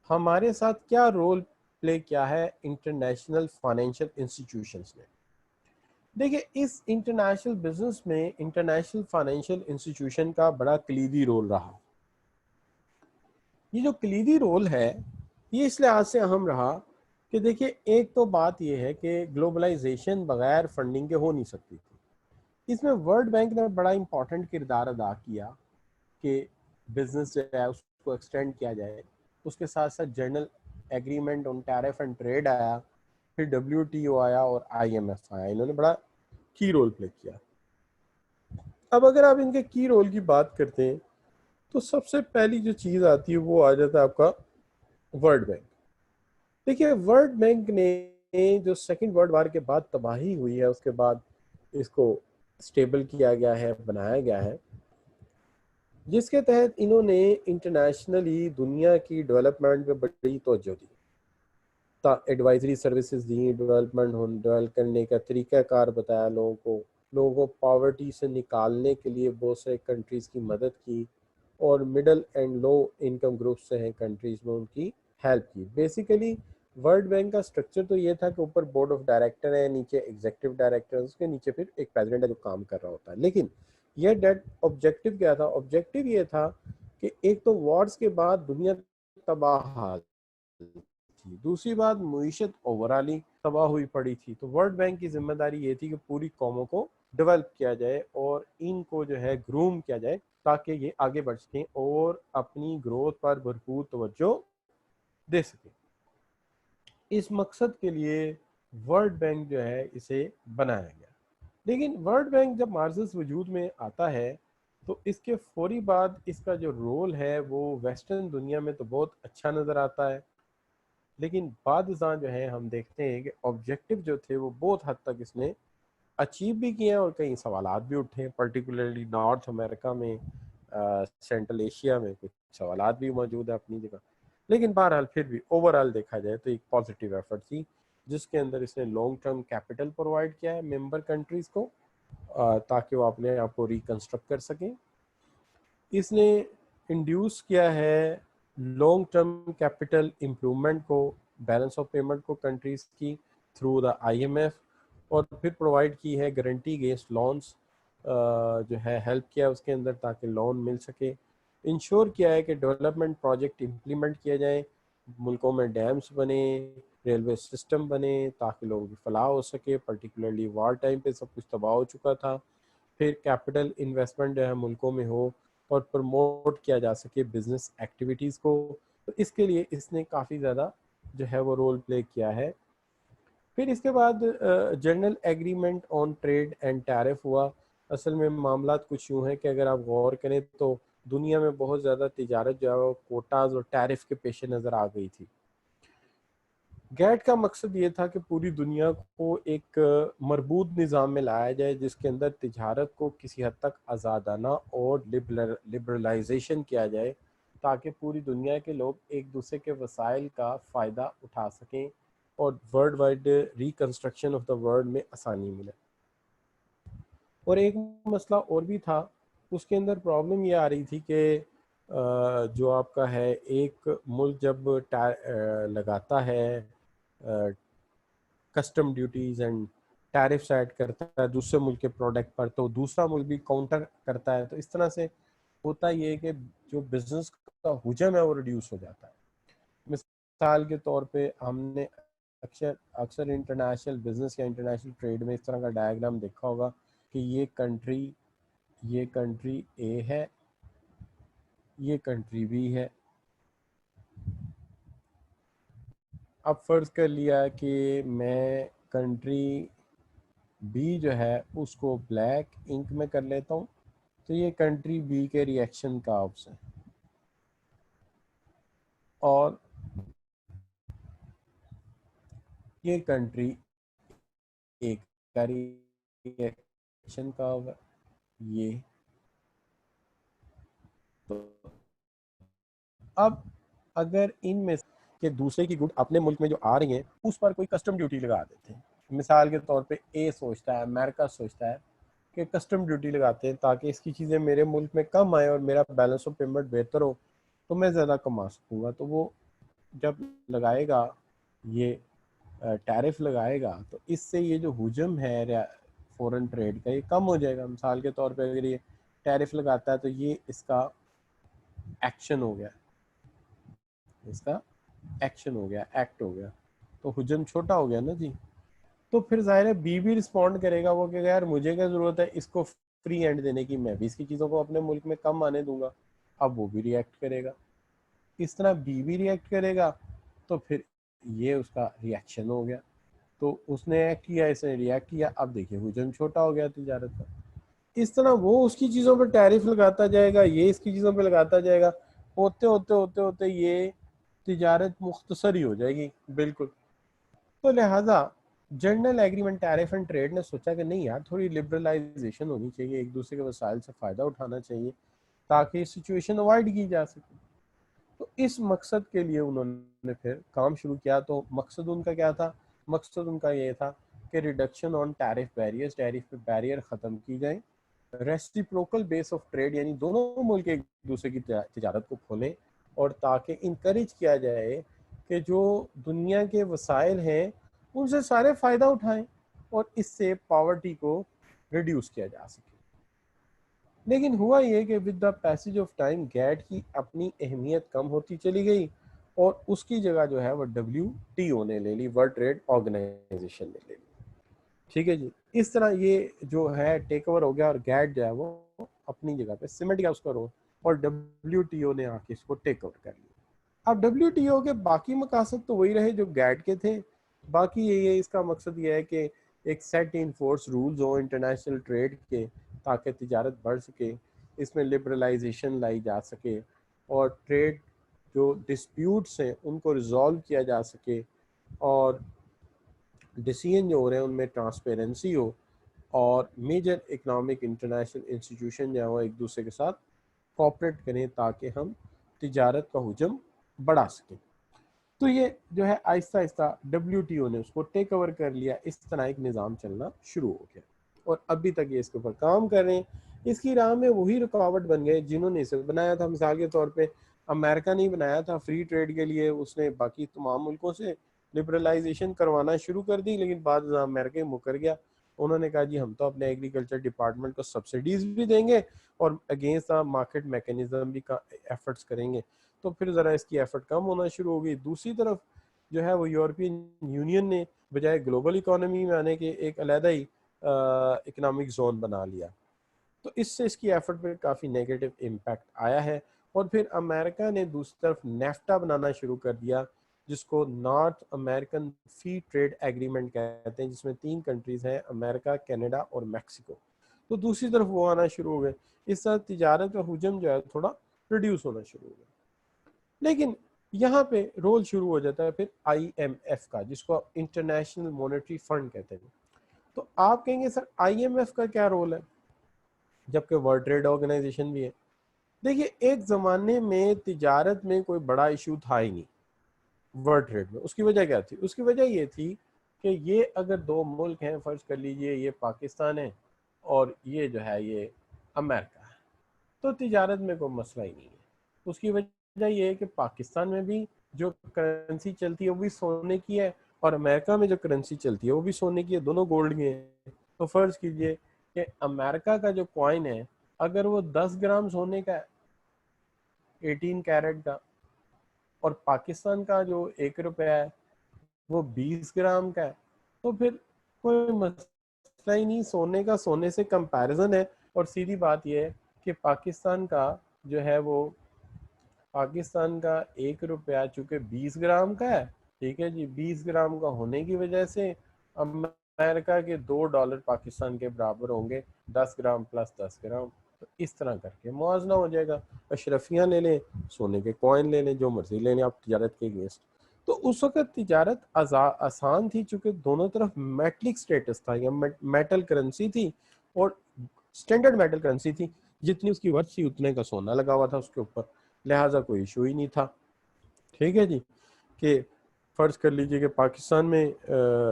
हमारे साथ क्या रोल प्ले किया है इंटरनेशनल फाइनेंशियल इंस्टीट्यूशंस ने। देखिए, इस इंटरनेशनल बिजनेस में इंटरनेशनल फाइनेंशियल इंस्टीट्यूशन का बड़ा कलीदी रोल रहा। ये जो कलीदी रोल है ये इस लिहाज से अहम रहा कि देखिए, एक तो बात ये है कि ग्लोबलाइजेशन बगैर फंडिंग के हो नहीं सकती थी। इसमें वर्ल्ड बैंक ने बड़ा इंपॉर्टेंट किरदार अदा किया कि बिजनेस जो है उसको एक्सटेंड किया जाए। उसके साथ साथ general agreement on tariff and trade आया, फिर WTO आया और IMF आया। इन्होंने बड़ा की रोल प्ले किया। अब अगर आप इनके की रोल की बात करते हैं तो सबसे पहली जो चीज़ आती है वो आ जाता है आपका वर्ल्ड बैंक। देखिए, वर्ल्ड बैंक ने जो सेकेंड वर्ल्ड वार के बाद तबाही हुई है उसके बाद इसको स्टेबल किया गया है, बनाया गया है, जिसके तहत इन्होंने इंटरनेशनली दुनिया की डेवलपमेंट पे बड़ी तवज्जो दी, एडवाइजरी सर्विसेज दी, डेवलप करने का तरीक़ाकार बताया लोगों को पॉवर्टी से निकालने के लिए बहुत सारे कंट्रीज़ की मदद की, और middle and low income group से हैं कंट्रीज़ में उनकी हेल्प की। बेसिकली वर्ल्ड बैंक का स्ट्रक्चर तो ये था कि ऊपर बोर्ड ऑफ डायरेक्टर है, नीचे एग्जीक्यूटिव डायरेक्टर, उसके नीचे फिर एक प्रेसिडेंट है जो काम कर रहा होता है। लेकिन यह डेट ऑब्जेक्टिव क्या था? ऑब्जेक्टिव ये था कि एक तो वॉर्स के बाद दुनिया तबाह हाल थी, दूसरी बात मुईशत ओवरऑल ही तबाह हुई पड़ी थी। तो वर्ल्ड बैंक की जिम्मेदारी ये थी कि पूरी कौमों को डेवलप किया जाए और इनको जो है ग्रूम किया जाए ताकि ये आगे बढ़ सकें और अपनी ग्रोथ पर भरपूर तवज्जो दे सकें। इस मकसद के लिए वर्ल्ड बैंक जो है इसे बनाया गया। लेकिन वर्ल्ड बैंक जब मार्जिस वजूद में आता है तो इसके फौरी बाद इसका जो रोल है वो वेस्टर्न दुनिया में तो बहुत अच्छा नज़र आता है, लेकिन बाद जो है हम देखते हैं कि ऑब्जेक्टिव जो थे वो बहुत हद तक इसने अचीव भी किए हैं और कई सवालात भी उठे हैं, पर्टिकुलरली नॉर्थ अमेरिका में, सेंट्रल एशिया में कुछ सवालात भी मौजूद है अपनी जगह। लेकिन बहरहाल फिर भी ओवरऑल देखा जाए तो एक पॉजिटिव एफर्ट थी जिसके अंदर इसने लॉन्ग टर्म कैपिटल प्रोवाइड किया है मेंबर कंट्रीज़ को, ताकि वो अपने आप को रिकंस्ट्रक्ट कर सकें। इसने इंड्यूस किया है लॉन्ग टर्म कैपिटल इम्प्रूवमेंट को, बैलेंस ऑफ पेमेंट को कंट्रीज़ की थ्रू द IMF, और फिर प्रोवाइड की है गारंटी अगेंस्ट लोन्स, जो है हेल्प किया उसके अंदर ताकि लोन मिल सके। इंश्योर किया है कि डेवलपमेंट प्रोजेक्ट इम्प्लीमेंट किए जाएँ, मुल्कों में डैम्स बने, रेलवे सिस्टम बने ताकि लोगों की फलाह हो सके, पर्टिकुलरली वार टाइम पे सब कुछ तबाह हो चुका था। फिर कैपिटल इन्वेस्टमेंट जो है मुल्कों में हो और प्रमोट किया जा सके बिजनेस एक्टिविटीज़ को। तो इसके लिए इसने काफ़ी ज़्यादा जो है वो रोल प्ले किया है। फिर इसके बाद general agreement on trade and tariff हुआ। असल में मामला कुछ यूँ है कि अगर आप गौर करें तो दुनिया में बहुत ज़्यादा तिजारत जो है वो कोटाज और टैरिफ के पेश नज़र आ गई थी। गैट का मकसद ये था कि पूरी दुनिया को एक मरबूत निज़ाम में लाया जाए जिसके अंदर तिजारत को किसी हद तक आज़ादाना और लिबरलाइजेशन किया जाए ताकि पूरी दुनिया के लोग एक दूसरे के वसाइल का फ़ायदा उठा सकें और world wide reconstruction of the world में आसानी मिले। और एक मसला और भी था, उसके अंदर प्रॉब्लम ये आ रही थी कि जो आपका है एक मुल्क जब लगाता है custom duties and tariffs add करता है दूसरे मुल्क के प्रोडक्ट पर, तो दूसरा मुल्क भी काउंटर करता है। तो इस तरह से होता ये है कि जो बिज़नेस का हुजम है वो रिड्यूस हो जाता है। मिसाल के तौर पे हमने अक्सर अक्सर इंटरनेशनल बिजनेस या इंटरनेशनल ट्रेड में इस तरह का डायग्राम देखा होगा कि ये कंट्री ए है, ये कंट्री बी है। अब फर्ज कर लिया कि मैं कंट्री बी जो है उसको ब्लैक इंक में कर लेता हूँ, तो ये कंट्री बी के रिएक्शन कर्व्स हैं। और ये कंट्री ए का रिएक्शन कर्व है ये। तो अब अगर इनमें के दूसरे की गुड अपने मुल्क में जो आ रही हैं उस पर कोई कस्टम ड्यूटी लगा देते हैं, मिसाल के तौर पे ए सोचता है, अमेरिका सोचता है कि कस्टम ड्यूटी लगाते हैं ताकि इसकी चीज़ें मेरे मुल्क में कम आए और मेरा बैलेंस ऑफ पेमेंट बेहतर हो, तो मैं ज़्यादा कमा सकूँगा। तो वो जब लगाएगा ये टैरिफ लगाएगा, तो इससे ये जो हुजम है फॉरेन ट्रेड का ये कम हो जाएगा। मिसाल के तौर पे अगर ये टैरिफ लगाता है तो ये इसका एक्शन हो गया, इसका एक्शन हो गया, एक्ट हो गया, तो हुजम छोटा हो गया ना जी। तो फिर जाहिर है बी भी रिस्पॉन्ड करेगा, वो कहेगा यार मुझे क्या ज़रूरत है इसको फ्री हैंड देने की, मैं भी इसकी चीज़ों को अपने मुल्क में कम आने दूंगा। अब वो भी रिएक्ट करेगा, इस तरह बी भी रिएक्ट करेगा, तो फिर ये उसका रिएक्शन हो गया। तो उसने एक्ट किया, इसने रिएक्ट किया, अब देखिए हुजम छोटा हो गया तिजारत का। इस तरह वो उसकी चीज़ों पर टैरिफ लगाता जाएगा, ये इसकी चीज़ों पर लगाता जाएगा, होते होते होते होते ये तिजारत मुख्तसर ही हो जाएगी बिल्कुल। तो लिहाजा general agreement tariff and trade ने सोचा कि नहीं यार, थोड़ी लिबरलाइजेशन होनी चाहिए, एक दूसरे के वसाइल से फ़ायदा उठाना चाहिए ताकि सिचुएशन अवॉइड की जा सके। तो इस मकसद के लिए उन्होंने फिर काम शुरू किया। तो मकसद उनका क्या था? मकसद उनका ये था कि reduction on tariff barriers, tariff पे बैरियर ख़त्म की जाए, रेसिप्रोकल बेस ऑफ ट्रेड यानी दोनों मुल्क एक दूसरे की तिजारत को खोलें, और ताकि इनकरेज किया जाए कि जो दुनिया के वसाइल हैं उनसे सारे फ़ायदा उठाएं और इससे पावर्टी को रिड्यूस किया जा सके। लेकिन हुआ ये कि with the passage of time GATT की अपनी अहमियत कम होती चली गई और उसकी जगह जो है वो WTO ने ले ली, वर्ल्ड ट्रेड ऑर्गेनाइजेशन ने ले ली। ठीक है जी, इस तरह ये जो है टेक ओवर हो गया और गैट जो है वो अपनी जगह पे सिमट गया उसका रोल, और WTO ने आके इसको टेक ओवर कर लिया। अब WTO के बाकी मकासद तो वही रहे जो गैट के थे। बाकी यही है, इसका मकसद ये है कि एक सेट इन फोर्स रूल्स हो इंटरनेशनल ट्रेड के ताकि तिजारत बढ़ सके, इसमें लिबरलाइजेशन लाई जा सके और ट्रेड जो डिस्प्यूट्स हैं उनको रिजॉल्व किया जा सके, और डिसीजन जो हो रहे हैं उनमें ट्रांसपेरेंसी हो, और मेजर इकोनॉमिक इंटरनेशनल इंस्टीट्यूशन जो है वो एक दूसरे के साथ कोऑपरेट करें ताकि हम तिजारत का हुजम बढ़ा सकें। तो ये जो है आहिस्ता आहिस्ता WTO ने उसको टेक ओवर कर लिया, इस तरह एक निज़ाम चलना शुरू हो गया और अभी तक ये इसके ऊपर काम कर रहे हैं। इसकी राह में वही रुकावट बन गए जिन्होंने इसे बनाया था। मिसाल के तौर पे अमेरिका ने बनाया था फ्री ट्रेड के लिए, उसने बाकी तमाम मुल्कों से लिबरलाइजेशन करवाना शुरू कर दी, लेकिन बाद अमेरिका मुकर गया। उन्होंने कहा जी हम तो अपने एग्रीकल्चर डिपार्टमेंट को सब्सिडीज भी देंगे और अगेंस्ट द मार्केट मैकेनिज्म भी का एफर्ट्स करेंगे। तो फिर ज़रा इसकी एफर्ट कम होना शुरू हो गई। दूसरी तरफ जो है वो यूरोपियन यूनियन ने बजाय ग्लोबल इकोनॉमी में आने के एक अलहदा ही इकोनॉमिक जोन बना लिया, तो इससे इसकी एफर्ट पे काफ़ी नेगेटिव इम्पैक्ट आया है। और फिर अमेरिका ने दूसरी तरफ नेफ्टा बनाना शुरू कर दिया, जिसको north American free trade agreement कहते हैं, जिसमें 3 कंट्रीज़ हैं, अमेरिका, कनाडा और मैक्सिको। तो दूसरी तरफ वो आना शुरू हो गए। इस तरह तिजारत का हुजम जो है थोड़ा रिड्यूस होना शुरू हो गया। लेकिन यहाँ पे रोल शुरू हो जाता है फिर IMF का, जिसको इंटरनेशनल मॉनेटरी फंड कहते हैं। तो आप कहेंगे सर IMF का क्या रोल है जबकि वर्ल्ड ट्रेड ऑर्गेनाइजेशन भी है? देखिए, एक ज़माने में तिजारत में कोई बड़ा इशू था ही नहीं वर्ल्ड ट्रेड में। उसकी वजह क्या थी? उसकी वजह ये थी कि ये अगर दो मुल्क हैं, फ़र्ज़ कर लीजिए ये पाकिस्तान है और ये जो है ये अमेरिका है, तो तिजारत में कोई मसला ही नहीं है। उसकी वजह ये है कि पाकिस्तान में भी जो करेंसी चलती है वो भी सोने की है, और अमेरिका में जो करेंसी चलती है वो भी सोने की है, दोनों गोल्ड की है। तो फ़र्ज़ कीजिए कि अमेरिका का जो कॉइन है, अगर वो 10 ग्राम सोने का है, 18 कैरेट का, और पाकिस्तान का जो 1 रुपया है वो 20 ग्राम का है, तो फिर कोई मसला ही नहीं, सोने का सोने से कंपैरिजन है। और सीधी बात यह है कि पाकिस्तान का जो है वो, पाकिस्तान का 1 रुपया चूंकि 20 ग्राम का है, ठीक है जी, 20 ग्राम का होने की वजह से अमेरिका के $2 पाकिस्तान के बराबर होंगे, 10 ग्राम प्लस 10 ग्राम। तो इस तरह करके मुआवजना हो जाएगा। अशरफियाँ ले लें, सोने के कॉइन ले लें, जो मर्जी ले लें आप तिजारत के अगेंस्ट। तो उस वक्त तिजारत आसान थी, चूंकि दोनों तरफ मेटलिक स्टेटस था या मेटल करेंसी थी, और स्टैंडर्ड मेटल करेंसी थी, जितनी उसकी वर्थ थी उतने का सोना लगा हुआ था उसके ऊपर, लिहाजा कोई इशू ही नहीं था। ठीक है जी, कि फर्ज कर लीजिए कि पाकिस्तान में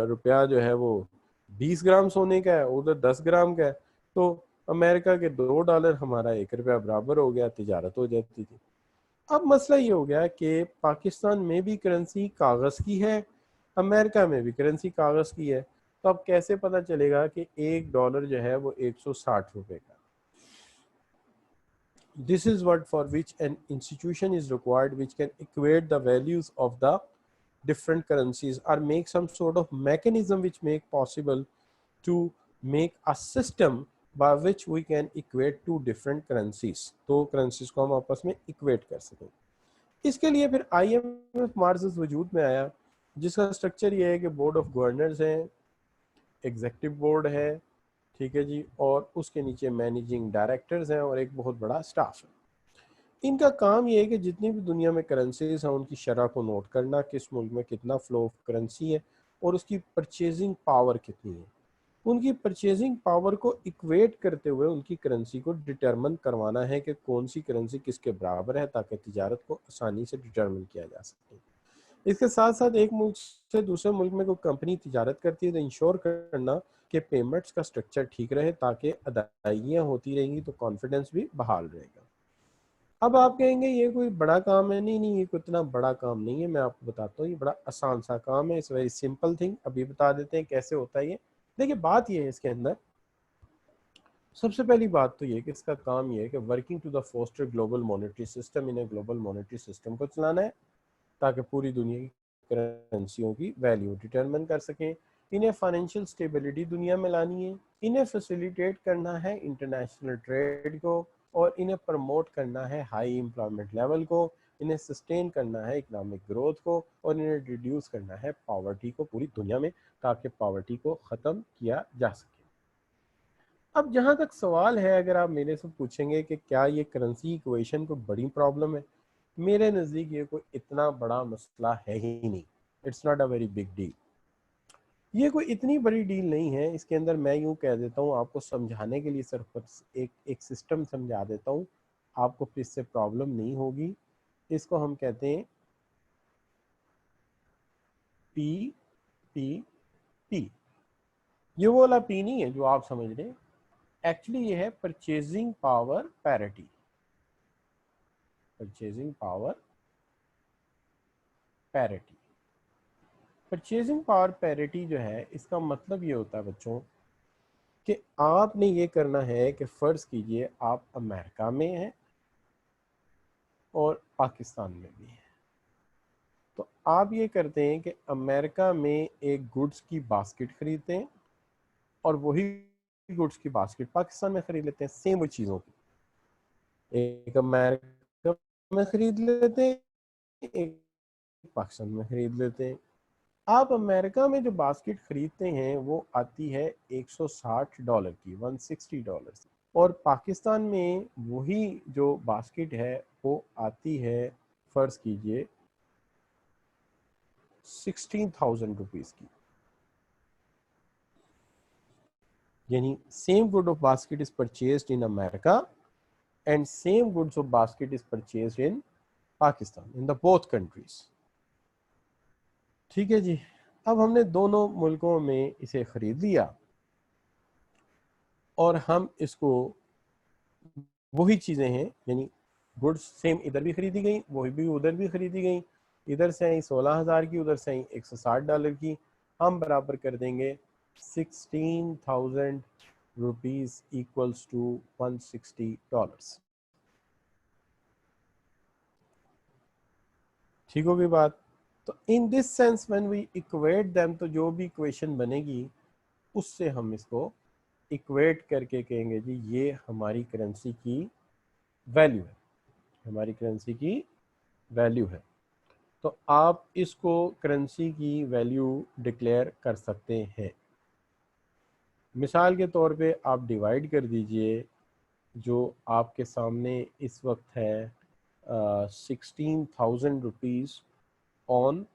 रुपया जो है वो 20 ग्राम सोने का है, उधर 10 ग्राम का है, तो अमेरिका के $2, हमारा 1 रुपया बराबर हो गया, तिजारत हो जाती थी। अब मसला ये हो गया कि पाकिस्तान में भी करेंसी कागज़ की है, अमेरिका में भी करेंसी कागज़ की है, तो अब कैसे पता चलेगा कि $1 जो है वो 160 रुपये का? This is what for which an institution is required which can equate the values of the different currencies or make some sort of mechanism which make possible to make a system by which we can equate two different currencies. तो currencies को हम आपस में equate कर सकें। इसके लिए फिर IMF मार्जिस वजूद में आया, जिसका स्ट्रक्चर ये है कि बोर्ड ऑफ गवर्नर्स हैं, एग्जेक्टिव बोर्ड है, ठीक है जी, और उसके नीचे मैनेजिंग डायरेक्टर्स हैं और एक बहुत बड़ा स्टाफ है। इनका काम ये है कि जितनी भी दुनिया में करेंसीज हैं उनकी शरह को नोट करना, किस मुल्क में कितना फ्लो ऑफ करेंसी है और उसकी परचेजिंग पावर कितनी है। उनकी परचेजिंग पावर को इक्वेट करते हुए उनकी करेंसी को डिटरमिन करवाना है कि कौन सी करेंसी किसके बराबर है, ताकि तिजारत को आसानी से डिटरमिन किया जा सके। इसके साथ साथ एक मुल्क से दूसरे मुल्क में कोई कंपनी तिजारत करती है तो इंश्योर करना कि पेमेंट्स का स्ट्रक्चर ठीक रहे, ताकि अदायगियाँ होती रहेंगी तो कॉन्फिडेंस भी बहाल रहेगा। अब आप कहेंगे ये कोई बड़ा काम है? नहीं नहीं, ये कोई इतना बड़ा काम नहीं है, मैं आपको बताता हूँ, ये बड़ा आसान सा काम है। It's very simple thing. अभी बता देते हैं कैसे होता है ये। देखिए, बात ये है इसके अंदर, सबसे पहली बात तो ये कि इसका काम ये है कि working to the foster global monetary system, इन्हें ग्लोबल मॉनेटरी सिस्टम को चलाना है ताकि पूरी दुनिया की करेंसियों की वैल्यू डिटरमिन कर सकें। इन्हें फाइनेंशियल स्टेबिलिटी दुनिया में लानी है, इन्हें फैसिलिटेट करना है इंटरनेशनल ट्रेड को, और इन्हें प्रमोट करना है हाई एम्प्लॉयमेंट लेवल को, इन्हें सस्टेन करना है इकोनॉमिक ग्रोथ को, और इन्हें रिड्यूस करना है पॉवर्टी को पूरी दुनिया में, ताकि पॉवर्टी को ख़त्म किया जा सके। अब जहाँ तक सवाल है, अगर आप मेरे से पूछेंगे कि क्या ये करेंसी इक्वेशन को बड़ी प्रॉब्लम है, मेरे नज़दीक ये कोई इतना बड़ा मसला है ही नहीं। It's not a very big deal. ये कोई इतनी बड़ी डील नहीं है। इसके अंदर मैं यूँ कह देता हूँ आपको समझाने के लिए, सिर्फ एक एक सिस्टम समझा देता हूँ, आपको फिर इससे प्रॉब्लम नहीं होगी। इसको हम कहते हैं पी पी पी। ये वो वाला पी नहीं है जो आप समझ रहे हैं, एक्चुअली ये है purchasing power parity. Purchasing power parity. Purchasing power parity जो है, इसका मतलब ये होता है बच्चों कि आपने ये करना है कि फ़र्ज़ कीजिए आप अमेरिका में हैं और पाकिस्तान में भी हैं, तो आप ये करते हैं कि अमेरिका में एक गुड्स की बास्केट खरीदते हैं और वही गुड्स की बास्केट पाकिस्तान में खरीद लेते हैं, सेम वही चीज़ों की। एक अमेरिका में खरीद लेते हैं, एक पाकिस्तान में खरीद लेते हैं। आप अमेरिका में जो बास्केट खरीदते हैं वो आती है $160 की, $160, और पाकिस्तान में वही जो बास्केट है वो आती है, फर्ज कीजिए, 16,000 रुपीज़ की। यानी same good of basket is purchased in America and same goods or basket is purchased in Pakistan, in the both countries. ठीक है जी, अब हमने दोनों मुल्कों में इसे खरीद लिया और हम इसको, वही चीज़ें हैं, यानी गुड्स सेम इधर भी खरीदी गई, वही भी उधर भी खरीदी गई, इधर से आई 16,000 की, उधर से आई $160 की, हम बराबर कर देंगे 16,000 रुपीज़ इक्वल्स टू $160। ठीक होगी बात। तो in this sense when we equate them, तो जो भी इक्वेशन बनेगी उससे हम इसको इक्वेट करके कहेंगे जी ये हमारी करेंसी की वैल्यू है, हमारी करेंसी की वैल्यू है। तो आप इसको करेंसी की वैल्यू डिक्लेयर कर सकते हैं। मिसाल के तौर पे आप डिवाइड कर दीजिए जो आपके सामने इस वक्त है 16,000 रुपीज़ ऑन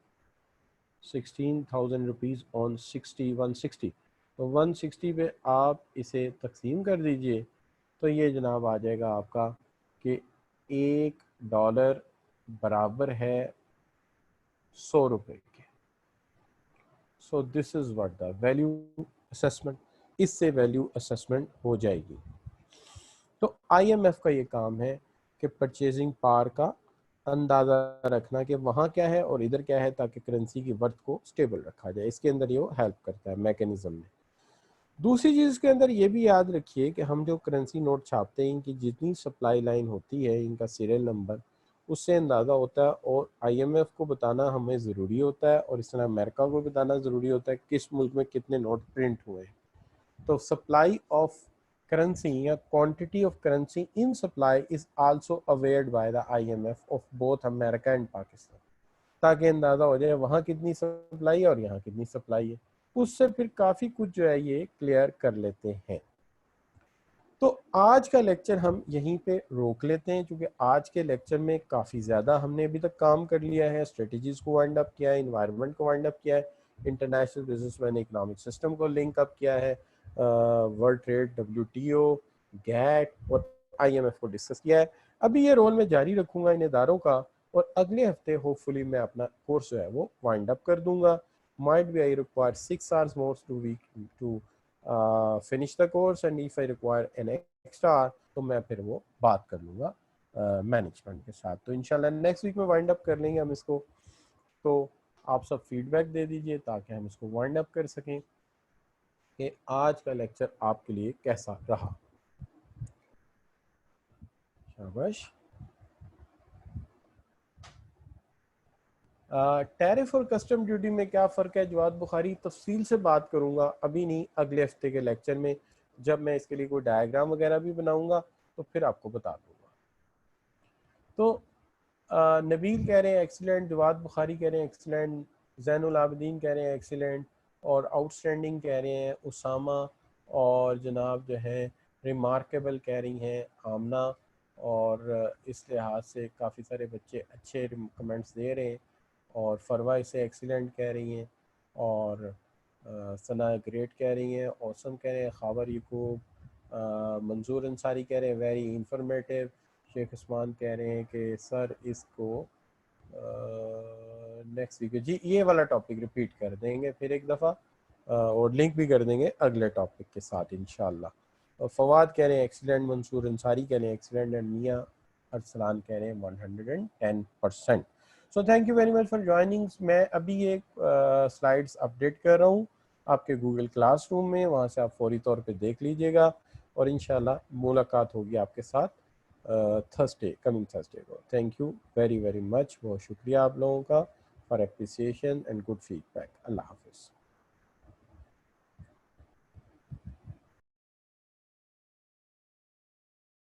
16,000 रुपीज़ ऑन 160 तो 160 पे आप इसे तकसीम कर दीजिए, तो ये जनाब आ जाएगा आपका कि $1 बराबर है 100 रुपये के। So this is what the value assessment, इससे वैल्यू असेसमेंट हो जाएगी। तो IMF का ये काम है कि परचेजिंग पावर का अंदाज़ा रखना कि वहाँ क्या है और इधर क्या है, ताकि करेंसी की वर्थ को स्टेबल रखा जाए। इसके अंदर ये हेल्प करता है मैकेनिज्म में। दूसरी चीज़ इसके अंदर ये भी याद रखिए कि हम जो करेंसी नोट छापते हैं, इनकी जितनी सप्लाई लाइन होती है, इनका सीरियल नंबर, उससे अंदाज़ा होता है और IMF को बताना हमें ज़रूरी होता है और इस तरह अमेरिका को बताना ज़रूरी होता है किस मुल्क में कितने नोट प्रिंट हुए हैं। तो सप्लाई ऑफ currency या quantity of currency in supply is also availed by the IMF of both America and Pakistan, ताकि अंदाज़ा हो जाए वहाँ कितनी सप्लाई है और यहाँ कितनी सप्लाई है। उससे फिर काफ़ी कुछ जो है ये क्लियर कर लेते हैं। तो आज का लेक्चर हम यहीं पे रोक लेते हैं, क्योंकि आज के लेक्चर में काफ़ी ज़्यादा हमने अभी तक काम कर लिया है। स्ट्रेटजीज़ को वाइंड अप किया है, इन्वायरमेंट को वाइंड अप किया है, international business man economic system को लिंक अप किया है, वर्ल्ड ट्रेड, WTO, गैट और IMF को डिस्कस किया है। अभी ये रोल मैं जारी रखूँगा इन इदारों का, और अगले हफ्ते होपफुली मैं अपना कोर्स जो है वो वाइंड अप कर दूँगा। Might be I require 6 hours more to finish the course, and if I require an extra तो मैं फिर वो बात कर लूँगा मैनेजमेंट के साथ। तो इंशाल्लाह नेक्स्ट वीक में वाइंड अप कर लेंगे हम इसको। तो आप सब फीडबैक दे दीजिए ताकि हम इसको वाइंड अप कर सकें कि आज का लेक्चर आपके लिए कैसा रहा। शाबाश। टैरिफ और कस्टम ड्यूटी में क्या फ़र्क है, जवाद बुखारी तफसील से बात करूँगा, अभी नहीं, अगले हफ्ते के लेक्चर में जब मैं इसके लिए कोई डायग्राम वगैरह भी बनाऊँगा तो फिर आपको बता दूँगा। तो नबील कह रहे हैं एक्सीलेंट, जवाद बुखारी कह रहे हैं एक्सीलेंट, जैनुल आबिदीन कह रहे हैं एक्सीलेंट, और आउटस्टैंडिंग कह रहे हैं उसामा, और जनाब जो है रिमार्केबल कह रही हैं आमना, और इस लिहाज से काफ़ी सारे बच्चे अच्छे कमेंट्स दे रहे हैं, और फरवा इसे एक्सीलेंट कह रही हैं, और सना ग्रेट कह रही हैं, औसम कह रहे हैं, खावर यकूब, मंजूर अंसारी कह रहे हैं वेरी इंफॉर्मेटिव, शेख उस्मान कह रहे हैं कि सर इसको नेक्स्ट वीक जी ये वाला टॉपिक रिपीट कर देंगे फिर एक दफ़ा, और लिंक भी कर देंगे अगले टॉपिक के साथ इंशाल्लाह। फवाद कह रहे हैं एक्सीलेंट, मंसूर अंसारी कह रहे हैं एक्सीलेंट, एंड मियाँ अरसलान कह रहे हैं 110%। So thank you very much for joining. मैं अभी एक स्लाइड्स अपडेट कर रहा हूँ आपके गूगल क्लासरूम में, वहाँ से आप फौरी तौर पे देख लीजिएगा, और इंशाल्लाह मुलाकात होगी आपके साथ थर्सडे, कमिंग थर्सडे को। Thank you very very much, बहुत शुक्रिया आप लोगों का for appreciation and good feedback. अल्लाह हाफिज़।